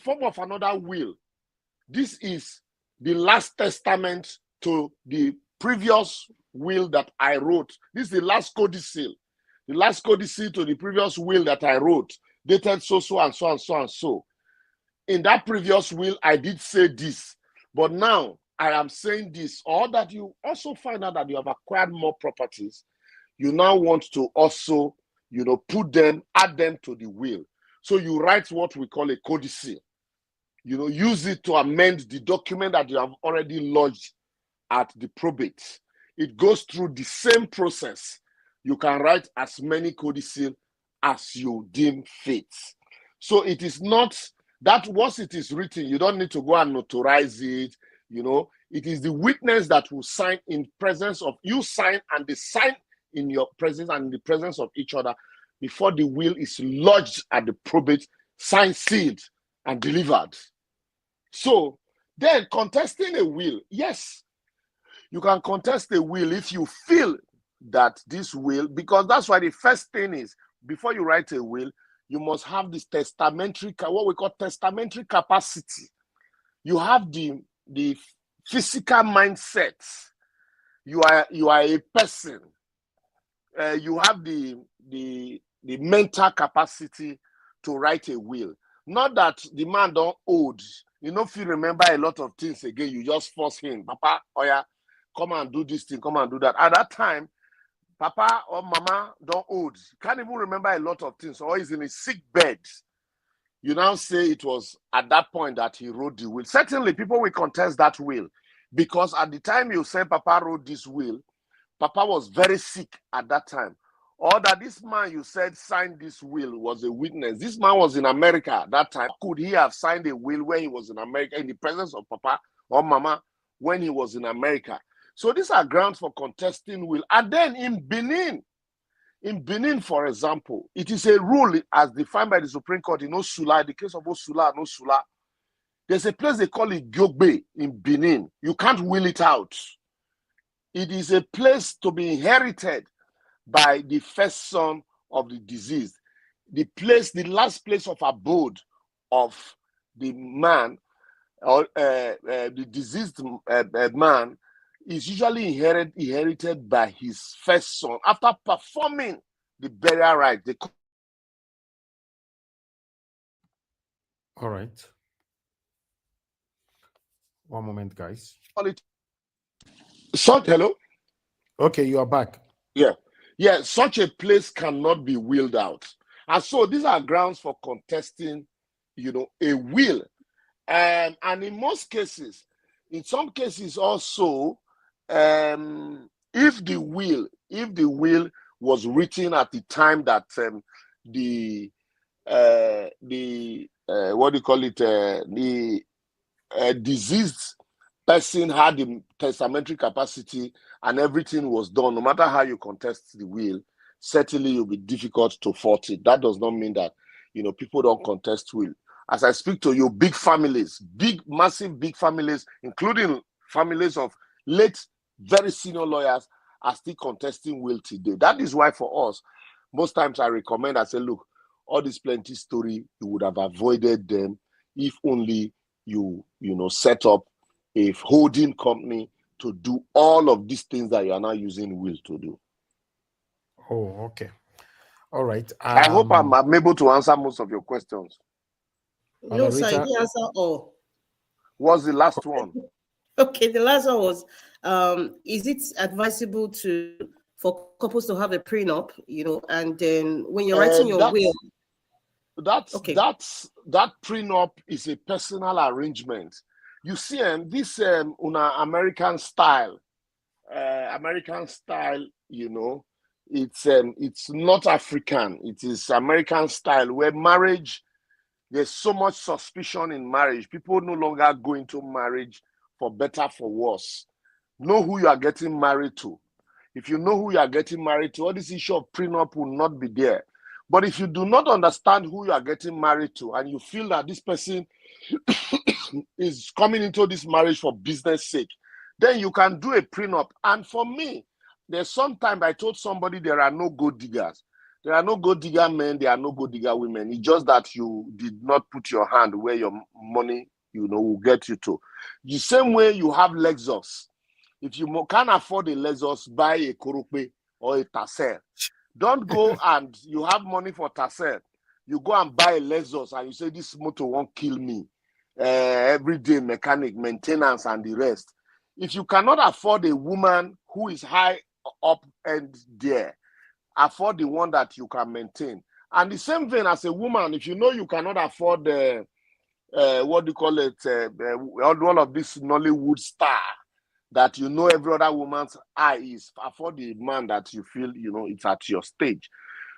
[SPEAKER 16] form of another will. This is the last testament to the previous will that I wrote. This is the last codicil. The last codicil to the previous will that I wrote, dated so and so and so and so. In that previous will, I did say this, but now I am saying this. Or that you also find out that you have acquired more properties. You now want to also, add them to the will. So you write what we call a codicil. use it to amend the document that you have already lodged at the probate. It goes through the same process. You can write as many codicils as you deem fit. So it is not that once it is written, you don't need to go and notarize it. It is the witness that will sign in presence of you, sign, and they sign in your presence and in the presence of each other before the will is lodged at the probate, signed, sealed, and delivered. So then contesting a will, yes, you can contest a will if you feel that this will, because that's why the first thing is, before you write a will, you must have this testamentary, what we call testamentary capacity. You have the physical mindset. You are a person. You have the mental capacity to write a will. Not that the man don't old. If you remember a lot of things again, you just force him. Papa, oh yeah, come and do this thing, come and do that. At that time, Papa or Mama don't old. Can't even remember a lot of things. Or he's in a sick bed. You now say it was at that point that he wrote the will. Certainly, people will contest that will. Because at the time you say Papa wrote this will, Papa was very sick at that time. Or that this man you said signed this will was a witness. This man was in America at that time. Could he have signed a will when he was in America in the presence of Papa or Mama when he was in America? So these are grounds for contesting will. And then in Benin, for example, it is a rule as defined by the Supreme Court in Osula, in the case of Osula and Osula. There's a place they call it Gyogbe in Benin. You can't will it out. It is a place to be inherited by the first son of the deceased. The last place of abode of the man, or the deceased man, is usually inherited by his first son after performing the burial rite.
[SPEAKER 19] All right. One moment, guys.
[SPEAKER 16] Hello?
[SPEAKER 19] Okay, you are back.
[SPEAKER 16] Yeah, such a place cannot be willed out. And so these are grounds for contesting, a will. And in most cases, in some cases also, if the will was written at the time that the deceased person had the testamentary capacity and everything was done, no matter how you contest the will, certainly it'll be difficult to fault it. That does not mean that, people don't contest will. As I speak to you, big families, massive big families, including families of late, very senior lawyers, are still contesting will today. That is why for us, most times I recommend, I say, look, all this plenty story, you would have avoided them if only you set up a holding company to do all of these things that you are now using will to do.
[SPEAKER 19] Oh, okay. All right.
[SPEAKER 16] I hope I'm able to answer most of your questions.
[SPEAKER 18] No, sir, you didn't answer all.
[SPEAKER 16] What's the last one?
[SPEAKER 18] Okay, the last one was, is it advisable for couples to have a prenup, and then when you're writing your will?
[SPEAKER 16] That prenup is a personal arrangement. You see, this American style, it's not African. It is American style, where marriage, there's so much suspicion in marriage. People no longer go into marriage for better, for worse. Know who you are getting married to. If you know who you are getting married to, all this issue of prenup will not be there. But if you do not understand who you are getting married to, and you feel that this person is coming into this marriage for business sake, then you can do a prenup. And for me, there's sometimes I told somebody there are no gold diggers. There are no gold digger men, there are no gold digger women. It's just that you did not put your hand where your money, will get you to. The same way you have Lexus. If you can't afford a Lexus, buy a Korope or a Taser. Don't go and you have money for Taser. You go and buy a Lexus and you say, this motor won't kill me. Everyday mechanic, maintenance, and the rest. If you cannot afford a woman who is high up and there, afford the one that you can maintain. And the same thing as a woman, if you know you cannot afford what do you call it? One of this Nollywood star that you know every other woman's eye is for the man that you feel, you know, it's at your stage.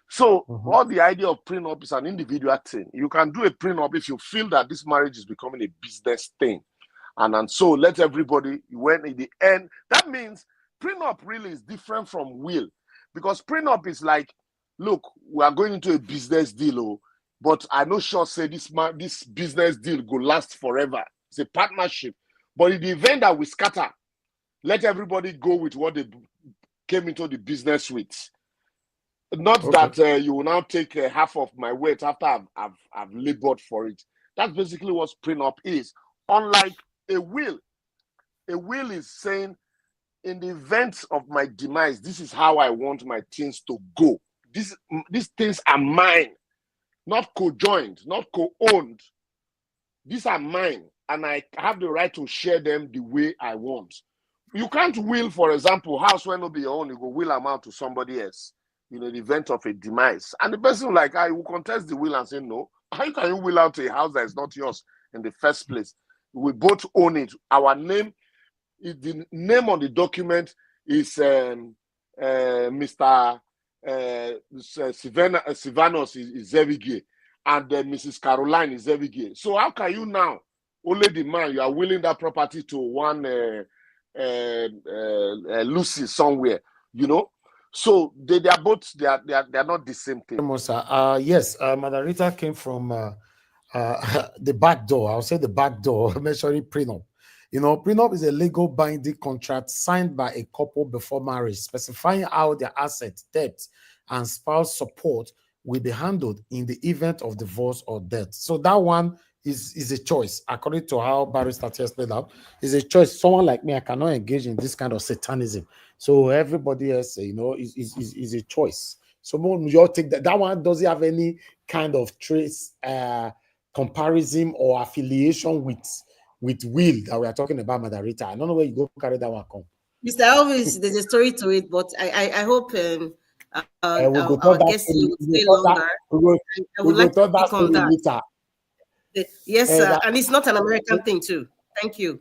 [SPEAKER 16] So all the idea of prenup is an individual thing. You can do a prenup if you feel that this marriage is becoming a business thing. And so let everybody, when in the end, that means prenup really is different from will. Because prenup is like, look, we are going into a business deal, but I know sure say this business deal will last forever. It's a partnership. But in the event that we scatter, let everybody go with what they came into the business with. Not that you will now take half of my weight after I've labored for it. That's basically what prenup is. Unlike a will is saying, in the event of my demise, this is how I want my things to go. These things are mine, not co-joined, not co-owned. These are mine, and I have the right to share them the way I want. You can't will, for example, house when not be your own, you go will amount to somebody else in the event of a demise. And the person like, I will contest the will and say, no, how can you will out a house that is not yours in the first place? We both own it. Our name, the name on the document is Mr. Sivanos Izevige and Mrs. Caroline Izevige. So how can you now, only the man, you are willing that property to one Lucy somewhere, you know? So they are both, they are not the same thing.
[SPEAKER 19] Yes, Margarita came from the back door. I'll say the back door, mentioning prenup. You know, prenup is a legal binding contract signed by a couple before marriage, specifying how their assets, debts, and spouse support will be handled in the event of divorce or death. So that one is a choice, according to how Barrister just laid out. Is a choice. Someone like me, I cannot engage in this kind of satanism. So everybody else, you know, is a choice. So you all take that. That one doesn't have any kind of trace, comparison or affiliation with will that we are talking about, Margarita. I don't know where you go carry that one come.
[SPEAKER 18] Mr. Elvis, there's a story to it, but I hope our guest will stay longer. I would like to speak on that. Yes, sir. And it's not an American thing too. Thank you.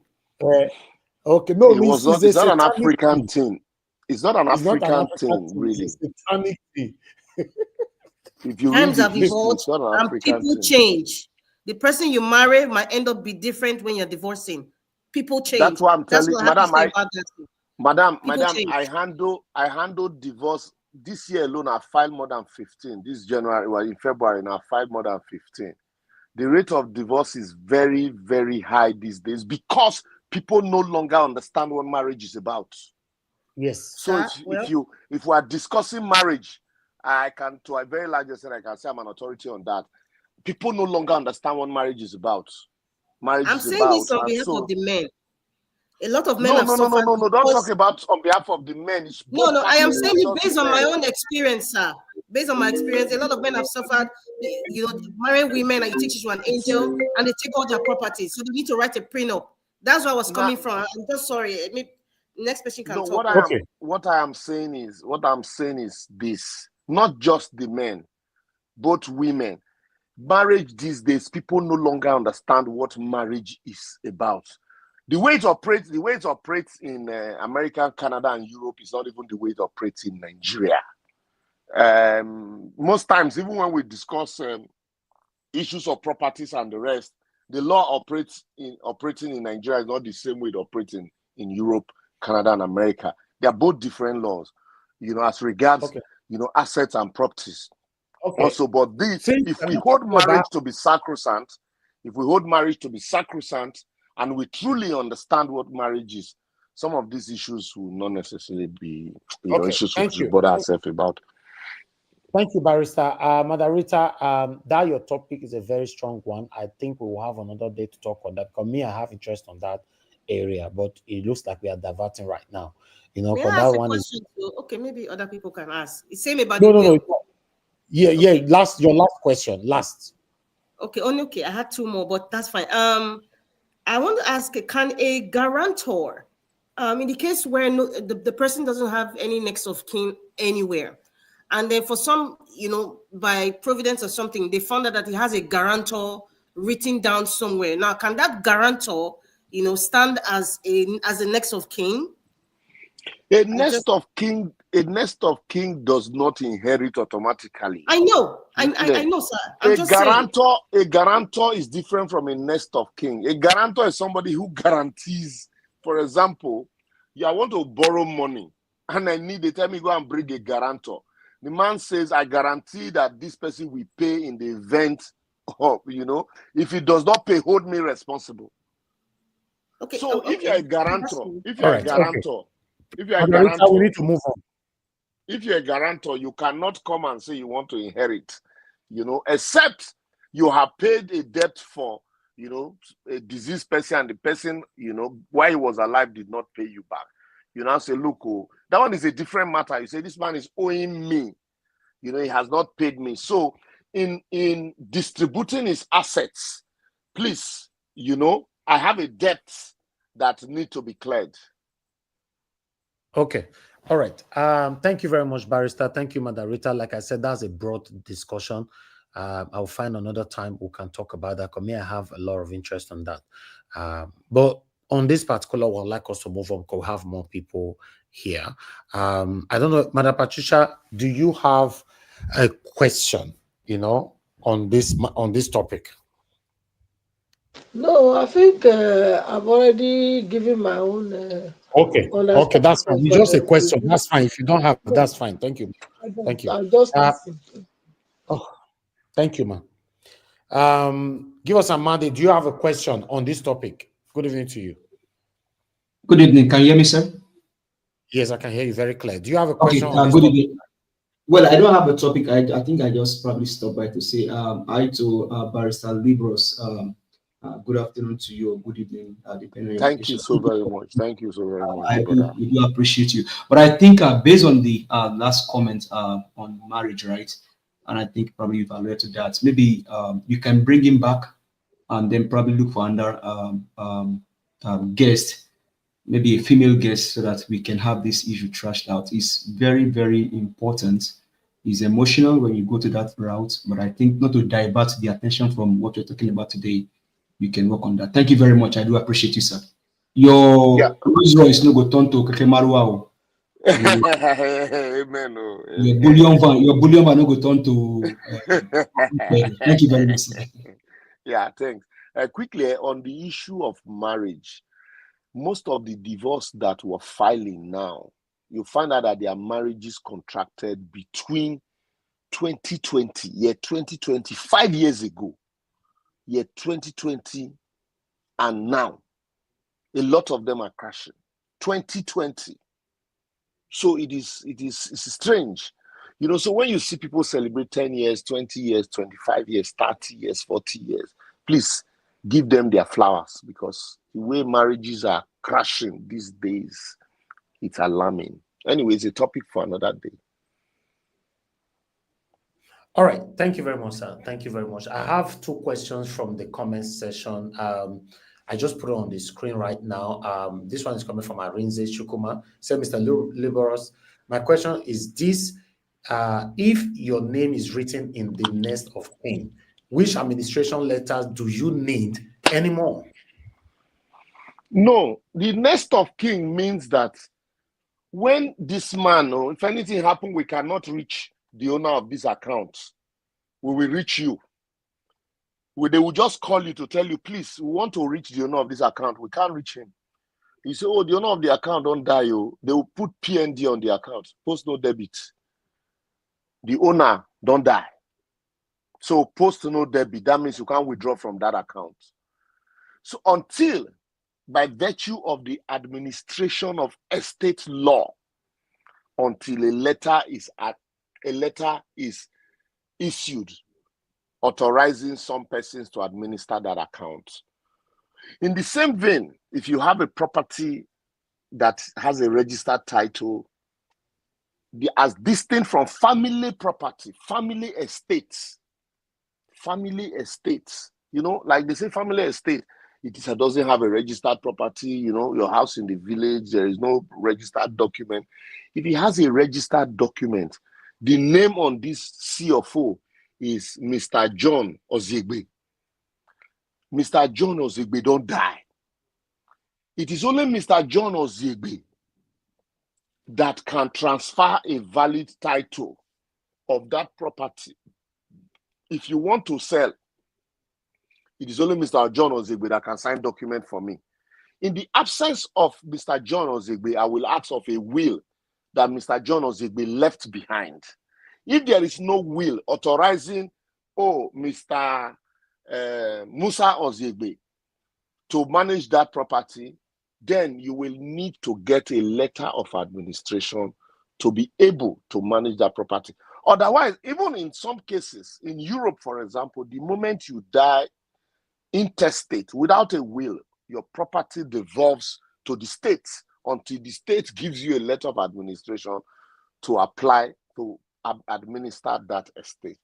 [SPEAKER 16] Okay, no, it's not an African thing. It's not an African thing, really.
[SPEAKER 19] It's a satanic thing.
[SPEAKER 16] If you
[SPEAKER 18] Times have evolved and people change. The person you marry might end up be different when you're divorcing. People change.
[SPEAKER 16] That's what I'm telling you, Madam. I handle divorce this year alone. I filed more than 15. This January, well, in February, now I filed more than 15. The rate of divorce is very, very high these days because people no longer understand what marriage is about.
[SPEAKER 19] Yes.
[SPEAKER 16] So if we are discussing marriage, I can, to a very large extent, I can say I'm an authority on that. People no longer understand what marriage is about.
[SPEAKER 18] I'm saying this on behalf of the men. A lot of men have suffered.
[SPEAKER 16] No, don't talk about on behalf of the men.
[SPEAKER 18] No, I am saying it based on my own experience, sir. Based on my experience, a lot of men have suffered. You know, married women, and you teach it to an angel, and they take all their property. So they need to write a prenup. That's where I was coming from. I'm just sorry. Next person can talk.
[SPEAKER 16] What I'm saying is this: not just the men, both women. Marriage these days, people no longer understand what marriage is about. The way it operates in America, Canada, and Europe is not even the way it operates in Nigeria. Most times, even when we discuss issues of properties and the rest, the law operating in Nigeria is not the same way it operates in Europe, Canada, and America. They are both different laws, you know, as regards you know, assets and properties. Also, but this, if we hold marriage to be sacrosanct, and we truly understand what marriage is, some of these issues will not necessarily be issues to bother ourselves about.
[SPEAKER 19] Thank you, Barrister. Margarita, that your topic is a very strong one. I think we will have another day to talk on that. Because me, I have interest on that area, but it looks like we are diverting right now. You know, because that one is
[SPEAKER 18] okay. Maybe other people can ask. It's same about
[SPEAKER 19] no. Yeah. Your last question.
[SPEAKER 18] Okay. I had two more, but that's fine. I want to ask: can a guarantor, in the case where the person doesn't have any next of kin anywhere, and then for some, you know, by providence or something, they found out that he has a guarantor written down somewhere. Now, can that guarantor, you know, stand as a next of kin?
[SPEAKER 16] A next of kin does not inherit automatically.
[SPEAKER 18] I know, I know, sir. I'm just saying.
[SPEAKER 16] A guarantor is different from a next of kin. A guarantor is somebody who guarantees. For example, I want to borrow money and I need, they tell me go and bring a guarantor. The man says, I guarantee that this person will pay in the event of, you know, if he does not pay, hold me responsible.
[SPEAKER 18] Okay.
[SPEAKER 16] So if you're a guarantor,
[SPEAKER 19] we need to move on.
[SPEAKER 16] If you're a guarantor, you cannot come and say you want to inherit, you know, except you have paid a debt for, you know, a deceased person, and the person, you know, while he was alive did not pay you back. You now say, look, oh, that one is a different matter. You say, this man is owing me. You know, he has not paid me. So in distributing his assets, please, you know, I have a debt that need to be cleared.
[SPEAKER 19] Okay. All right. Thank you very much, Barrister. Thank you, Madam. Like I said, that's a broad discussion. I'll find another time we can talk about that, because me, I have a lot of interest on that. But on this particular one, I'd like us to move on because we have more people here. I don't know, Madam Patricia, do you have a question, you know, on this topic?
[SPEAKER 14] No, I think I've already given my own.
[SPEAKER 19] Okay, that's fine. It's just a question. That's fine. If you don't have, that's fine. Thank you. Thank you.
[SPEAKER 14] I'll just listen.
[SPEAKER 19] Thank you, ma'am. Give us a mandate. Do you have a question on this topic? Good evening to you.
[SPEAKER 20] Good evening. Can you hear me, sir?
[SPEAKER 19] Yes, I can hear you very clear. Do you have a question?
[SPEAKER 20] Okay, good evening. Well, I don't have a topic. I think I just probably stopped by to say hi to Barrister Liborous. Good afternoon to you, or good evening, depending on your
[SPEAKER 16] Thank you so very much. Thank you so very much.
[SPEAKER 20] We do appreciate you. But I think based on the last comment on marriage, right? And I think probably you've alluded to that. Maybe you can bring him back and then probably look for another guest, maybe a female guest, so that we can have this issue trashed out. It's very, very important. It's emotional when you go to that route, but I think not to divert the attention from what we're talking about today, you can work on that. Thank you very much. I do appreciate you, sir. Your Rolls Royce no go turn to Kakemaruao.
[SPEAKER 16] Amen.
[SPEAKER 20] Your bullion van no go turn to. Thank you very much, sir.
[SPEAKER 16] Yeah, thanks. Quickly, on the issue of marriage, most of the divorce that were filing now, you find out that their marriages contracted between 2020, 5 years ago, 2020, and now. A lot of them are crashing. 2020. So it's strange. You know, so when you see people celebrate 10 years, 20 years, 25 years, 30 years, 40 years, please give them their flowers, because the way marriages are crashing these days, it's alarming. Anyway, it's a topic for another day.
[SPEAKER 19] All right. Thank you very much, sir. Thank you very much. I have two questions from the comments session. I just put it on the screen right now. This one is coming from Arinze Chukuma. Say, Mr. Liborous, my question is this: if your name is written in the next of kin, which administration letters do you need anymore?
[SPEAKER 16] No, the next of kin means that when this man, or if anything happens, we cannot reach the owner of this account, we will reach you. They will just call you to tell you, please, we want to reach the owner of this account. We can't reach him. You say, oh, the owner of the account don't die. They will put PND on the account, post no debit. The owner don't die. So post no debit, that means you can't withdraw from that account. So until, by virtue of the administration of estate law, until a letter is issued authorizing some persons to administer that account. In the same vein, if you have a property that has a registered title, as distinct from family property, family estates, you know, like they say family estate, it doesn't have a registered property, you know, your house in the village, there is no registered document. If it has a registered document, the name on this CFO is Mr. John Ozigbe. Mr. John Ozigbe don't die. It is only Mr. John Ozigbe that can transfer a valid title of that property. If you want to sell, it is only Mr. John Ozigbe that can sign document for me. In the absence of Mr. John Ozigbe, I will ask of a will that Mr. John Ozigbe left behind. If there is no will authorizing, Mr. Musa Ozigbe to manage that property, then you will need to get a letter of administration to be able to manage that property. Otherwise, even in some cases, in Europe, for example, the moment you die intestate without a will, your property devolves to the state until the state gives you a letter of administration to apply to administer that estate.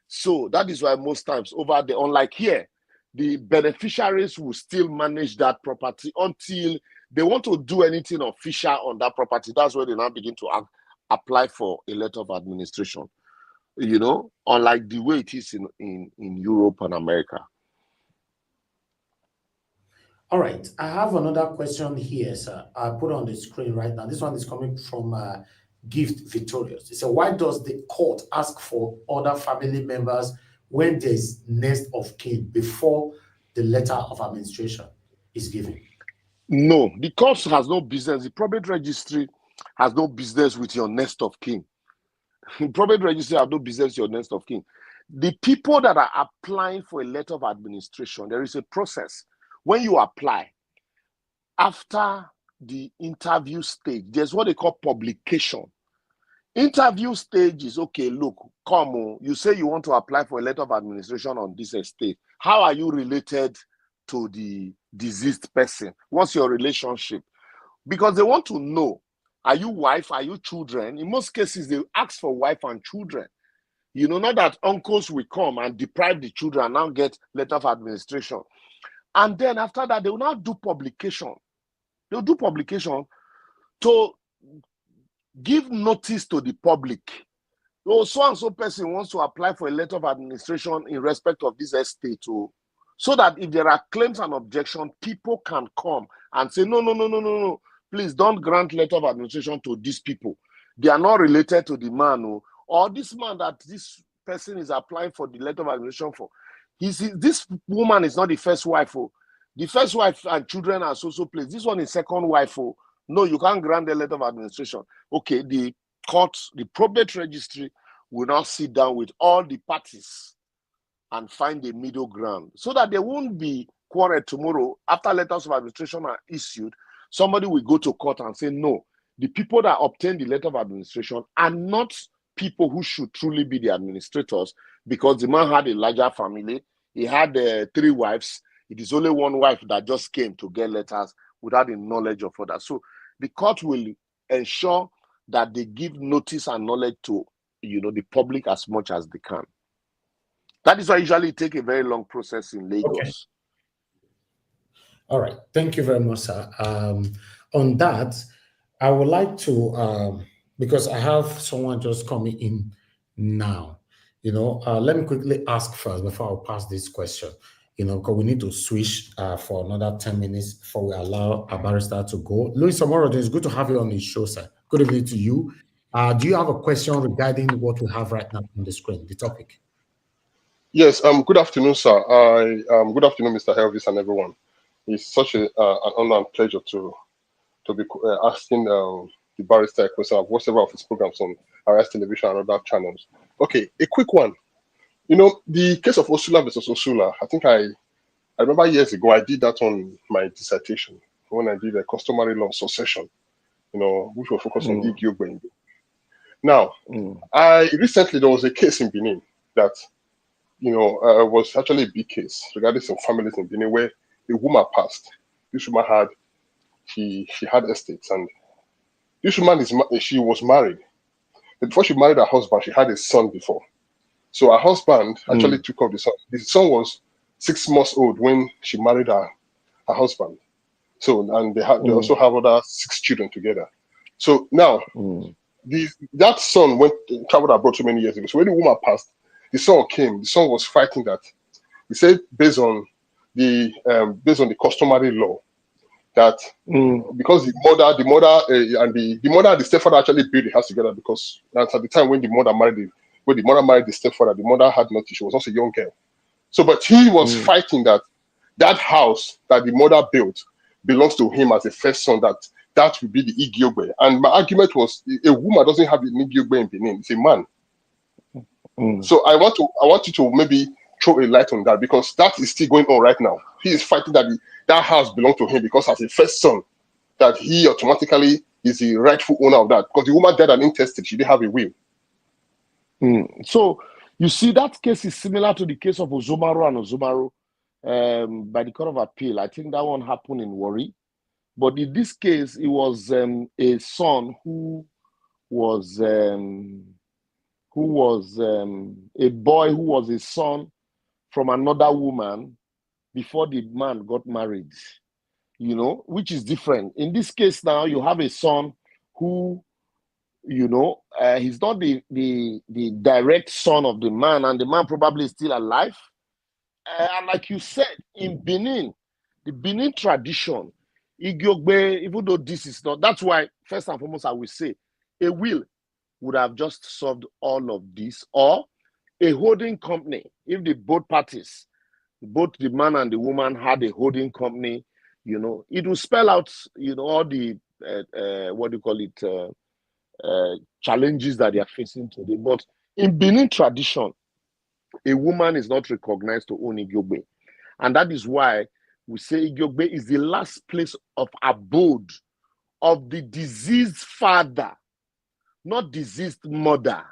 [SPEAKER 16] So that is why most times over there, unlike here, the beneficiaries will still manage that property until they want to do anything official on that property. That's where they now begin to apply for a letter of administration, you know, unlike the way it is in Europe and America.
[SPEAKER 19] All right, I have another question here, sir. I put on the screen right now. This one is coming from Gift Victorious. It said, why does the court ask for other family members when there's next of kin before the letter of administration is given?
[SPEAKER 16] No, the court has no business. The probate registry has no business with your next of kin. The probate registry has no business with your next of kin. The people that are applying for a letter of administration, there is a process. When you apply, after the interview stage, there's what they call publication. Interview stage is, okay, look, come on, you say you want to apply for a letter of administration on this estate. How are you related to the deceased person? What's your relationship? Because they want to know, are you wife, are you children? In most cases, they ask for wife and children. You know, not that uncles will come and deprive the children and now get letter of administration. And then after that, they will now do publication. They'll do publication to give notice to the public. Oh, so-and-so person wants to apply for a letter of administration in respect of this estate. So that if there are claims and objections, people can come and say, no. Please don't grant letter of administration to these people. They are not related to the man. Or this man that this person is applying for the letter of administration for. This woman is not the first wife. The first wife and children are so placed. This one is second wife. No, you can't grant the letter of administration. Okay, the court, the probate registry will now sit down with all the parties and find a middle ground so that there won't be quarrel tomorrow. After letters of administration are issued, somebody will go to court and say, no, the people that obtain the letter of administration are not people who should truly be the administrators, because the man had a larger family. He had 3 wives. It is only one wife that just came to get letters without the knowledge of others. So the court will ensure that they give notice and knowledge to, you know, the public as much as they can. That is why usually it takes a very long process in Lagos.
[SPEAKER 19] Okay. All right. Thank you very much, sir. On that, I would like to, because I have someone just coming in now, you know, let me quickly ask first before I pass this question, you know, because we need to switch for another 10 minutes before we allow a barrister to go. Louis Amoro, it's good to have you on the show, sir. Good evening to you. Do you have a question regarding what we have right now on the screen, the topic?
[SPEAKER 21] Yes, good afternoon, sir. Good afternoon, Mr. Elvis and everyone. It's such an honor and pleasure to be asking the barrister a question. I've watched several of his programs on RS Television and other channels. Okay, a quick one. You know, the case of Osula versus Osula, I think I remember years ago, I did that on my dissertation when I did a customary law succession, you know, which was focused on Igyo Gbengu. Now, there was a case in Benin that, you know, was actually a big case regarding some families in Benin where a woman passed. This woman she had estates, and this woman she was married. Before she married her husband, she had a son before. So her husband actually took up the son. The son was 6 months old when she married her husband. So, and they also have other 6 children together. So now, that son traveled abroad so many years ago. So when the woman passed, the son came. The son was fighting that. He said, based on based on the customary law, that because the mother and the mother and the stepfather actually built the house together, because that's at the time when the mother married the stepfather, the mother had nothing. She was also a young girl. So, but he was fighting that house that the mother built belongs to him as a first son, that would be the Igiogbe. And my argument was, a woman doesn't have an Igiogbe in Benin, it's a man. So I want you to maybe throw a light on that, because that is still going on right now. He is fighting that that house belongs to him, because as a first son, that he automatically is the rightful owner of that, because the woman died an intestate, she didn't have a will.
[SPEAKER 16] So you see, that case is similar to the case of Ozomaru and Ozomaru by the Court of Appeal. I think that one happened in Warri. But in this case, it was a son who was a boy who was a son from another woman before the man got married, you know, which is different. In this case now, you have a son who, you know, he's not the direct son of the man, and the man probably is still alive. And like you said, in Benin, the Benin tradition, Igiogbe, even though this is not, that's why, first and foremost, I will say, a will would have just solved all of this, or a holding company, if the both parties, both the man and the woman had a holding company, you know, it will spell out, you know, all the, what do you call it, challenges that they are facing today. But in Benin tradition, a woman is not recognized to own Igiogbe. And that is why we say Igiogbe is the last place of abode of the deceased father, not deceased mother.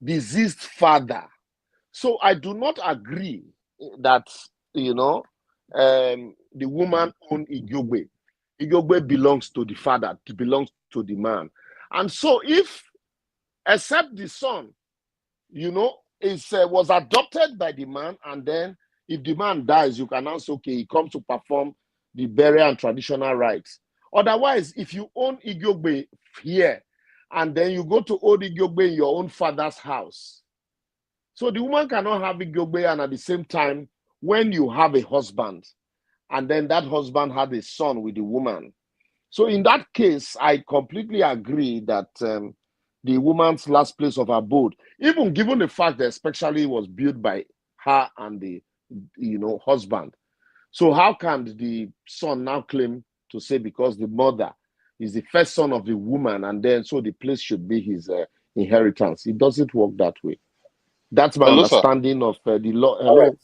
[SPEAKER 16] Deceased father. So I do not agree that, you know, the woman own Igiogbe. Igiogbe belongs to the father, it belongs to the man. And so if, except the son, you know, was adopted by the man, and then if the man dies, you can answer, okay, he comes to perform the burial and traditional rites. Otherwise, if you own Igiogbe here, and then you go to own Igiogbe in your own father's house, so the woman cannot have Igiogbe, and at the same time, when you have a husband, and then that husband had a son with the woman. So in that case, I completely agree that the woman's last place of abode, even given the fact that especially was built by her and the, you know, husband. So how can the son now claim to say because the mother is the first son of the woman, and then so the place should be his inheritance? It doesn't work that way. That's my understanding of the law. Hello?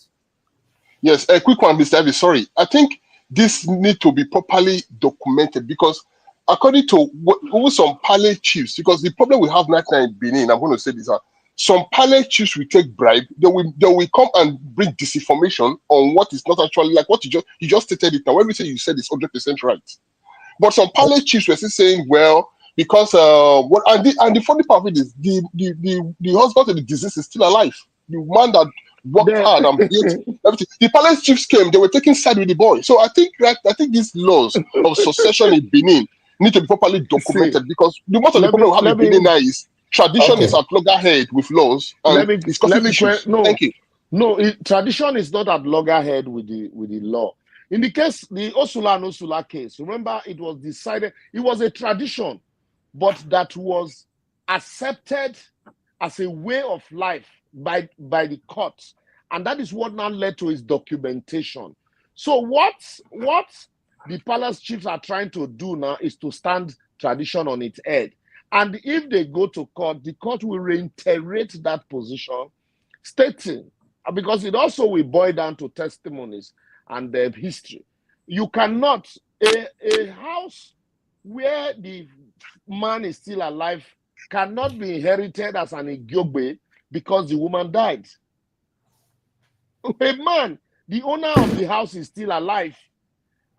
[SPEAKER 21] Yes, a quick one, Mr. Evie, sorry. I think this needs to be properly documented, because according to some Pale chiefs, because the problem we have right now in Benin, I'm going to say this, some Pale chiefs will take bribe, they will come and bring disinformation on what is not actually, like what you just stated it now. Everything you said is 100% right. But some Pale chiefs were still saying, well, because and the funny part of it is the husband of the deceased is still alive. The man that worked hard and built everything. The palace chiefs came, they were taking side with the boy. So I think these laws of succession in Benin need to be properly documented, because the most of the problem we have in Benin now is tradition is at loggerhead with laws. And it's causing issues. Thank you.
[SPEAKER 16] No, tradition is not at loggerhead with the law. In the case, the Osula and Osula case, remember, it was decided, it was a tradition, but that was accepted as a way of life by the courts. And that is what now led to its documentation. So what the palace chiefs are trying to do now is to stand tradition on its head. And if they go to court, the court will reiterate that position, stating, because it also will boil down to testimonies and history. You cannot, a house where the man is still alive cannot be inherited as an Igiogbe because the woman died. A man, the owner of the house is still alive,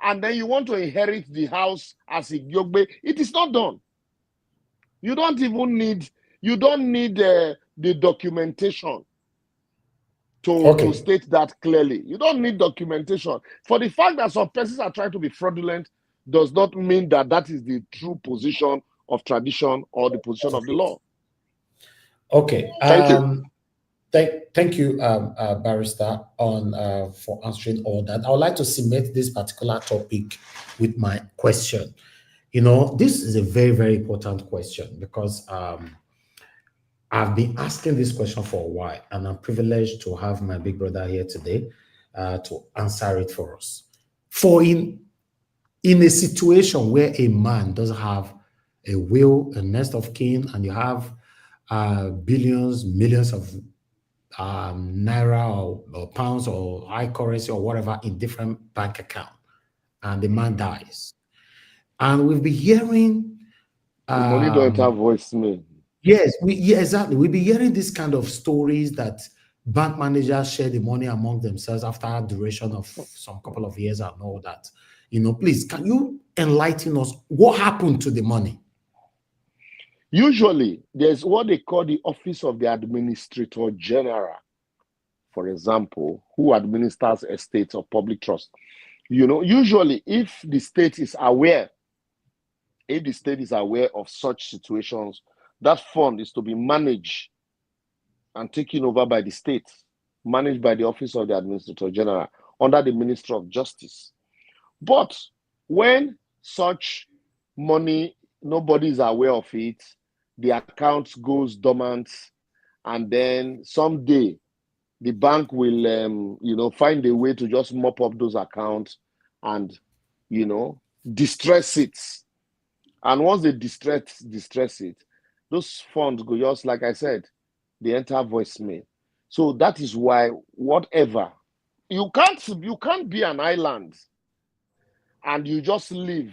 [SPEAKER 16] and then you want to inherit the house as Igiogbe. It is not done. You don't even need, the documentation to state that clearly. You don't need documentation. For the fact that some persons are trying to be fraudulent does not mean that that is the true position of tradition or the position of the law.
[SPEAKER 13] Okay.
[SPEAKER 21] Thank you.
[SPEAKER 13] Thank you, Barrister, for answering all that. I would like to cement this particular topic with my question. You know, this is a very, very important question because I've been asking this question for a while, and I'm privileged to have my big brother here today to answer it for us. For in a situation where a man doesn't have a will, a nest of kin, and you have billions, millions of naira or pounds or high currency or whatever in different bank account, and the man dies, and we've been hearing
[SPEAKER 16] the money don't have voicemail.
[SPEAKER 13] Yes, exactly. We'll be hearing this kind of stories that bank managers share the money among themselves after a duration of some couple of years and all that. You know, please, can you enlighten us? What happened to the money?
[SPEAKER 16] Usually, there's what they call the Office of the Administrator General, for example, who administers estates of public trust. You know, usually, if the state is aware of such situations, that fund is to be managed and taken over by the state, managed by the Office of the Administrator General under the Ministry of Justice. But when such money, nobody is aware of it, the account goes dormant, and then someday the bank will, find a way to just mop up those accounts and, distress it. And once they distress it, those funds go just, like I said, they enter voicemail. So that is why whatever, you can't be an island and you just live.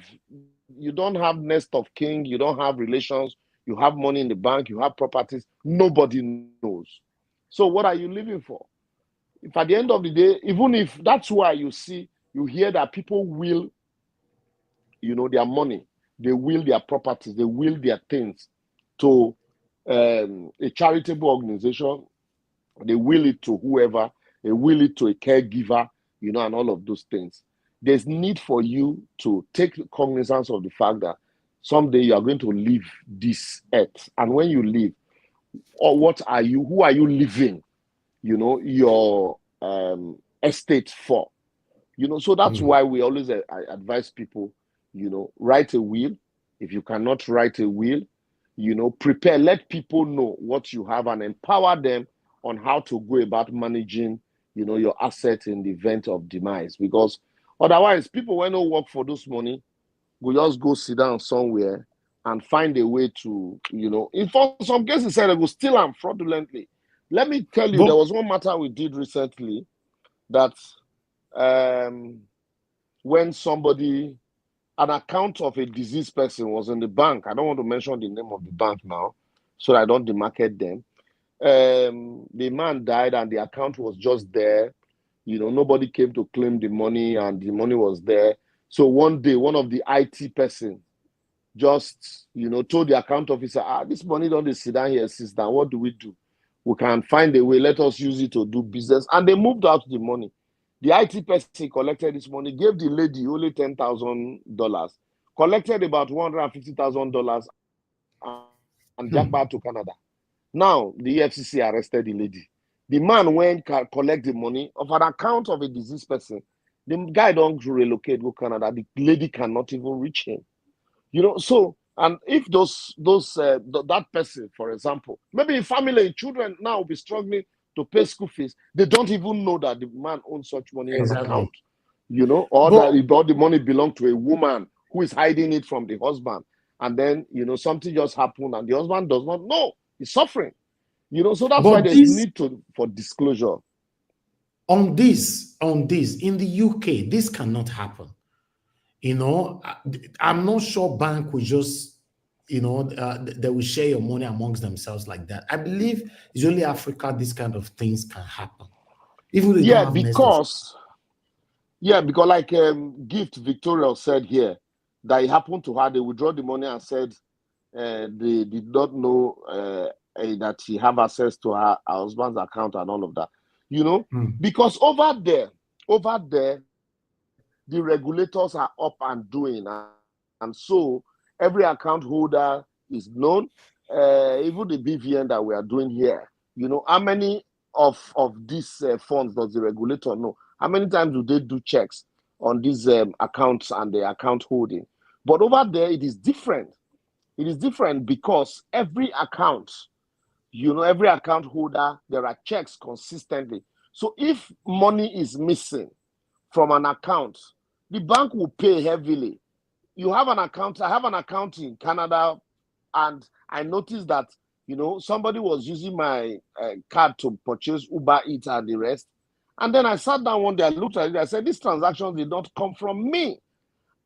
[SPEAKER 16] You don't have nest of kin, you don't have relations, you have money in the bank, you have properties, nobody knows. So what are you living for? If at the end of the day, even if that's why you hear that people will, their money, they will their properties, they will their things to a charitable organization, they will it to whoever, they will it to a caregiver, and all of those things. There's need for you to take cognizance of the fact that someday you are going to leave this earth. And when you leave, who are you leaving, your estate for? So that's why we always advise people, write a will. If you cannot write a will, prepare, let people know what you have and empower them on how to go about managing, your assets in the event of demise. Because otherwise, people when not work for those money, will just go sit down somewhere and find a way to, in some cases, they will steal them fraudulently. Let me tell you, there was one matter we did recently that when an account of a deceased person was in the bank. I don't want to mention the name of the bank now, so I don't demarcate them. The man died and the account was just there. Nobody came to claim the money and the money was there. So one day, one of the IT person just, told the account officer, this money don't sit down here, sit down. What do? We can find a way. Let us use it to do business. And they moved out the money. The IT person collected this money, gave the lady only $10,000, collected about $150,000 and jacked back to Canada. Now, the EFCC arrested the lady. The man went collect the money of an account of a deceased person. The guy don't relocate to Canada. The lady cannot even reach him. So, and if that person, for example, maybe a family and children now will be struggling to pay school fees, they don't even know that the man owns such money in an account, or that all the money belongs to a woman who is hiding it from the husband. And then, something just happened and the husband does not know. He's suffering. So that's why there's need for disclosure.
[SPEAKER 13] On this, in the UK, this cannot happen. I'm not sure bank will just, they will share your money amongst themselves like that. I believe it's only Africa these kind of things can happen. Even
[SPEAKER 16] because like Gift Victoria said here, that it happened to her, they withdraw the money and said they did not know that she have access to her husband's account and all of that. Because over there, the regulators are up and doing, and so every account holder is known. Even the BVN that we are doing here, how many of these funds does the regulator know? How many times do they do checks on these accounts and the account holding? But over there, it is different. It is different because every account, every account holder, there are checks consistently. So if money is missing from an account, the bank will pay heavily. You have an account. I have an account in Canada, and I noticed that, somebody was using my card to purchase Uber Eats and the rest. And then I sat down one day, I looked at it, I said, these transactions did not come from me.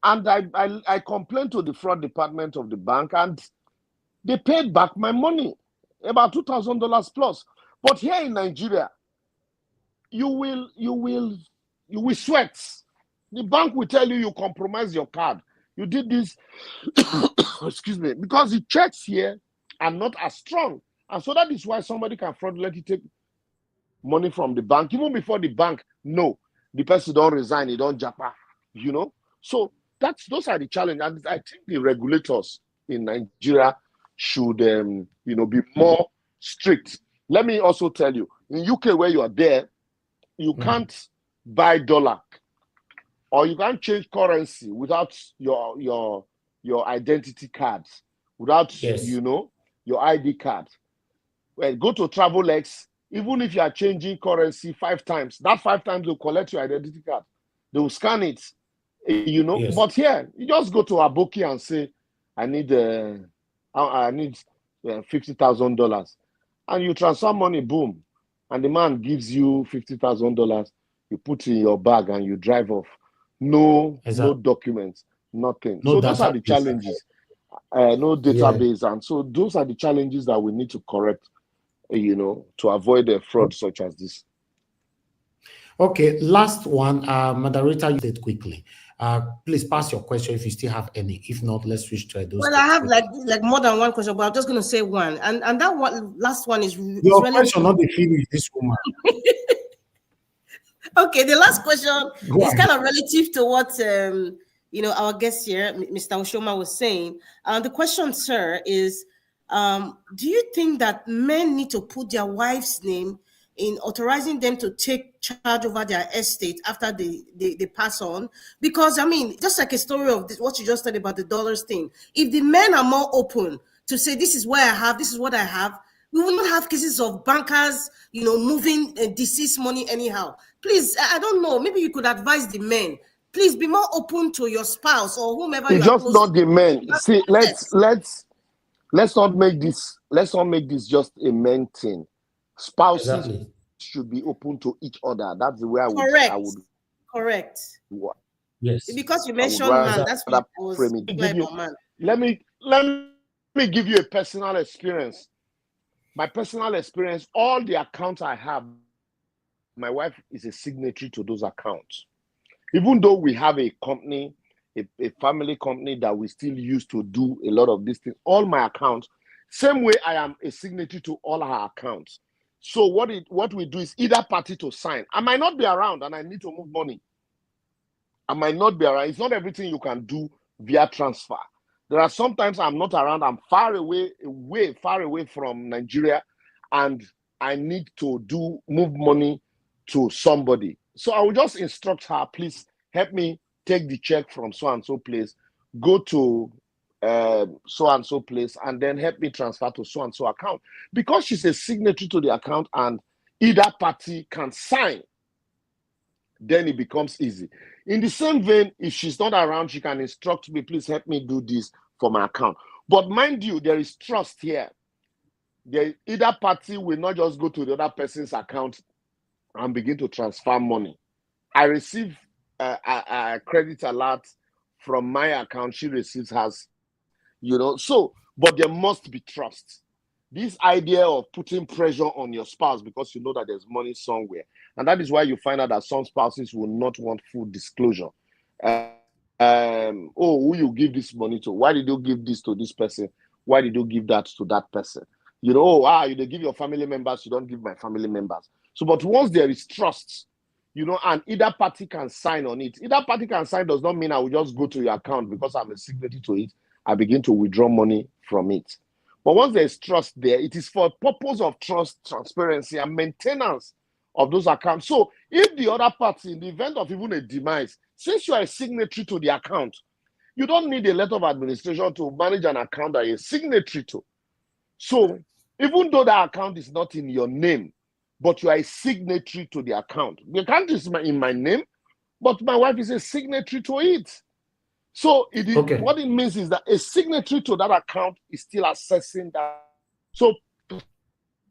[SPEAKER 16] And I complained to the fraud department of the bank, and they paid back my money, about $2,000 plus. But here in Nigeria, you will sweat. The bank will tell you compromise your card. You did this, excuse me, because the checks here are not as strong. And so that is why somebody can fraudulently take money from the bank, even before the bank the person don't resign, he don't japa, So those are the challenges. And I think the regulators in Nigeria should, be more strict. Let me also tell you, in UK where you are there, you can't buy dollar, or you can't change currency without your identity cards, without your ID card. Well, go to TravelX, even if you are changing currency 5 times, that 5 times they'll collect your identity card. They will scan it,
[SPEAKER 19] Yes.
[SPEAKER 16] But here, you just go to Aboki and say, I need $50,000, and you transfer money, boom, and the man gives you $50,000. You put it in your bag and you drive off. No documents, nothing.
[SPEAKER 19] No
[SPEAKER 16] so those are
[SPEAKER 19] database.
[SPEAKER 16] the challenges. No database, and so those are the challenges that we need to correct, to avoid a fraud such as this.
[SPEAKER 19] Okay, last one, moderator, you said quickly. Please pass your question if you still have any. If not, let's switch to those.
[SPEAKER 18] Well, I have like more than one question, but I'm just going to say one, and that one last one is
[SPEAKER 19] your question, not the finish this woman.
[SPEAKER 18] Okay, the last question is kind of relative to what our guest here, Mr. Oshoma, was saying. The question, sir, is do you think that men need to put their wife's name in authorizing them to take charge over their estate after they pass on? Because, I mean, just like a story of this, what you just said about the dollars thing, if the men are more open to say, this is what I have, this is what I have, we will not have cases of bankers, moving deceased money anyhow. Please, I don't know, maybe you could advise the men. Please be more open to your spouse or whomever you are
[SPEAKER 16] just
[SPEAKER 18] close
[SPEAKER 16] not
[SPEAKER 18] to.
[SPEAKER 16] the men. See, let's not make this just a men thing. Spouses should be open to each other. That's the way I would.
[SPEAKER 18] Correct.
[SPEAKER 19] Yes.
[SPEAKER 18] Because you mentioned man, that's what I was clear about man.
[SPEAKER 16] Let me give you a personal experience. My personal experience, all the accounts I have, my wife is a signatory to those accounts. Even though we have a company, a family company that we still use to do a lot of these things, all my accounts, same way I am a signatory to all our accounts. So what we do is either party to sign. I might not be around and I need to move money. I might not be around. It's not everything you can do via transfer. There are sometimes I'm not around. I'm far away, way far away from Nigeria, and I need to move money to somebody. So I will just instruct her, please help me take the check from so-and-so place, go to so-and-so place, and then help me transfer to so-and-so account. Because she's a signatory to the account and either party can sign, then it becomes easy. In the same vein, if she's not around, she can instruct me, please help me do this for my account. But mind you, there is trust here. Either party will not just go to the other person's account and begin to transfer money. I receive a credit alert from my account. She receives hers, but there must be trust. This idea of putting pressure on your spouse because you know that there's money somewhere. And that is why you find out that some spouses will not want full disclosure. Who you give this money to? Why did you give this to this person? Why did you give that to that person? You give your family members, you don't give my family members. So, but once there is trust, and either party can sign on it. Either party can sign does not mean I will just go to your account because I'm a signatory to it. I begin to withdraw money from it. But once there's trust there, it is for purpose of trust, transparency, and maintenance of those accounts. So if the other party, in the event of even a demise, since you are a signatory to the account, you don't need a letter of administration to manage an account that you're a signatory to. So even though that account is not in your name, but you are a signatory to the account. The account is in my name, but my wife is a signatory to it. So what it means is that a signatory to that account is still assessing that. So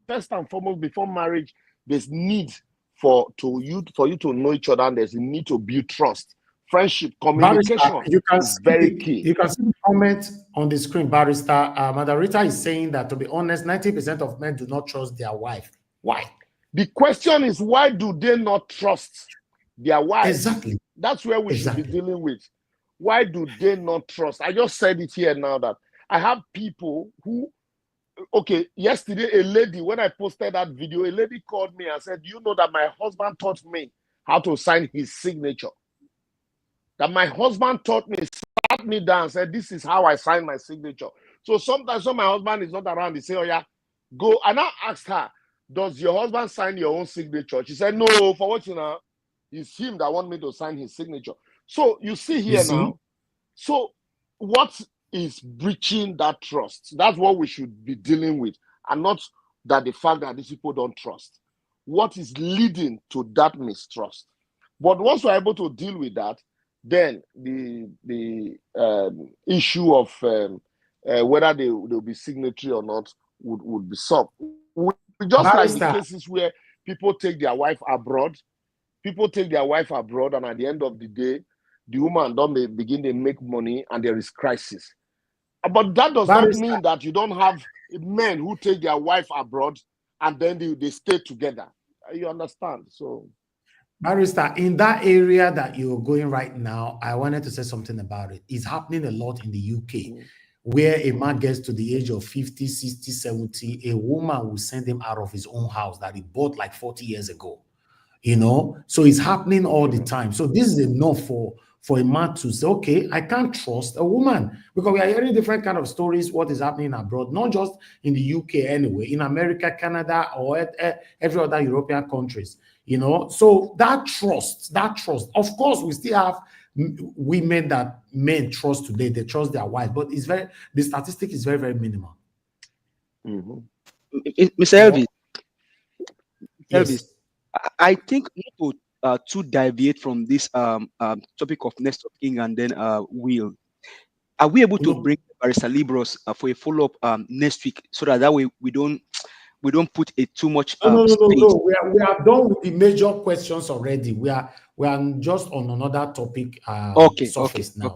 [SPEAKER 16] first and foremost, before marriage, there's need for you to know each other, and there's a need to build trust. Friendship, communication is very key.
[SPEAKER 19] You can see the comment on the screen, Barrister. Mother Rita is saying that, to be honest, 90% of men do not trust their wife. Why?
[SPEAKER 16] The question is, why do they not trust their wives?
[SPEAKER 19] Exactly.
[SPEAKER 16] That's where we should be dealing with. Why do they not trust? I just said it here now that I have people who, yesterday a lady, when I posted that video, a lady called me and said, you know that my husband taught me how to sign his signature. That my husband taught me, sat me down and said, this is how I sign my signature. So sometimes when my husband is not around, they say, oh yeah, go. And I asked her, does your husband sign your own signature? She said, no, for what you know, it's him that wants me to sign his signature. So you see here now, so what is breaching that trust? That's what we should be dealing with, and not that the fact that these people don't trust. What is leading to that mistrust? But once we're able to deal with that, then the issue of whether they'll be signatory or not would be solved. Just like the cases where people take their wife abroad, and at the end of the day, the woman don't begin to make money and there is crisis. But that does not mean that you don't have men who take their wife abroad and then they stay together. You understand? So,
[SPEAKER 19] Barrister, in that area that you're going right now, I wanted to say something about it. It's happening a lot in the UK, where a man gets to the age of 50, 60, 70, a woman will send him out of his own house that he bought like 40 years ago. You know, so it's happening all the time. So this is enough for a man to say, okay, I can't trust a woman, because we are hearing different kind of stories, what is happening abroad, not just in the UK anyway, in America, Canada, or every other European countries, you know. So that trust, of course, we still have women that men trust today, they trust their wife, but the statistic is very, very minimal.
[SPEAKER 3] Mr. Elvis,
[SPEAKER 19] Yes.
[SPEAKER 3] I think to deviate from this topic of next of king and then will, are we able to bring Barrister Liborous for a follow-up next week, so that way we don't put a too much
[SPEAKER 19] No. We are done with the major questions already. We are just on another topic surface now.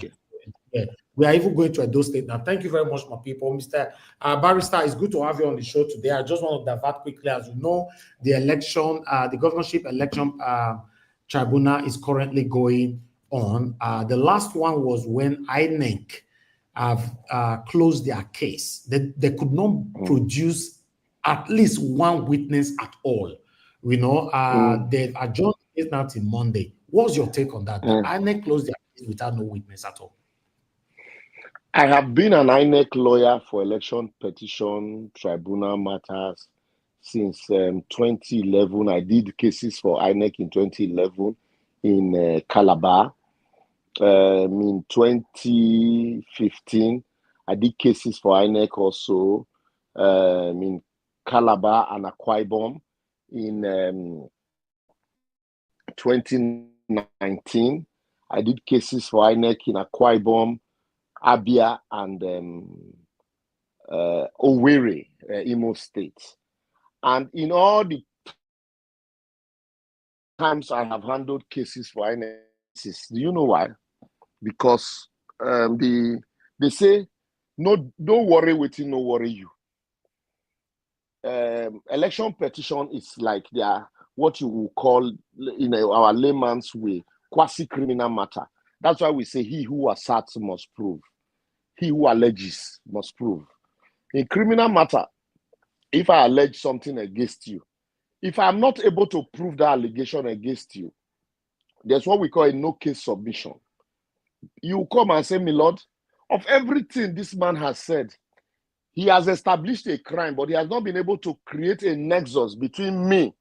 [SPEAKER 19] Yeah. We are even going to Edo State now. Thank you very much, my people. Mr. Barrister, it's good to have you on the show today. I just want to divert quickly. As you know, the election, the governorship election tribunal is currently going on. The last one was when INEC have closed their case. They could not produce at least one witness at all. You know, they've adjourned it now till Monday. What's your take on that? INEC closed their case without no witness at all.
[SPEAKER 16] I have been an INEC lawyer for election petition tribunal matters since 2011. I did cases for INEC in 2011 in Calabar. In 2015, I did cases for INEC also in Calabar and Akwa Ibom. In 2019, I did cases for INEC in Akwa Ibom, Abia, and Owerri, Imo State. And in all the times I have handled cases for INEC, do you know why? Because they say, no, don't worry waiting, no worry you. Election petition is like they are what you will call, in our layman's way, quasi-criminal matter. That's why we say he who asserts must prove. He who alleges must prove. In criminal matter, if I allege something against you, if I'm not able to prove that allegation against you, there's what we call a no-case submission. You come and say, my lord, of everything this man has said, he has established a crime, but he has not been able to create a nexus between me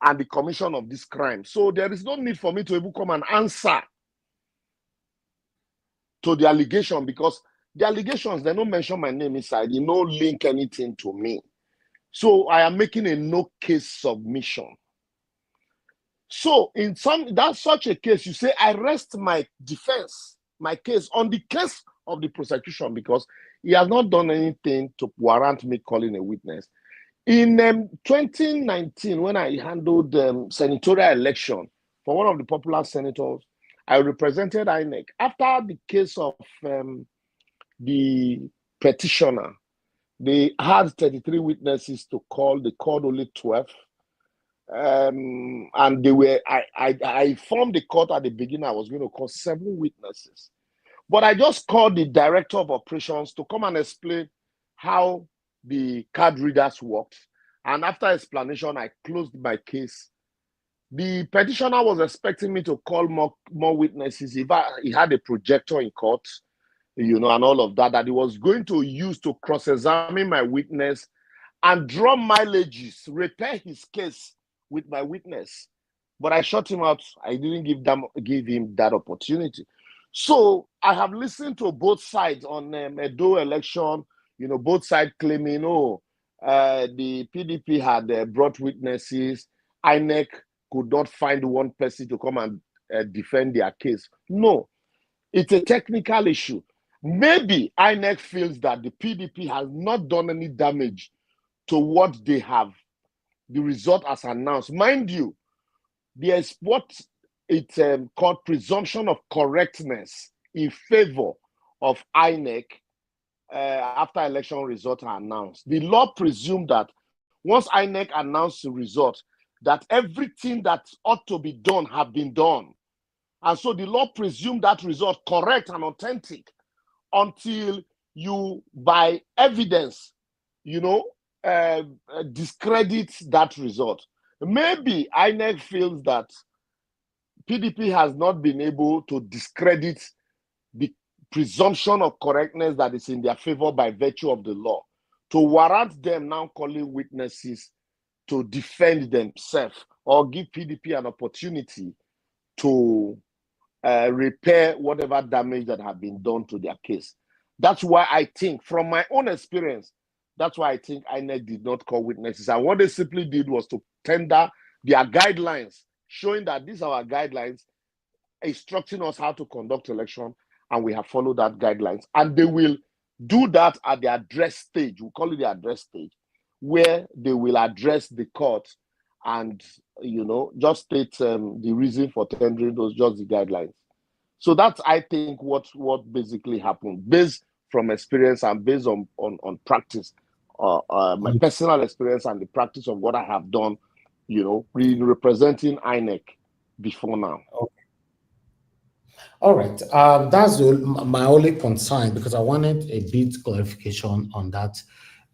[SPEAKER 16] and the commission of this crime. So there is no need for me to even come and answer to the allegation, because the allegations, they don't mention my name inside. They don't link anything to me. So I am making a no case submission. So in that's such a case, you say I rest my defense, my case on the case of the prosecution, because he has not done anything to warrant me calling a witness. In 2019, when I handled senatorial election for one of the popular senators, I represented INEC. After the case of the petitioner, they had 33 witnesses to call. They called only 12. And they were, I informed the court at the beginning I was going to call 7 witnesses. But I just called the director of operations to come and explain how the card readers worked. And after explanation, I closed my case. The petitioner was expecting me to call more witnesses. If he had a projector in court, you know, and all of that, that he was going to use to cross-examine my witness and draw mileages, repair his case with my witness. But I shut him out. I didn't give him that opportunity. So I have listened to both sides on Edo election, you know, both sides claiming, oh, the PDP had brought witnesses. INEC could not find one person to come and defend their case. No, it's a technical issue. Maybe INEC feels that the PDP has not done any damage to what they have, the result as announced. Mind you, there's what it's called presumption of correctness in favor of INEC after election results are announced. The law presumes that once INEC announced the result, that everything that ought to be done have been done. And so the law presumes that result correct and authentic until you, by evidence, you know, discredit that result. Maybe INEC feels that PDP has not been able to discredit the presumption of correctness that is in their favor by virtue of the law, to warrant them now calling witnesses to defend themselves or give PDP an opportunity to repair whatever damage that have been done to their case. That's why I think, from my own experience, that's why I think INEC did not call witnesses. And what they simply did was to tender their guidelines, showing that these are our guidelines, instructing us how to conduct election, and we have followed that guidelines. And they will do that at the address stage. We call it the address stage, where they will address the court and, you know, just state the reason for tendering those, just the guidelines. So that's, I think, what basically happened, based from experience and based on practice, my personal experience and the practice of what I have done, you know, representing INEC before now.
[SPEAKER 13] Okay. All right. That's my only concern, because I wanted a bit clarification on that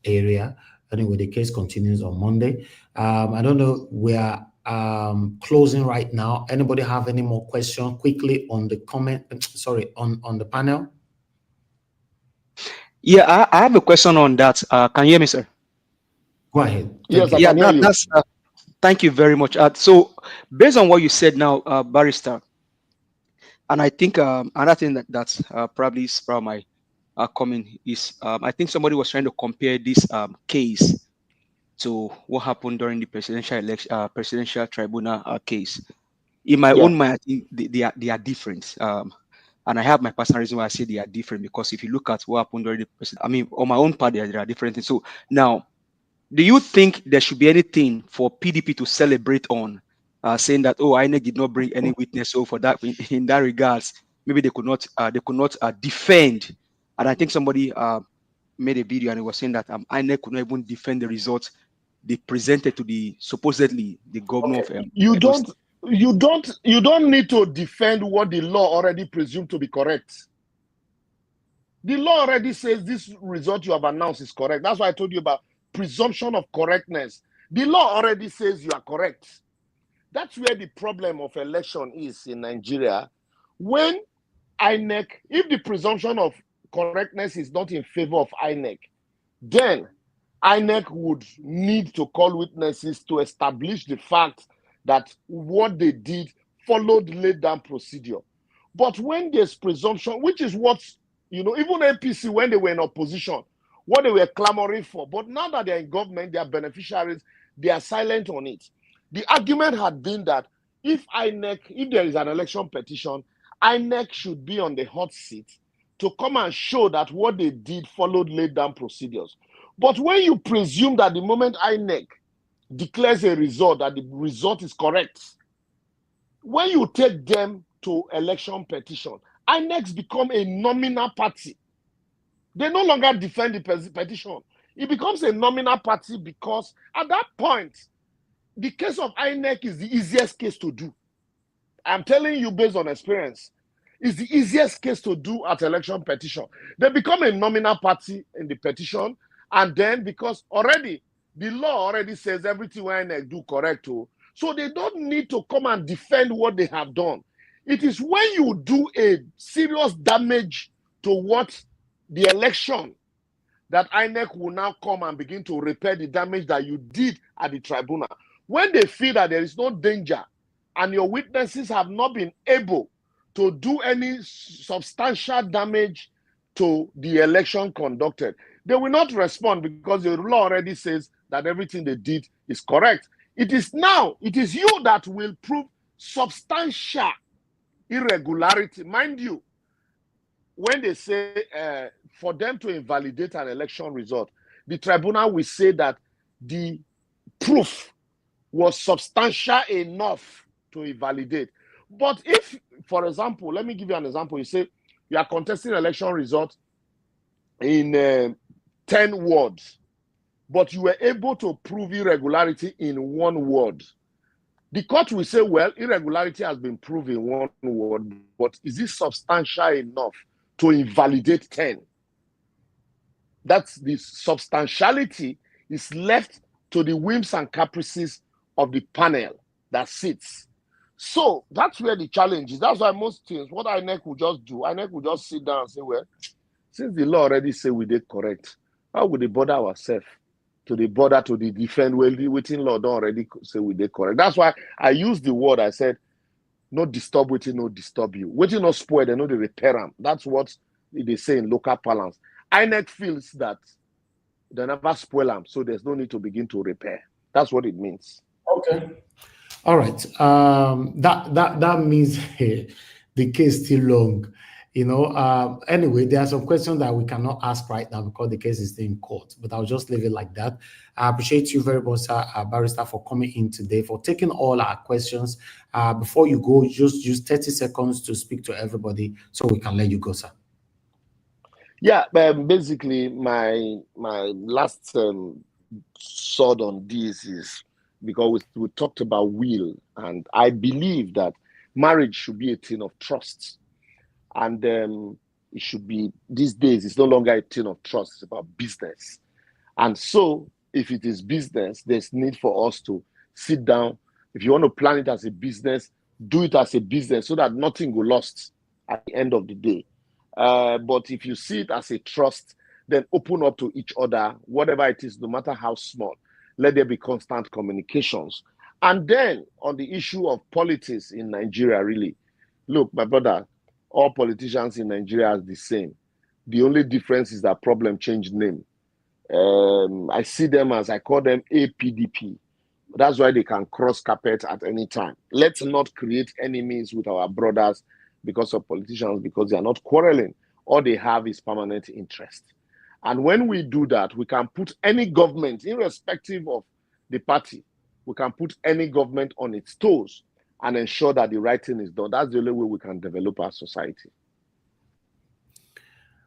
[SPEAKER 13] area. Anyway, the case continues on Monday. I don't know, we are closing right now. Anybody have any more questions quickly on the comment? Sorry, on the panel?
[SPEAKER 3] Yeah, I have a question on that. Can you hear me, sir?
[SPEAKER 13] Go ahead.
[SPEAKER 16] Yes, I can hear you.
[SPEAKER 3] Thank you very much. So, based on what you said now, Barrister, and I think another thing that's probably from my comment is, I think somebody was trying to compare this case to what happened during the presidential election, presidential tribunal case. In my own mind, I think they are different. And I have my personal reason why I say they are different, because if you look at what happened during the president, I mean, on my own part, there are different things. So now, do you think there should be anything for PDP to celebrate on, saying that, oh, INEC did not bring any witness? So for that, in that regards, maybe they could not defend. And I think somebody made a video and it was saying that INEC could not even defend the results they presented to the supposedly the governor of
[SPEAKER 16] you don't need to defend what the law already presumed to be correct. The law already says this result you have announced is correct. That's why I told you about presumption of correctness. The law already says you are correct. That's where the problem of election is in Nigeria. When INEC, if the presumption of correctness is not in favor of INEC, then INEC would need to call witnesses to establish the fact that what they did followed laid down procedure. But when there's presumption, which is what, you know, even APC, when they were in opposition, what they were clamoring for, but now that they're in government, they are beneficiaries, they are silent on it. The argument had been that if INEC, if there is an election petition, INEC should be on the hot seat to come and show that what they did followed laid down procedures. But when you presume that the moment INEC declares a result, that the result is correct, when you take them to election petition, INEC become a nominal party. They no longer defend the petition. It becomes a nominal party because at that point, the case of INEC is the easiest case to do. I'm telling you based on experience. It's the easiest case to do at election petition. They become a nominal party in the petition, and then because already the law already says everything INEC do correct, so they don't need to come and defend what they have done. It is when you do a serious damage to what the election that INEC will now come and begin to repair the damage that you did at the tribunal. When they feel that there is no danger and your witnesses have not been able to do any substantial damage to the election conducted, they will not respond because the law already says that everything they did is correct. It is you that will prove substantial irregularity. Mind you, when they say for them to invalidate an election result, the tribunal will say that the proof was substantial enough to invalidate. But if, for example, let me give you an example. You say you are contesting election result in 10 words, but you were able to prove irregularity in 1 word. The court will say, well, irregularity has been proved in 1 word, but is it substantial enough to invalidate 10? That's the substantiality is left to the whims and caprices of the panel that sits. So that's where the challenge is. That's why most things, what INEC will just do, INEC will just sit down and say, well, since the law already say we did correct, how would they bother ourselves to the border to the defend well the waiting law don't already say we did correct? That's why I used the word, I said, no disturb waiting, no disturb you. Waiting no spoil, they know the repair them. That's what they say in local parlance. INEC feels that they never spoil them, so there's no need to begin to repair. That's what it means.
[SPEAKER 19] Okay. All right. That means the case still long. You know, anyway, there are some questions that we cannot ask right now because the case is still in court, but I'll just leave it like that. I appreciate you very much, sir, Barrister, for coming in today, for taking all our questions. Before you go, just use 30 seconds to speak to everybody so we can let you go, sir.
[SPEAKER 16] Yeah, basically, my last sword on this is because we talked about will, and I believe that marriage should be a thing of trust. And it should be, these days, it's no longer a thing of trust, it's about business. And so, if it is business, there's need for us to sit down. If you want to plan it as a business, do it as a business so that nothing go lost at the end of the day. But if you see it as a trust, then open up to each other, whatever it is, no matter how small. Let there be constant communications. And then, on the issue of politics in Nigeria, really, look, my brother, all politicians in Nigeria are the same. The only difference is that problem changed name. I see them as, I call them APDP. That's why they can cross carpet at any time. Let's not create enemies with our brothers because of politicians, because they are not quarreling. All they have is permanent interest. And when we do that, we can put any government, irrespective of the party, we can put any government on its toes and ensure that the right thing is done. That's the only way we can develop our society.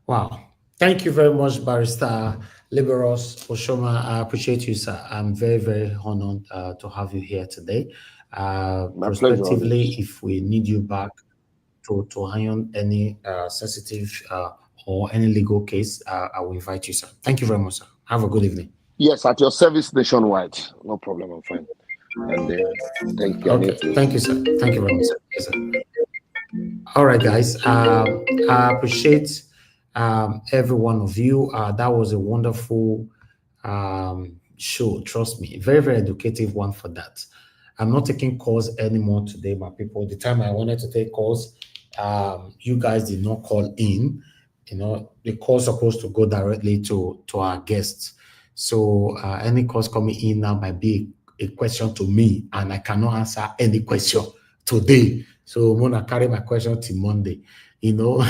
[SPEAKER 19] Wow. Thank you very much, Barrister Liborous Oshoma. I appreciate you, sir. I'm very, very honored to have you here today. Respectively, if we need you back to iron any sensitive or any legal case, I will invite you, sir. Thank you very much, sir. Have a good evening.
[SPEAKER 16] Yes, at your service nationwide. No problem, I'm fine. And thank you.
[SPEAKER 19] Okay, thank you, sir. Thank you very much, sir. Yes, sir. All right, guys. I appreciate
[SPEAKER 13] every one of you. That was a wonderful show. Trust me, very, very educative one for that. I'm not taking calls anymore today, my people. The time I wanted to take calls, you guys did not call in. You know, the call's supposed to go directly to our guests. So any calls coming in now might be a question to me, and I cannot answer any question today. So I'm gonna carry my question till Monday. You know,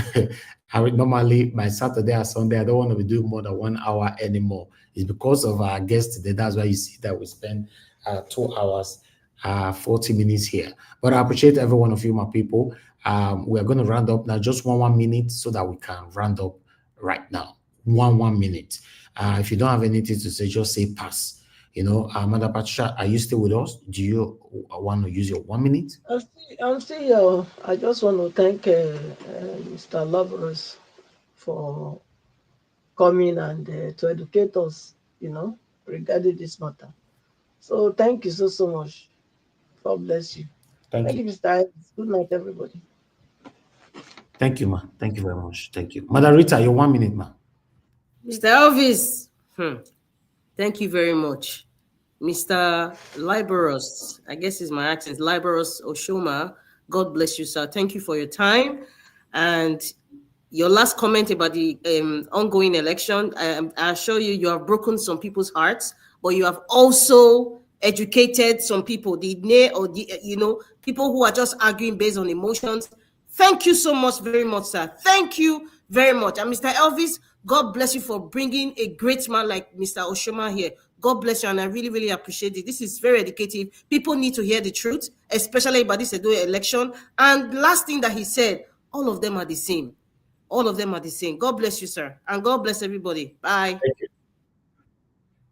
[SPEAKER 13] I would normally by Saturday or Sunday, I don't want to be doing more than 1 hour anymore. It's because of our guests today. That's why you see that we spend 2 hours, 40 minutes here. But I appreciate every one of you, my people. We're going to round up now, just one minute, so that we can round up right now. One minute. If you don't have anything to say, just say pass. You know, Mother Patricia, are you still with us? Do you want to use your 1 minute?
[SPEAKER 14] I'm still here. I just want to thank Mr. Liborous for coming and to educate us, you know, regarding this matter. So thank you so much. God bless you. Thank you, Mr. Ives. Good night, everybody.
[SPEAKER 13] Thank you, ma. Thank you very much. Thank you. Mother Rita, your 1 minute, ma.
[SPEAKER 18] Mr. Elvis, thank you very much. Mr. Liborous, I guess is my accent, Liborous Oshoma, God bless you, sir. Thank you for your time. And your last comment about the ongoing election, I assure you, you have broken some people's hearts, but you have also educated some people, people who are just arguing based on emotions. Thank you so much, very much, sir. Thank you very much. And Mr. Elvis, God bless you for bringing a great man like Mr. Oshoma here. God bless you, and I really, really appreciate it. This is very educative. People need to hear the truth, especially about this Edo election. And last thing that he said, all of them are the same. All of them are the same. God bless you, sir. And God bless everybody. Bye.
[SPEAKER 13] Thank you.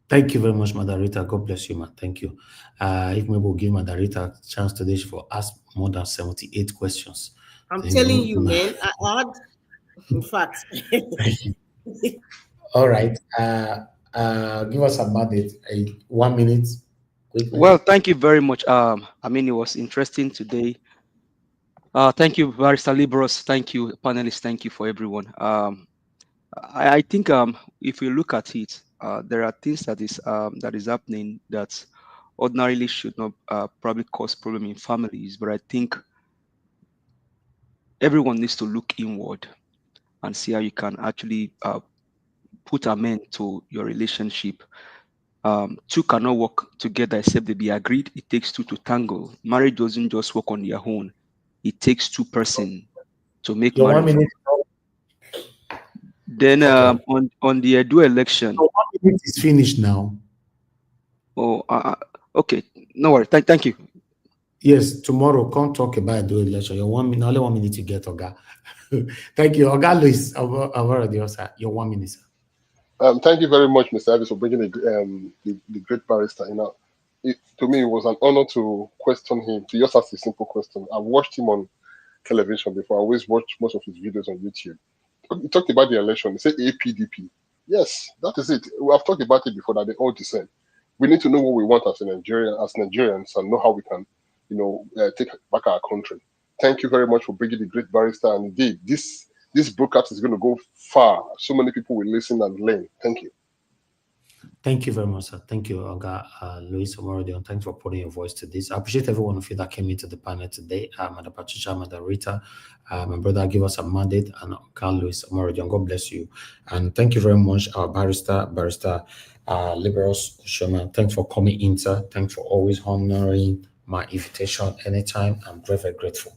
[SPEAKER 13] Thank you very much, Mother Rita. God bless you, ma. Thank you. If maybe we'll give Mother Rita a chance today for ask more than 78 questions.
[SPEAKER 18] I'm telling you, man. I had, in fact.
[SPEAKER 13] All right. Give us a mandate, 1 minute. Quickly.
[SPEAKER 3] Well, thank you very much. I mean, it was interesting today. Thank you, Barrister Liborous. Thank you, panelists. Thank you for everyone. I think if we look at it, there are things that is happening that ordinarily should not probably cause problem in families, but I think everyone needs to look inward and see how you can actually put an end to your relationship. Two cannot work together except they be agreed. It takes two to tangle. Marriage doesn't just work on their own. It takes two persons to make
[SPEAKER 13] your
[SPEAKER 3] marriage.
[SPEAKER 13] 1 minute.
[SPEAKER 3] Then okay. on the Edo election.
[SPEAKER 13] So 1 minute is finished now.
[SPEAKER 3] Oh, okay. No worries. Thank you.
[SPEAKER 13] Yes, tomorrow come talk about Edo election. Your 1 minute, only 1 minute to get, Oga. Thank you, Oga Luis. Your 1 minute, sir.
[SPEAKER 21] Thank you very much, Mr. Ives, for bringing the great barrister. You know, to me, it was an honor to question him, to just ask a simple question. I've watched him on television before. I always watch most of his videos on YouTube. He talked about the election. He said APDP. Yes, that is it. We have talked about it before, that they all descend. We need to know what we want as Nigerians, and know how we can, take back our country. Thank you very much for bringing the great barrister. And indeed, this broadcast is going to go far. So many people will listen and learn. Thank you.
[SPEAKER 13] Thank you very much, sir. Thank you, Oga Luis Omorodion. Thanks for putting your voice to this. I appreciate every one of you that came into the panel today. Mother Patricia, Mother Rita, my brother, give us a mandate, and Oga Luis Omorodion. God bless you. And thank you very much, our Barrister Liborous Oshoma. Thanks for coming in, sir. Thanks for always honoring my invitation anytime. I'm very, very grateful.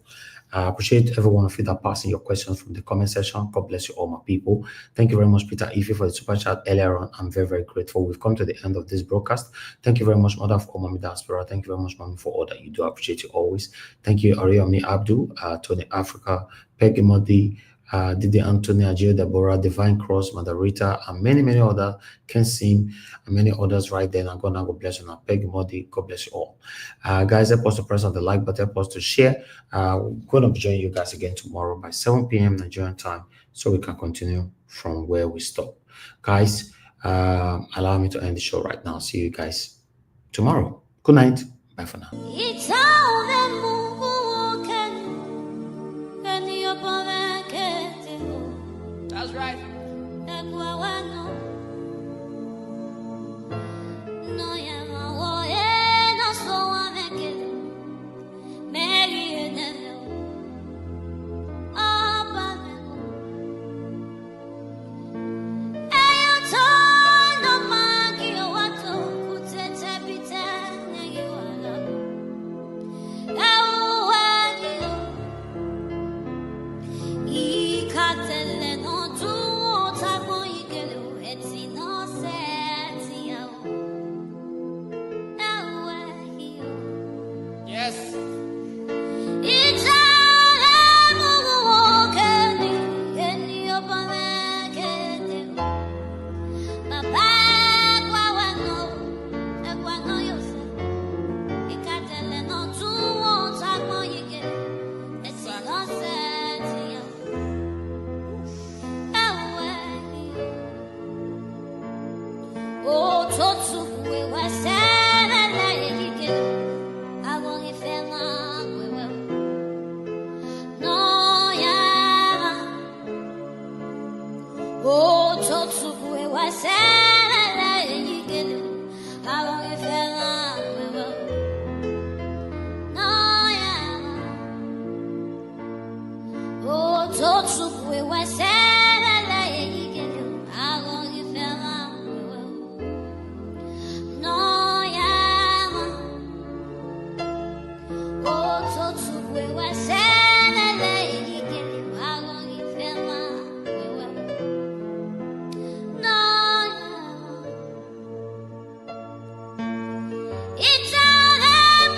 [SPEAKER 13] I appreciate every one of you that passing your questions from the comment section. God bless you all, my people. Thank you very much, Peter Ife, for the super chat earlier on. I'm very, very grateful. We've come to the end of this broadcast. Thank you very much, Mother, for Mommy Diaspora. Thank you very much, Mommy, for all that you do. I appreciate you always. Thank you, Ariyomi Abdul, Tony Africa, Peggy Modi, Didi Anthony, Ajio Deborah, Divine Cross, Mother Rita, and many, many others. Ken Sim, and many others right there. And God bless you. Now, Peggy Modi, God bless you all. Guys, help us to press on the like button, help us to share. We're going to be joining you guys again tomorrow by 7 p.m. Nigerian time, so we can continue from where we stop. Guys, allow me to end the show right now. See you guys tomorrow. Good night. Bye for now.
[SPEAKER 2] That's right. Yes.
[SPEAKER 22] Oh, Totsu, we were sad and let it get. I won't if we will. No, yeah. Oh, Totsu, we were sad and let it get. I won't if we will. No, yeah. Oh, Totsu, we were sad and let it get. I won't if we will. No, yeah. Oh, Totsu, we were sad and let it get. I won't if we will. No, yeah. It's all I'm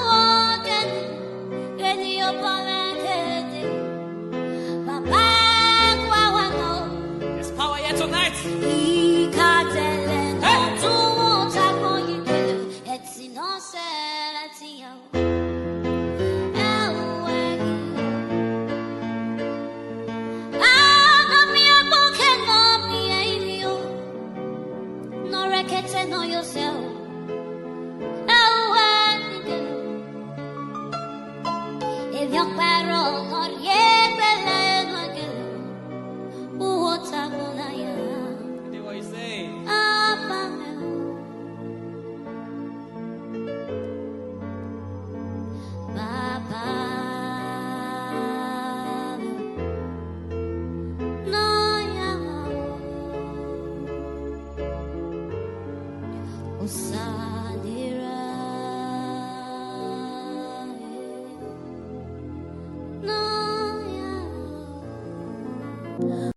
[SPEAKER 22] walking. Get your power, Papa,
[SPEAKER 2] There's power here tonight.
[SPEAKER 22] Know yourself. If you're wrong or what
[SPEAKER 2] you say?
[SPEAKER 22] No, yeah.